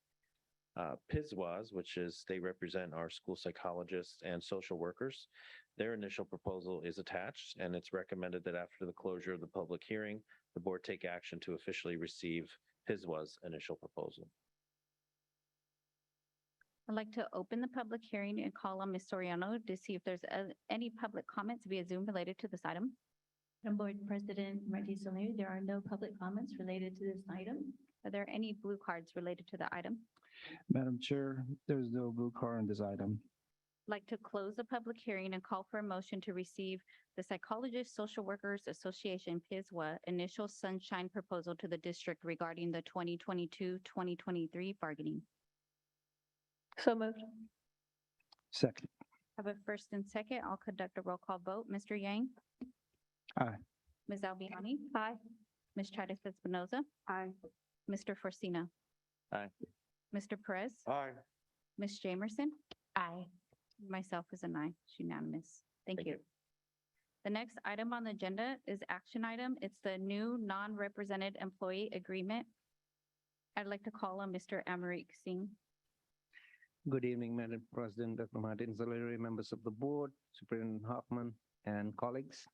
PSWAs, which is they represent our school psychologists and social workers. Their initial proposal is attached, and it's recommended that after the closure of the public hearing, the board take action to officially receive PSWA's initial proposal. I'd like to open the public hearing and call on Ms. Soriano to see if there's any public comments via Zoom related to this item. Madam Board President Martin Soler, there are no public comments related to this item. Are there any blue cards related to the item? Madam Chair, there's no blue card on this item. I'd like to close the public hearing and call for a motion to receive the Psychologists Social Workers Association PSWA initial sunshine proposal to the district regarding the 2022-2023 bargaining. So moved. Second. I have a first and second. I'll conduct a roll call vote. Mr. Yang, Aye. Ms. Albiani, Aye. Ms. Tritis Espinoza, Aye. Mr. Forcina, Aye. Mr. Perez, Aye. Ms. Jamerson, Aye. myself is an aye. It's unanimous. Thank you. The next item on the agenda is action item. It's the new non-represented employee agreement. I'd like to call on Mr. Amarik Singh. Good evening, Madam President, Dr. Martin Soler, members of the board, Superintendent Hoffman, and colleagues.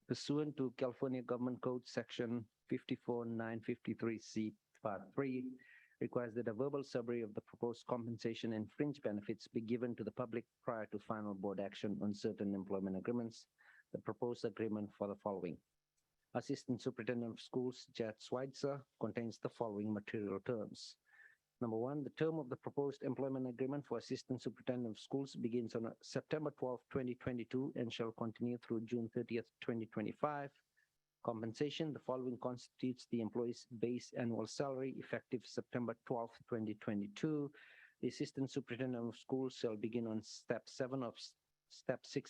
Pursuant to California Government Code Section 54953C Part 3, requires that a verbal summary of the proposed compensation and fringe benefits be given to the public prior to final board action on certain employment agreements. The proposed agreement for the following. Assistant Superintendent of Schools, Jad Schweitzer, contains the following material terms. Number 1, the term of the proposed employment agreement for Assistant Superintendent of Schools begins on September 12, 2022 and shall continue through June 30th, 2025. Compensation, the following constitutes the employee's base annual salary effective September 12, 2022. The Assistant Superintendent of Schools shall begin on Step 6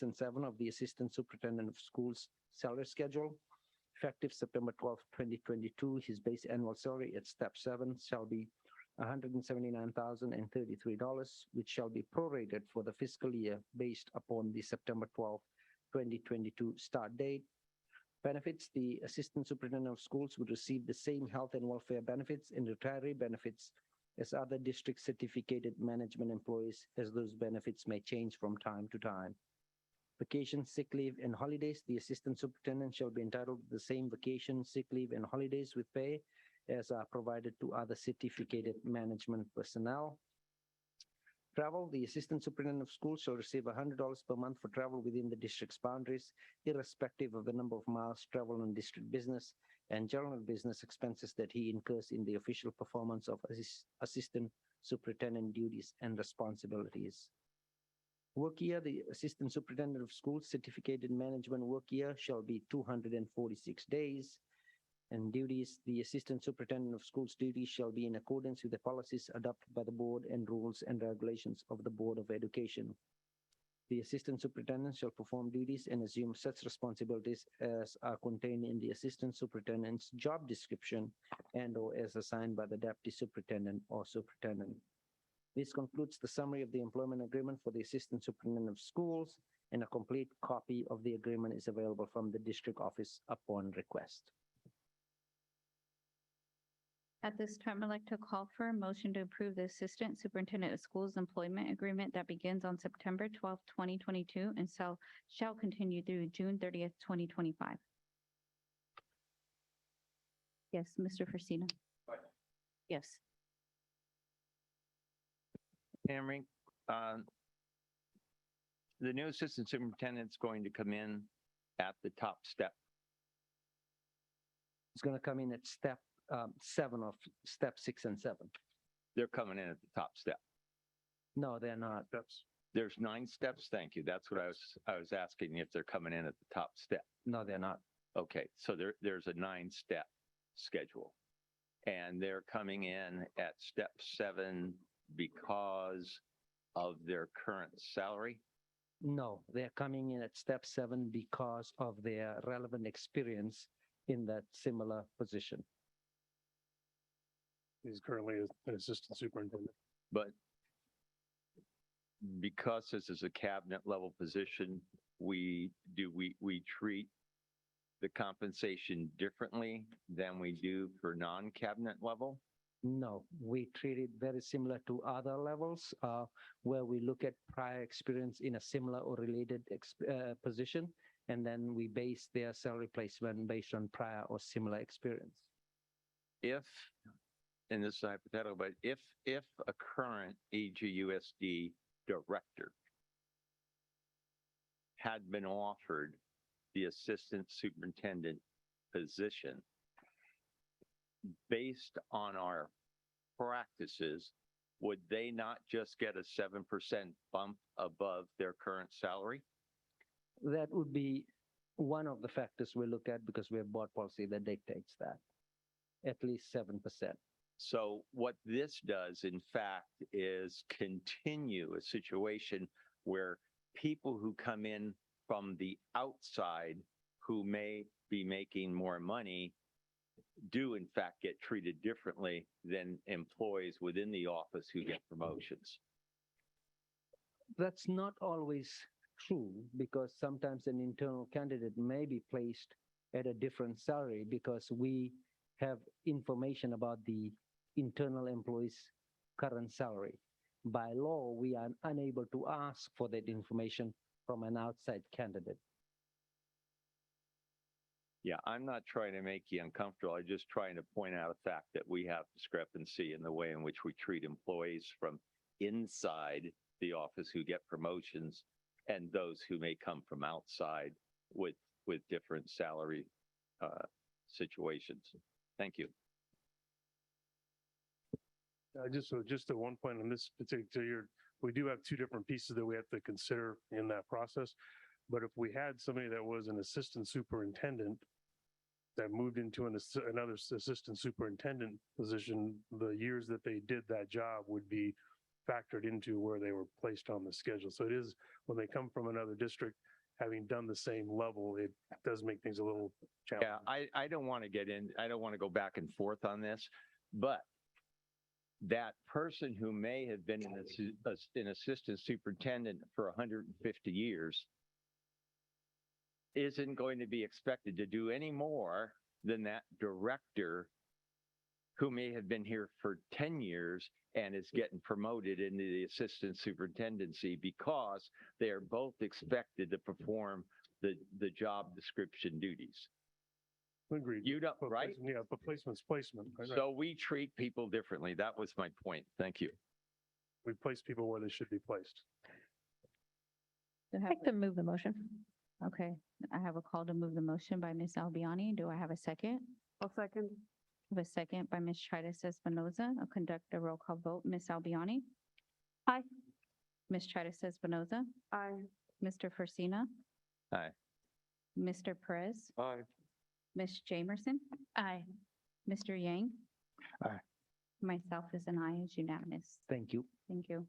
and 7 of the Assistant Superintendent of Schools salary schedule. Effective September 12, 2022, his base annual salary at Step 7 shall be $179,033, which shall be prorated for the fiscal year based upon the September 12, 2022 start date. Benefits, the Assistant Superintendent of Schools would receive the same health and welfare benefits and retiree benefits as other district certificated management employees, as those benefits may change from time to time. Vacation, sick leave, and holidays, the Assistant Superintendent shall be entitled to the same vacation, sick leave, and holidays with pay as are provided to other certificated management personnel. Travel, the Assistant Superintendent of Schools shall receive $100 per month for travel within the district's boundaries, irrespective of the number of miles traveled on district business and general business expenses that he incurs in the official performance of Assistant Superintendent duties and responsibilities. Work year, the Assistant Superintendent of Schools certificated management work year shall be 246 days. And duties, the Assistant Superintendent of Schools duties shall be in accordance with the policies adopted by the board and rules and regulations of the Board of Education. The Assistant Superintendent shall perform duties and assume such responsibilities as are contained in the Assistant Superintendent's job description and/or as assigned by the Deputy Superintendent or Superintendent. This concludes the summary of the employment agreement for the Assistant Superintendent of Schools, and a complete copy of the agreement is available from the district office upon request. At this time, I'd like to call for a motion to approve the Assistant Superintendent of Schools Employment Agreement that begins on September 12th, 2022 and shall continue through June 30th, 2025. Yes, Mr. Forcina. Yes. Henry, the new assistant superintendent's going to come in at the top step. It's going to come in at step 7 of step 6 and 7. They're coming in at the top step. No, they're not. There's 9 steps. Thank you. That's what I was asking if they're coming in at the top step. No, they're not. Okay, so there's a 9-step schedule. And they're coming in at step 7 because of their current salary? No, they're coming in at step 7 because of their relevant experience in that similar position. He's currently an assistant superintendent. But because this is a cabinet level position, we treat the compensation differently than we do for non-cabinet level? No, we treat it very similar to other levels where we look at prior experience in a similar or related position, and then we base their salary placement based on prior or similar experience. If, and this is hypothetical, but if a current EGUSD director had been offered the assistant superintendent position, based on our practices, would they not just get a 7% bump above their current salary? That would be one of the factors we look at because we have board policy that dictates that, at least 7%. So what this does, in fact, is continue a situation where people who come in from the outside who may be making more money do in fact get treated differently than employees within the office who get promotions. That's not always true because sometimes an internal candidate may be placed at a different salary because we have information about the internal employee's current salary. By law, we are unable to ask for that information from an outside candidate. Yeah, I'm not trying to make you uncomfortable. I'm just trying to point out a fact that we have discrepancy in the way in which we treat employees from inside the office who get promotions and those who may come from outside with different salary situations. Thank you. Just at one point on this particular, we do have 2 different pieces that we have to consider in that process. But if we had somebody that was an assistant superintendent that moved into another assistant superintendent position, the years that they did that job would be factored into where they were placed on the schedule. So it is, when they come from another district, having done the same level, it does make things a little challenging. Yeah, I don't want to go back and forth on this, but that person who may have been an assistant superintendent for 150 years isn't going to be expected to do any more than that director who may have been here for 10 years and is getting promoted into the assistant superintendency because they are both expected to perform the job description duties. Agreed. You don't, right? Yeah, but placement's placement. Right? So we treat people differently. That was my point. Thank you. We place people where they should be placed. I'd like to move the motion. Okay, I have a call to move the motion by Ms. Albiani. Do I have a second? I'll second. I have a second by Ms. Tritis Espinoza. I'll conduct a roll call vote. Ms. Albiani? Aye. Ms. Tritis Espinoza? Aye. Mr. Forcina? Aye. Mr. Perez? Aye. Ms. Jamerson? Aye. Mr. Yang? Aye. Myself is an aye, is unanimous. Thank you. Thank you.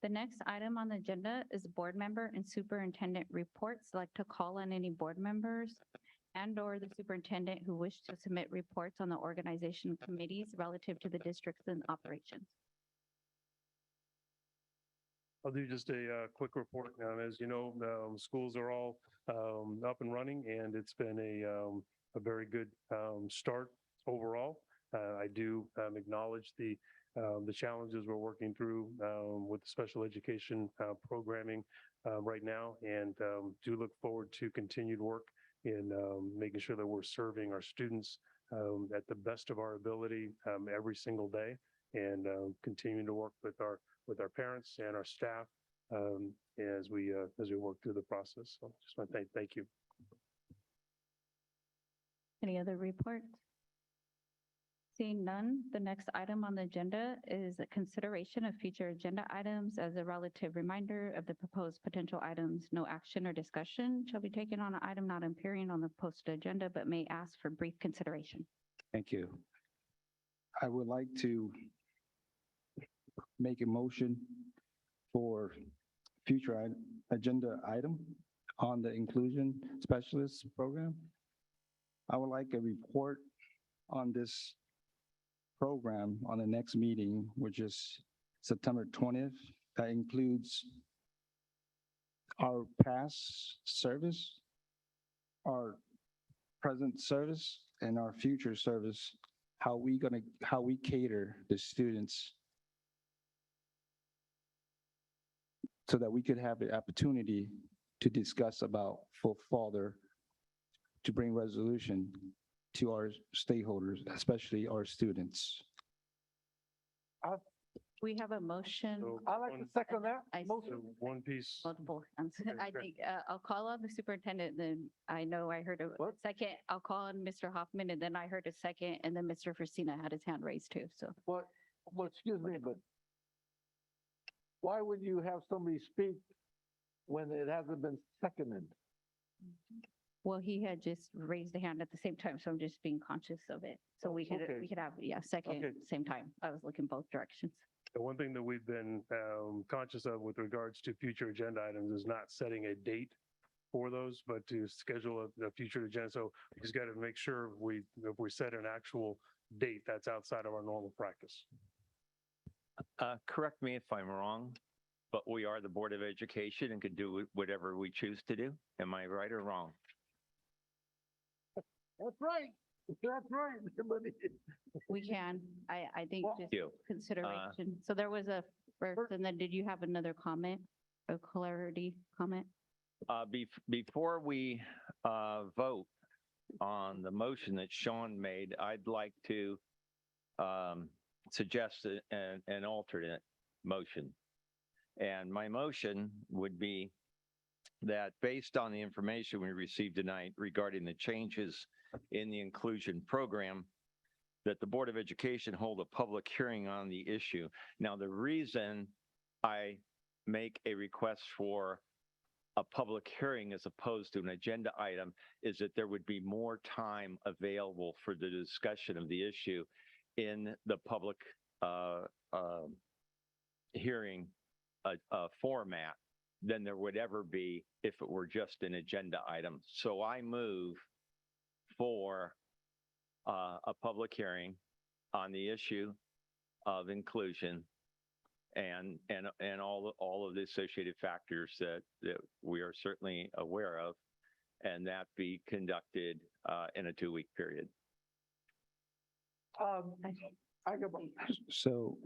The next item on the agenda is board member and superintendent reports. I'd like to call on any board members and/or the superintendent who wish to submit reports on the organization committees relative to the districts and operations. I'll do just a quick report. As you know, schools are all up and running, and it's been a very good start overall. I do acknowledge the challenges we're working through with the special education programming right now, and do look forward to continued work in making sure that we're serving our students at the best of our ability every single day, and continuing to work with our parents and our staff as we work through the process. So just want to thank you. Any other reports? Seeing none, the next item on the agenda is a consideration of future agenda items. As a relative reminder of the proposed potential items, no action or discussion shall be taken on an item not appearing on the posted agenda, but may ask for brief consideration. Thank you. I would like to make a motion for future agenda item on the inclusion specialist program. I would like a report on this program on the next meeting, which is September 20th. That includes our past service, our present service, and our future service, how we cater the students so that we could have the opportunity to discuss about further to bring resolution to our stakeholders, especially our students. We have a motion. So I like to second that. so one piece. Multiple hands. I Okay. think I'll call on the superintendent, then I know I heard a second. I'll call on Mr. Hoffman, and then I heard a second, and then Mr. Frisina had his hand raised too, so. Well, excuse me, but why would you have somebody speak when it hasn't been seconded? Well, he had just raised a hand at the same time, so I'm just being conscious of it. So we could have, second, Okay. same time. I was looking both directions. The one thing that we've been conscious of with regards to future agenda items is not setting a date for those, but to schedule a future agenda. So we just got to make sure if we set an actual date, that's outside of our normal practice. Correct me if I'm wrong, but we are the Board of Education and could do whatever we choose to do. Am I right or wrong? That's right. That's right. We can, I think just You. consideration. So there was a first, and then did you have another comment, a clarity comment? Before we vote on the motion that Sean made, I'd like to suggest an alternate motion. And my motion would be that based on the information we received tonight regarding the changes in the inclusion program, that the Board of Education hold a public hearing on the issue. Now, the reason I make a request for a public hearing as opposed to an agenda item is that there would be more time available for the discussion of the issue in the public hearing format than there would ever be if it were just an agenda item. So I move for a public hearing on the issue of inclusion and all of the associated factors that we are certainly aware of, and that be conducted in a 2-week period. So,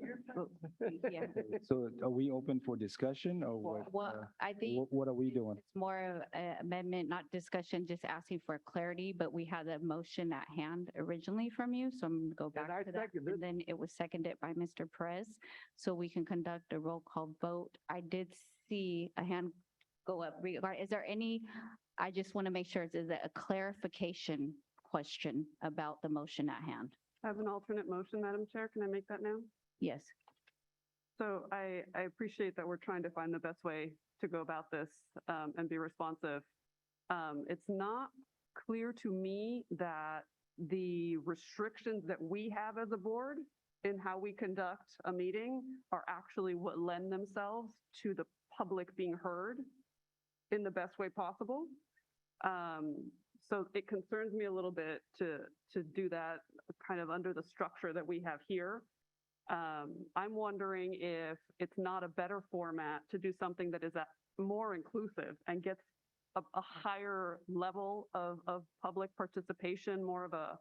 Yeah. so are we open for discussion or what? Well, I think What are we doing? it's more of an amendment, not discussion, just asking for clarity, but we had a motion at hand originally from you, so I'm going to go back to that. And then it was seconded by Mr. Perez, so we can conduct a roll call vote. I did see a hand go up. Is there any, I just want to make sure, is it a clarification question about the motion at hand? I have an alternate motion, Madam Chair. Can I make that now? Yes. So I appreciate that we're trying to find the best way to go about this and be responsive. It's not clear to me that the restrictions that we have as a board in how we conduct a meeting are actually what lend themselves to the public being heard in the best way possible. So it concerns me a little bit to do that kind of under the structure that we have here. I'm wondering if it's not a better format to do something that is more inclusive and gets a higher level of public participation, more of a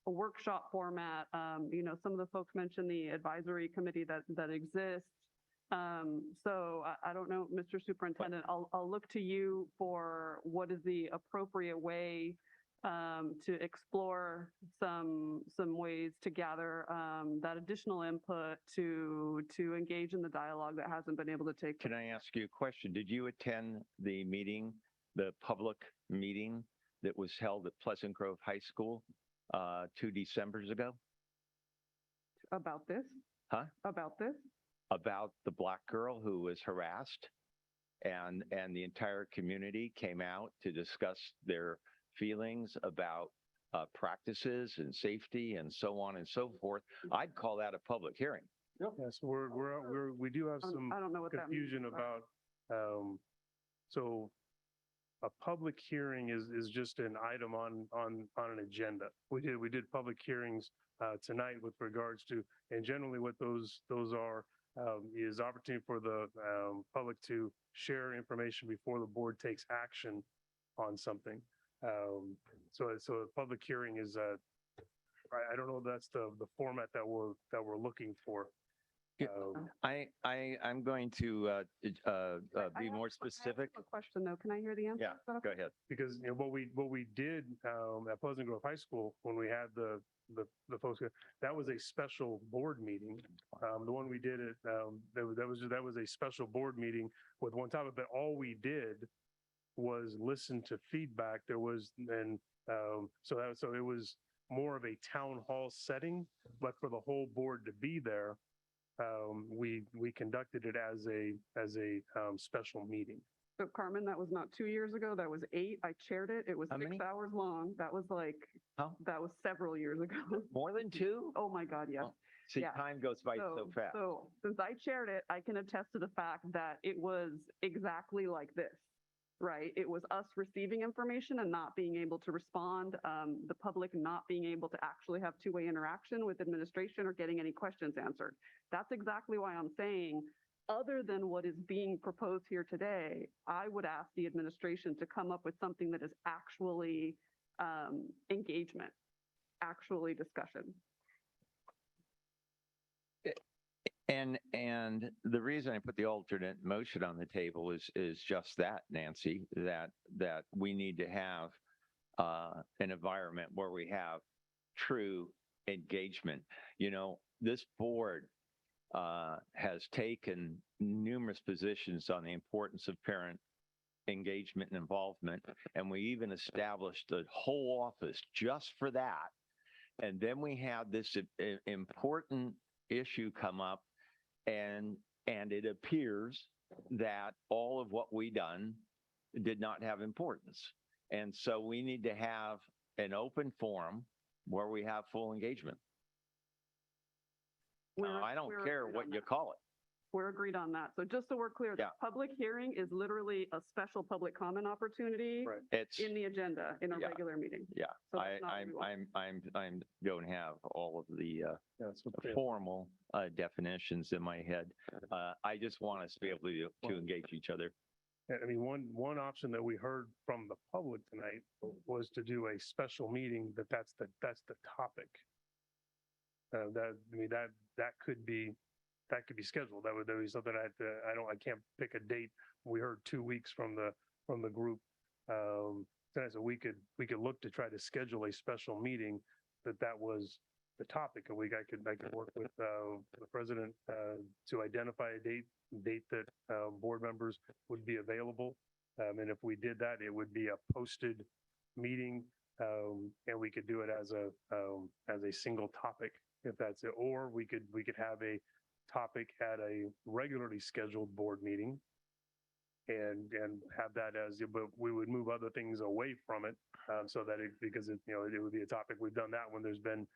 a workshop format. Some of the folks mentioned the advisory committee that exists. So I don't know, Mr. Superintendent, I'll look to you for what is the appropriate way to explore some ways to gather that additional input to engage in the dialogue that hasn't been able to take. Can I ask you a question? Did you attend the meeting, the public meeting that was held at Pleasant Grove High School 2 Decembers ago? About this? Huh? About this? About the black girl who was harassed, and the entire community came out to discuss their feelings about practices and safety and so on and so forth. I'd call that a public hearing. Yes, we do have some I don't know what that means. confusion about, so a public hearing is just an item on an agenda. We did public hearings tonight with regards to, and generally what those are is opportunity for the public to share information before the board takes action on something. So a public hearing is I don't know if that's the format that we're looking for. I'm going to be more specific. I have a question though. Can I hear the answer? Yeah, go ahead. Because what we did at Pleasant Grove High School when we had the folks here, that was a special board meeting. The one we did that was a special board meeting with one topic, but all we did was listen to feedback. There was so it was more of a town hall setting, but for the whole board to be there, we conducted it as a special meeting. So Carmen, that was not 2 years ago. That was 8. I chaired it. It was 6 hours long. That was that was several years ago. More than 2? Oh my God, yes. Oh, see, yeah. Time goes by so fast. So since I chaired it, I can attest to the fact that it was exactly like this. Right. It was us receiving information and not being able to respond, the public not being able to actually have two-way interaction with administration or getting any questions answered. That's exactly why I'm saying, other than what is being proposed here today, I would ask the administration to come up with something that is actually engagement, actually discussion. And the reason I put the alternate motion on the table is just that, Nancy, that we need to have an environment where we have true engagement. This board has taken numerous positions on the importance of parent engagement and involvement, and we even established a whole office just for that. And then we had this important issue come up, and it appears that all of what we done did not have importance. And so we need to have an open forum where we have full engagement. I don't care what you call it. We're agreed on that. So just so we're clear, the public hearing is literally a special public comment opportunity in the agenda in a regular meeting. Yeah, So I'm going to have all of the formal definitions in my head. I just want us to be able to engage each other. I mean, one option that we heard from the public tonight was to do a special meeting that's the topic. That could be scheduled. That would be something I can't pick a date. We heard 2 weeks from the group. So we could look to try to schedule a special meeting that was the topic. And I could work with the president to identify a date that board members would be available. And if we did that, it would be a posted meeting, and we could do it as a single topic if that's it. Or we could have a topic at a regularly scheduled board meeting and have that but we would move other things away from it so that because it would be a topic. We've done that when there's been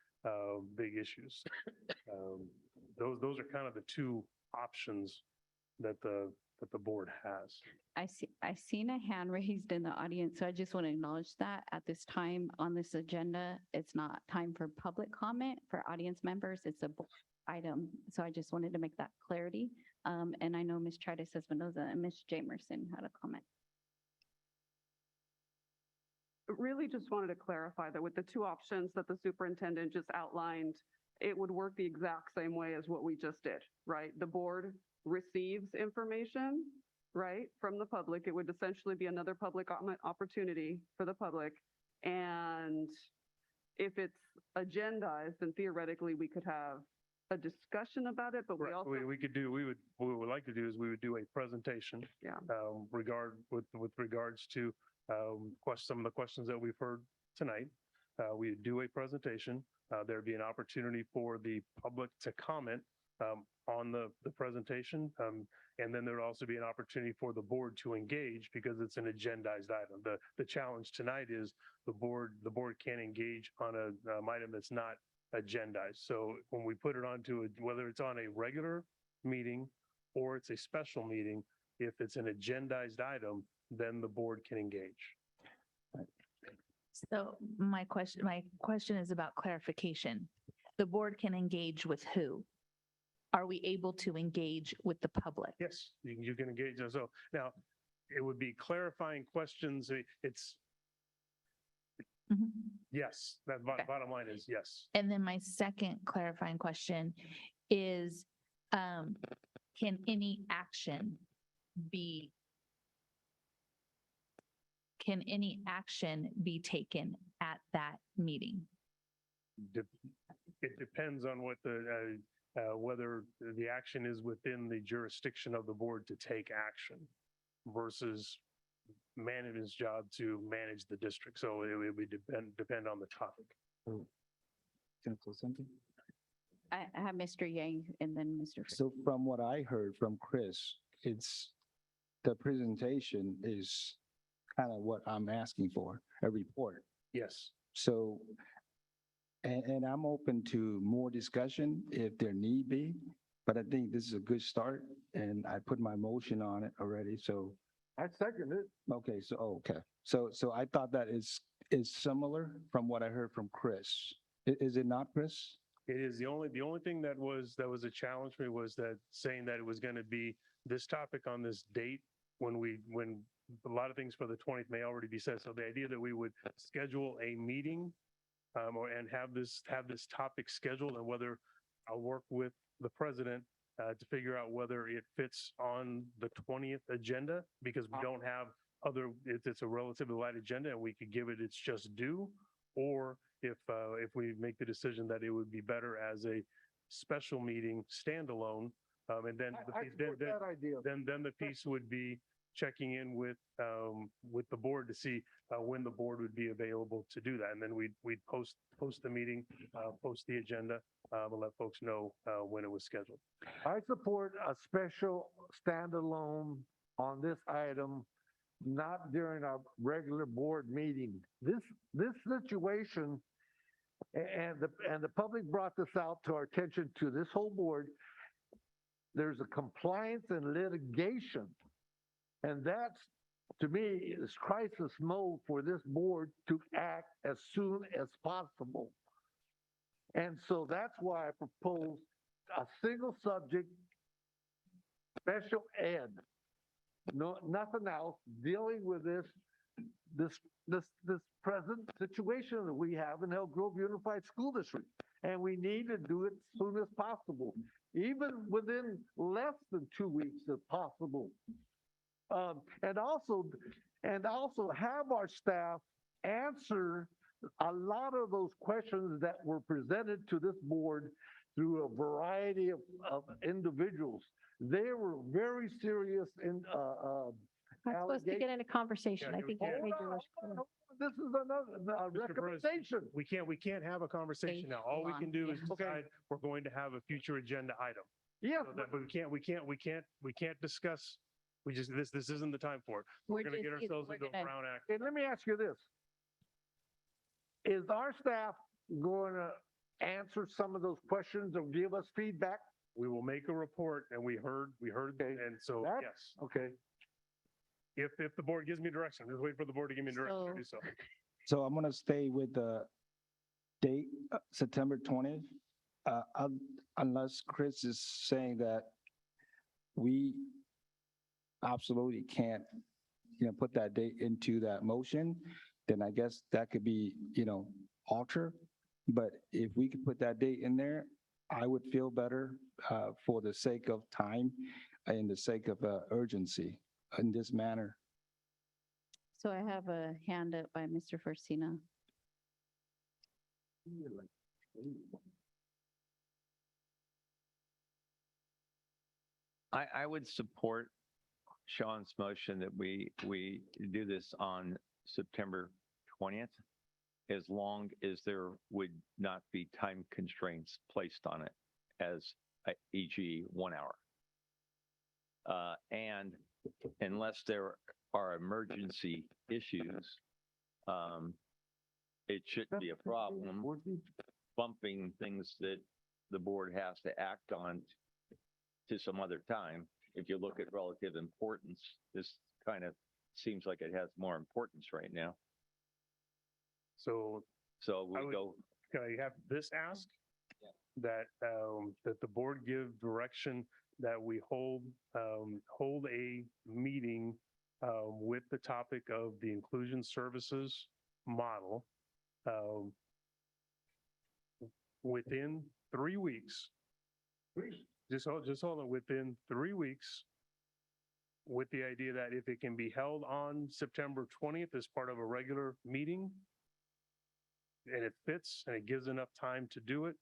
big issues. Those are kind of the two options that the board has. I seen a hand raised in the audience, so I just want to acknowledge that at this time on this agenda, it's not time for public comment for audience members. It's a board item. So I just wanted to make that clarity. And I know Ms. Tritis Espinoza and Ms. Jamerson had a comment. really just wanted to clarify that with the two options that the superintendent just outlined, it would work the exact same way as what we just did, right? The board receives information, right, from the public. It would essentially be another public comment opportunity for the public. And if it's agendized, then theoretically we could have a discussion about it, but we Right. also. We could do, what we would like to do is we would do a presentation. Yeah. With regards to, some of the questions that we've heard tonight. We would do a presentation. There'd be an opportunity for the public to comment, on the presentation. And then there'd also be an opportunity for the board to engage because it's an agendized item. The challenge tonight is the board can't engage on an item that's not agendized. So when we put it onto whether it's on a regular meeting or it's a special meeting, if it's an agendized item, then the board can engage. So my question is about clarification. The board can engage with who? Are we able to engage with the public? Yes, you can engage. So now it would be clarifying questions. It's yes, that bottom line is yes. And then my second clarifying question is, can any action be taken at that meeting? It depends on what whether the action is within the jurisdiction of the board to take action versus management's job to manage the district. So it would depend on the topic. Can I say something? I have Mr. Yang and then Mr. So from what I heard from Chris, the presentation is kind of what I'm asking for, a report. Yes. So, and I'm open to more discussion if there need be, but I think this is a good start and I put my motion on it already, so. I second it. Okay, okay. So I thought that is similar from what I heard from Chris. Is it not, Chris? It is the only thing that was a challenge for me was that saying that it was going to be this topic on this date when a lot of things for the 20th may already be said. So the idea that we would schedule a meeting and have this topic scheduled, and whether I'll work with the president to figure out whether it fits on the 20th agenda, because we don't have it's a relatively light agenda and we could give it its just due, or if we make the decision that it would be better as a special meeting standalone, and then then the piece would be checking in with the board to see when the board would be available to do that, and then we'd post the meeting, post the agenda, and let folks know when it was scheduled. I support a special standalone on this item, not during a regular board meeting. This situation, and the public brought this out to our attention, to this whole board. There's a compliance and litigation. And that's, to me, is crisis mode for this board to act as soon as possible. And so that's why I propose a single subject, special ed, no, nothing else, dealing with this present situation that we have in Elk Grove Unified School District. And we need to do it as soon as possible, even within less than 2 weeks if possible. And also have our staff answer a lot of those questions that were presented to this board through a variety of individuals. They were very serious in Not supposed to get into conversation. I think you made your wish clear. This is another recommendation. We can't have a conversation now. All we can do is decide we're going to have a future agenda item. Yeah. So but we can't discuss. This isn't the time for it. We're going to get ourselves into a Brown Act. And let me ask you this. Is our staff going to answer some of those questions or give us feedback? We will make a report, and we heard, and so, yes. Okay. If the board gives me direction, just wait for the board to give me direction to do so. So I'm gonna stay with the date, September 20th, unless Chris is saying that we absolutely can't, put that date into that motion. then I guess that could be, alter. But if we could put that date in there, I would feel better for the sake of time and the sake of urgency in this manner. So I have a hand up by Mr. Forcina. I would support Sean's motion that we do this on September 20th, as long as there would not be time constraints placed on it as e.g. 1 hour. And unless there are emergency issues, it shouldn't be a problem bumping things that the board has to act on to some other time. If you look at relative importance, this kind of seems like it has more importance right now. So we'll go. Can I have this ask? That, that the board give direction that we hold a meeting with the topic of the inclusion services model within 3 weeks. Just hold on, within 3 weeks, with the idea that if it can be held on September 20th as part of a regular meeting, and it fits and it gives enough time to do it,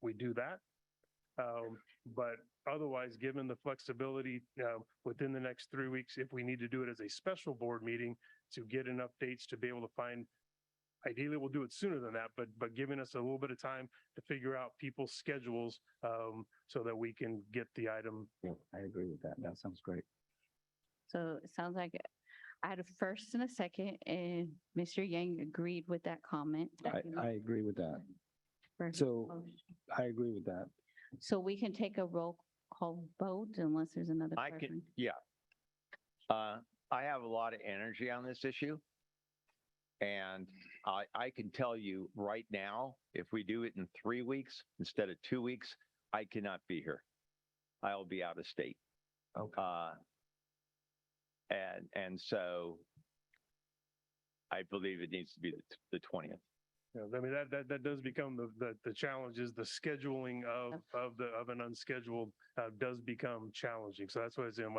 we do that. But otherwise, given the flexibility within the next 3 weeks, if we need to do it as a special board meeting to get enough dates to be able to find, ideally we'll do it sooner than that, but giving us a little bit of time to figure out people's schedules so that we can get the item. Yeah, I agree with that. That sounds great. So it sounds like I had a first and a second, and Mr. Yang agreed with that comment. I agree with that. for his So motion. I agree with that. So we can take a roll call vote unless there's another I preference. can, yeah. I have a lot of energy on this issue. And I can tell you right now, if we do it in 3 weeks instead of 2 weeks, I cannot be here. I'll be out of state. Okay. And so I believe it needs to be the 20th. I mean, that does become the challenge, is the scheduling of an unscheduled does become challenging. So that's what it's in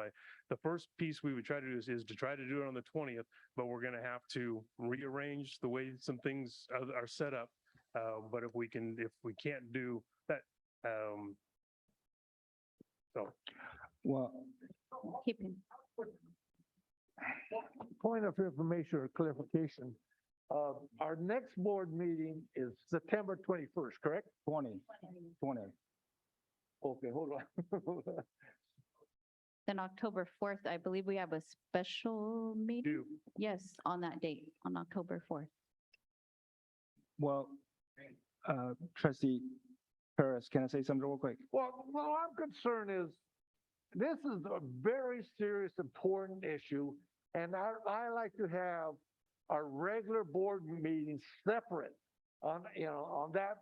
the first piece we would try to do is to try to do it on the 20th, but we're going to have to rearrange the way some things are set up. But if we can't do that, so. Well, Keeping. Point of information or clarification. Our next board meeting is September 21st, correct? 20. Okay, hold on. Then October 4th, I believe we have a special meeting. Yes, on that date, on October 4th. Well, Trustee Perez, can I say something real quick? Well, I'm concerned is this is a very serious, important issue, and I like to have our regular board meetings separate on that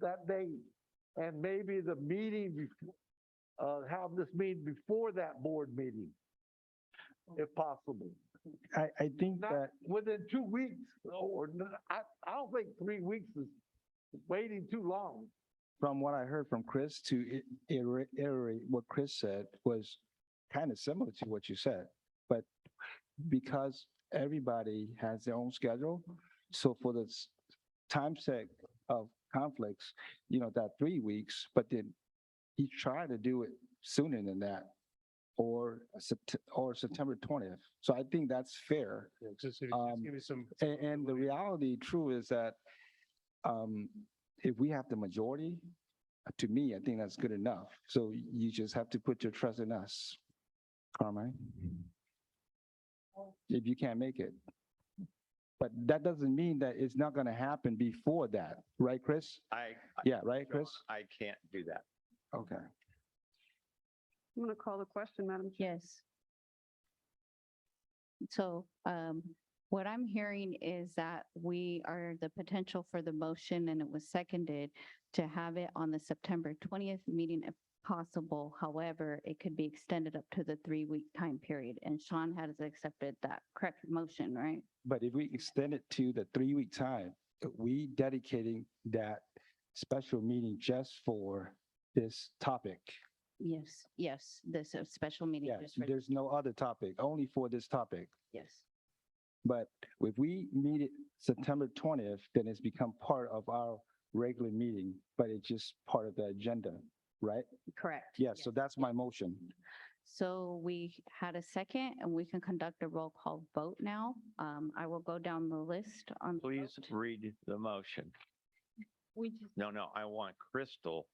that day, and maybe the meeting have this meeting before that board meeting, if possible. I think Not that within 2 weeks, or I don't think 3 weeks is waiting too long. from what I heard from Chris, to iterate what Chris said was kind of similar to what you said, but because everybody has their own schedule, so for the time sake of conflicts, that 3 weeks, but then he tried to do it sooner than that, or September 20th. So I think that's fair. Yeah, just give me some. And the reality true is that if we have the majority, to me, I think that's good enough. So you just have to put your trust in us, Carmine. If you can't make it. But that doesn't mean that it's not going to happen before that, right, Chris? Yeah, right, Chris? I can't do that. Okay. I'm going to call the question, Madam Chair. Yes. So what I'm hearing is that we are the potential for the motion, and it was seconded to have it on the September 20th meeting possible. However, it could be extended up to the 3-week time period. And Sean has accepted that correct motion, right? But if we extend it to the 3-week time, we dedicating that special meeting just for this topic. Yes, yes, this is a special meeting. Yeah, just for- there's no other topic, only for this topic. Yes, But if we meet it September 20th, then it's become part of our regular meeting, but it's just part of the agenda, right? correct. Yeah, so that's my motion. So we had a second and we can conduct a roll call vote now. I will go down the list on. the Please vote. read the motion. We just No, I want Crystal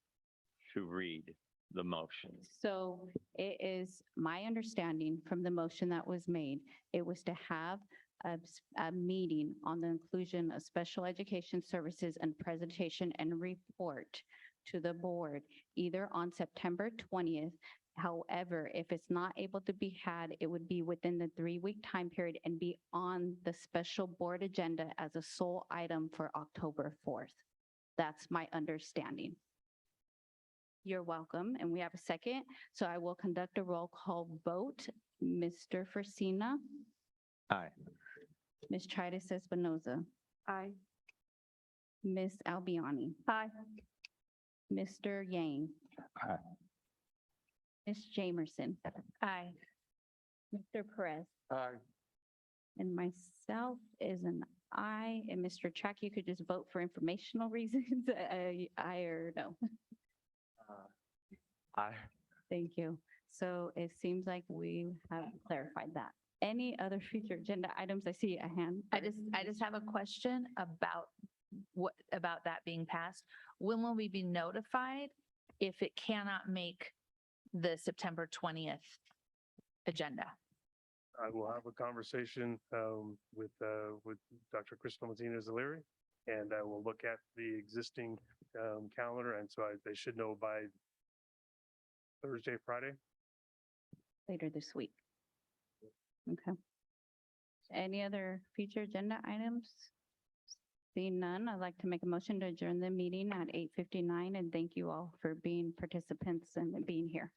to read the motion. So it is my understanding from the motion that was made, it was to have a meeting on the inclusion of special education services and presentation and report to the board either on September 20th. However, if it's not able to be had, it would be within the 3-week time period and be on the special board agenda as a sole item for October 4th. That's my understanding. You're welcome. And we have a second. So I will conduct a roll call vote. Mr. Forcina, Aye. Ms. Tritis Espinoza, Aye. Ms. Albiani, Aye. Mr. Yang, Aye. Ms. Jamerson, Aye. Mr. Perez, Aye. and myself is an aye. And Mr. Track, you could just vote for informational reasons. Aye or no. Aye. Thank you. So it seems like we have clarified that. Any other future agenda items? I see a hand. I just have a question about that being passed. When will we be notified if it cannot make the September 20th agenda? I will have a conversation with Dr. Crystal Martinez-Leary, and I will look at the existing calendar, and so they should know by Thursday, Friday. Later this week. Okay. Any other future agenda items? Seeing none, I'd like to make a motion to adjourn the meeting at 8:59 and thank you all for being participants and being here.